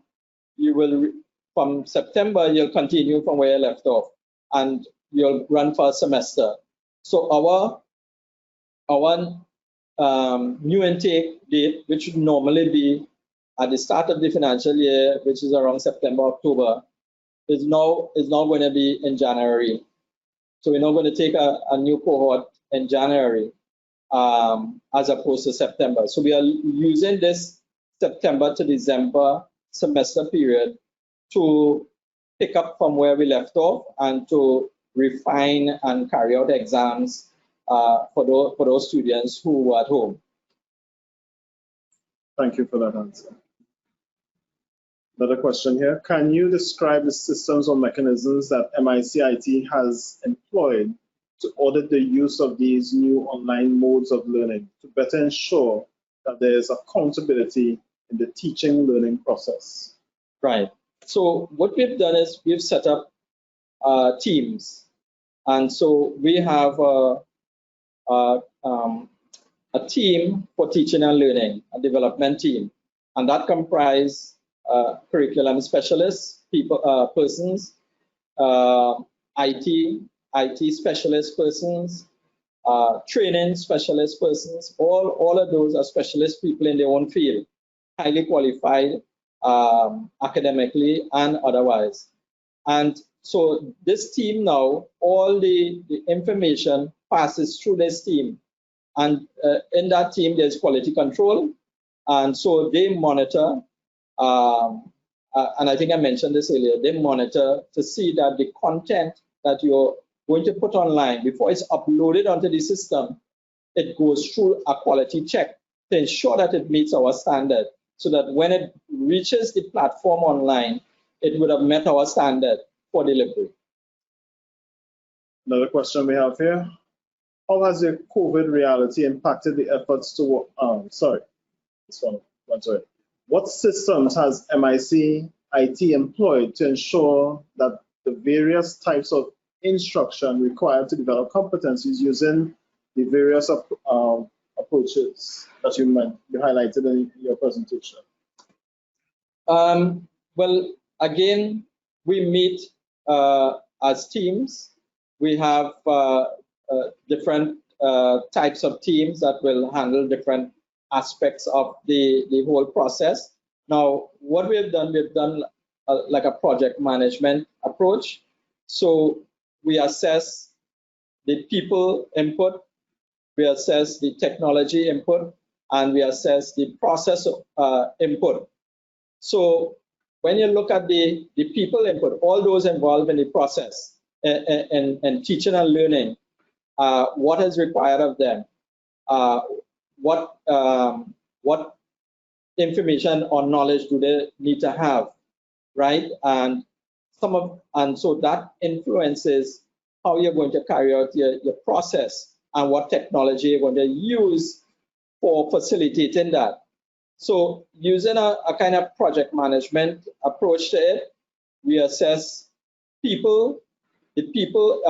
you will, from September, you'll continue from where you left off, and you'll run for a semester. So our new intake date, which would normally be at the start of the financial year, which is around September, October, is now going to be in January. So we're now going to take a new cohort in January as opposed to September. So we are using this September to December semester period to pick up from where we left off and to refine and carry out exams for those students who were at home. Thank you for that answer. Another question here: can you describe the systems or mechanisms that MICIT has employed to audit the use of these new online modes of learning to better ensure that there is accountability in the teaching and learning process? Right. So what we've done is we've set up teams, and so we have a team for teaching and learning, a development team, and that comprises curriculum specialists, persons, IT specialist persons, training specialist persons. All of those are specialist people in their own field, highly qualified, academically and otherwise. And so this team now, all the information passes through this team. And in that team, there's quality control. And so they monitor, and I think I mentioned this earlier, they monitor to see that the content that you're going to put online, before it's uploaded onto the system, it goes through a quality check to ensure that it meets our standard, so that when it reaches the platform online, it would have met our standard for delivery. Another question we have here. How has the COVID reality impacted the efforts to, what systems has MIC IT employed to ensure that the various types of instruction required to develop competencies using the various approaches that you highlighted in your presentation? Well, again, we meet as teams. We have different types of teams that will handle different aspects of the whole process. Now, what we've done like a project management approach. So we assess the people input, we assess the technology input, and we assess the process input. So when you look at the people input, all those involved in the process and teaching and learning, what is required of them, what information or knowledge do they need to have, right? And so that influences how you're going to carry out your process and what technology you're going to use for facilitating that. So using a kind of project management approach to it, we assess people, the people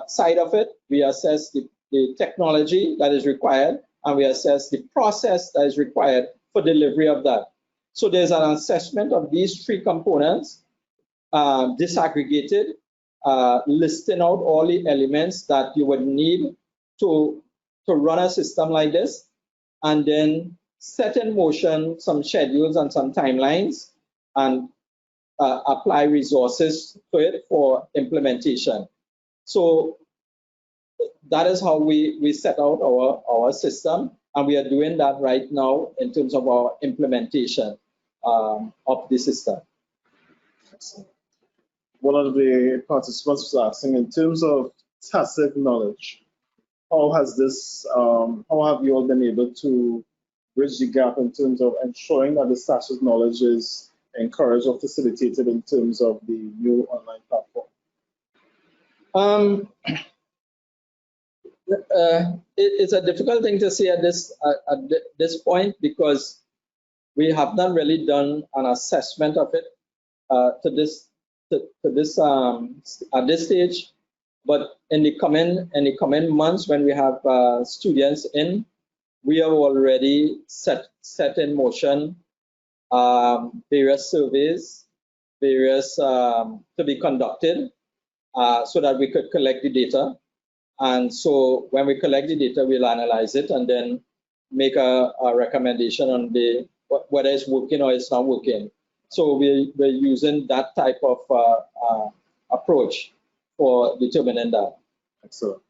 side of it, we assess the technology that is required, and we assess the process that is required for delivery of that. So there's an assessment of these three components, disaggregated, listing out all the elements that you would need to run a system like this, and then set in motion some schedules and some timelines, and apply resources to it for implementation. So that is how we set out our system, and we are doing that right now in terms of our implementation of the system. One of the participants was asking, in terms of tacit knowledge, how have you all been able to bridge the gap in terms of ensuring that the tacit knowledge is encouraged or facilitated in terms of the new online platform? It's a difficult thing to say at this point, because we have not really done an assessment of it at this stage. But in the coming months, when we have students in, we have already set in motion various surveys, to be conducted, so that we could collect the data. And so when we collect the data, we'll analyze it and then make a recommendation on whether it's working or it's not working. So we're using that type of approach for determining that. Excellent.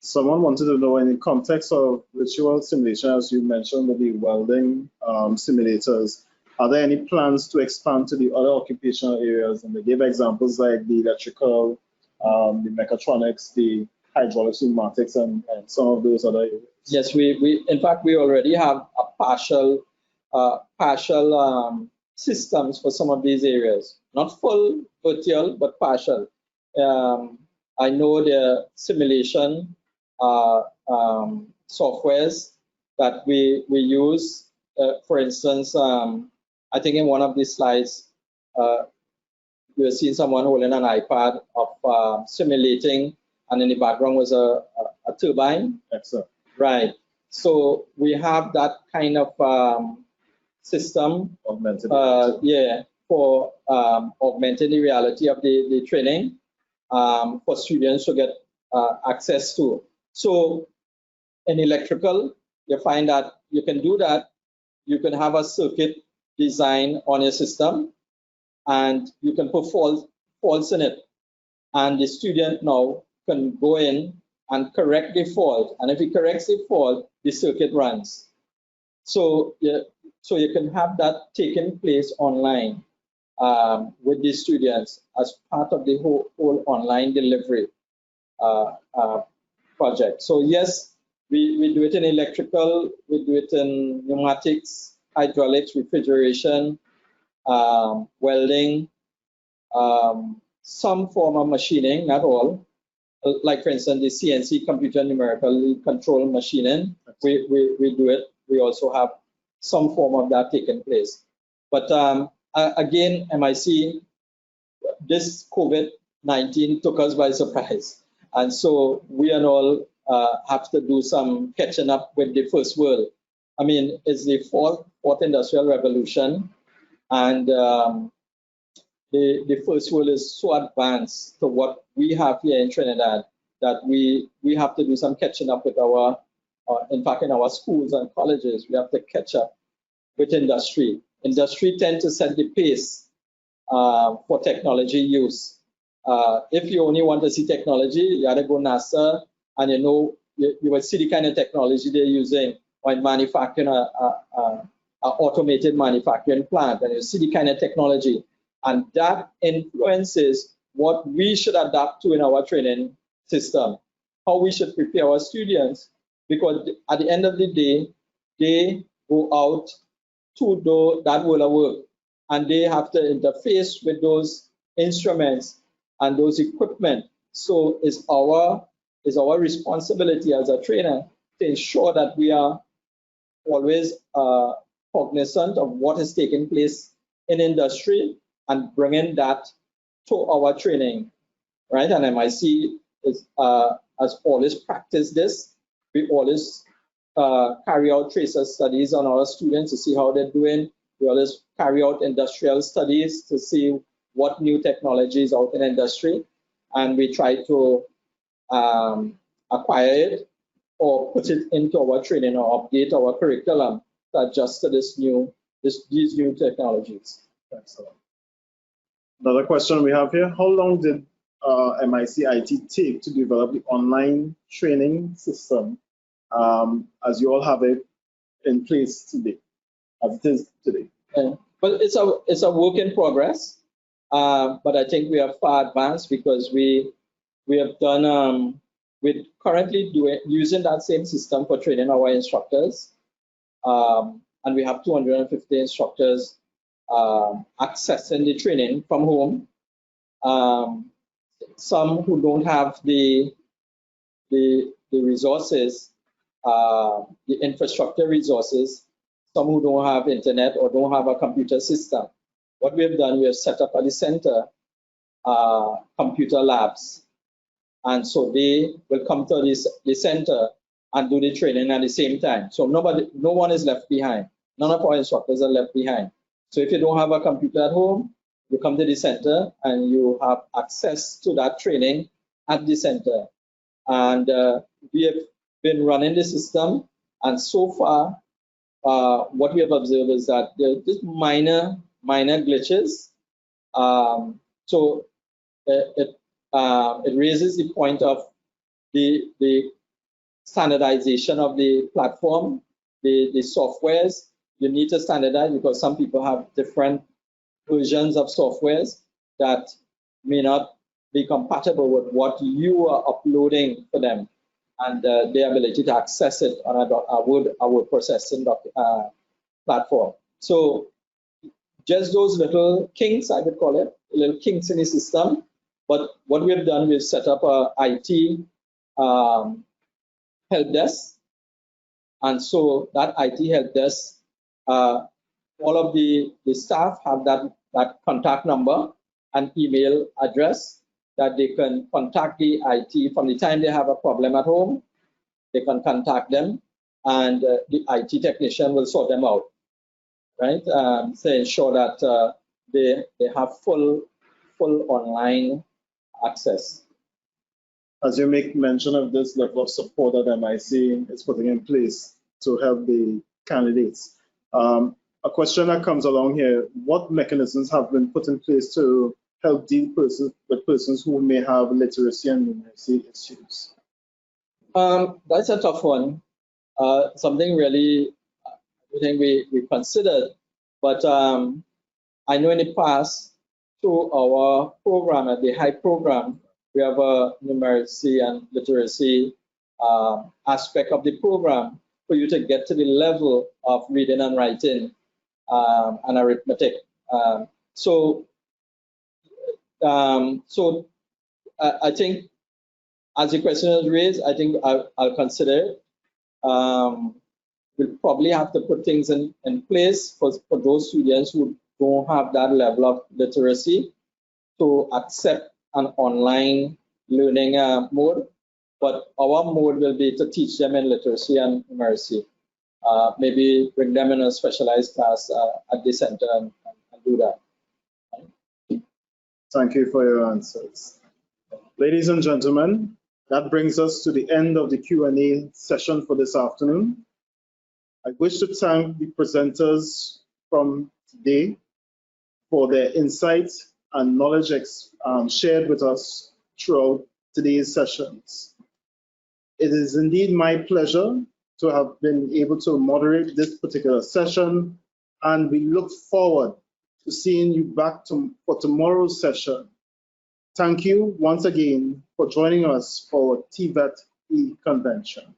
Someone wanted to know, in the context of virtual simulation, as you mentioned with the welding simulators, are there any plans to expand to the other occupational areas? And they gave examples like the electrical, the mechatronics, the hydraulics, pneumatics, and some of those other areas. Yes, in fact, we already have a partial systems for some of these areas. Not full virtual, but partial. I know the simulation softwares that we use. For instance, I think in one of these slides, you'll see someone holding an iPad of simulating, and in the background was a turbine. Excellent. Right. So we have that kind of system. Augmented for augmenting the reality of the training for students to get access to. So in electrical, you find that you can do that. You can have a circuit design on your system, and you can put faults in it. And the student now can go in and correct the fault. And if he corrects the fault, the circuit runs. So you can have that taking place online with the students as part of the whole online delivery project. So yes, we do it in electrical, we do it in pneumatics, hydraulics, refrigeration, welding, some form of machining, not all. Like for instance, the CNC computer numerical control machining, we do it. We also have some form of that taking place. But again, MIC, this COVID-19 took us by surprise. And so we and all have to do some catching up with the first world. I mean, it's the fourth industrial revolution, and the first world is so advanced to what we have here in Trinidad that we have to do some catching up with our, in fact, in our schools and colleges, we have to catch up with industry. Industry tend to set the pace for technology use. If you only want to see technology, you got to go NASA, and you will see the kind of technology they're using when manufacturing a automated manufacturing plant, and you see the kind of technology, and that influences what we should adapt to in our training system, how we should prepare our students, because at the end of the day, they go out to do that world of work, and they have to interface with those instruments and those equipment. So it's our responsibility as a trainer to ensure that we are always cognizant of what is taking place in industry and bringing that to our training, right? And MIC has always practiced this. We always carry out tracer studies on our students to see how they're doing. We always carry out industrial studies to see what new technology is out in industry, and we try to acquire it or put it into our training or update our curriculum to adjust to these new technologies. Excellent. Another question we have here: how long did MIC IT take to develop the online training system as you all have it in place today, as it is today? Well, it's a work in progress, but I think we are far advanced because we have done we're currently using that same system for training our instructors, and we have 250 instructors accessing the training from home. Some who don't have the resources, the infrastructure resources, some who don't have internet or don't have a computer system. What we have done, we have set up at the center computer labs. And so they will come to the center and do the training at the same time. So no one is left behind. None of our instructors are left behind. So if you don't have a computer at home, you come to the center and you have access to that training at the center. And we have been running the system, and so far, what we have observed is that there are just minor glitches. So it raises the point of the standardization of the platform, the softwares. You need to standardize because some people have different versions of softwares that may not be compatible with what you are uploading for them, and the ability to access it on a word processing platform. So just those little kinks, I would call it, little kinks in the system. But what we have done, we've set up a IT help desk, and so that IT help desk, all of the staff have that contact number and email address that they can contact the IT from the time they have a problem at home. They can contact them, and the IT technician will sort them out, right? To ensure that they have full online access. As you make mention of this level of support that MIC is putting in place to help the candidates, a question that comes along here: what mechanisms have been put in place to help deal with persons who may have literacy and numeracy issues? That's a tough one. Something really I think we considered, but I know in the past through our program at the high program, we have a numeracy and literacy aspect of the program for you to get to the level of reading and writing and arithmetic. So I think, as the question is raised, I think I'll consider it. We'll probably have to put things in place for those students who don't have that level of literacy to accept an online learning mode. But our mode will be to teach them in literacy and numeracy. Maybe bring them in a specialized class at the center and do that. Thank you for your answers. Ladies and gentlemen, that brings us to the end of the Q&A session for this afternoon. I wish to thank the presenters from today for their insights and knowledge shared with us throughout today's sessions. It is indeed my pleasure to have been able to moderate this particular session, and we look forward to seeing you back for tomorrow's session. Thank you once again for joining us for TVET convention.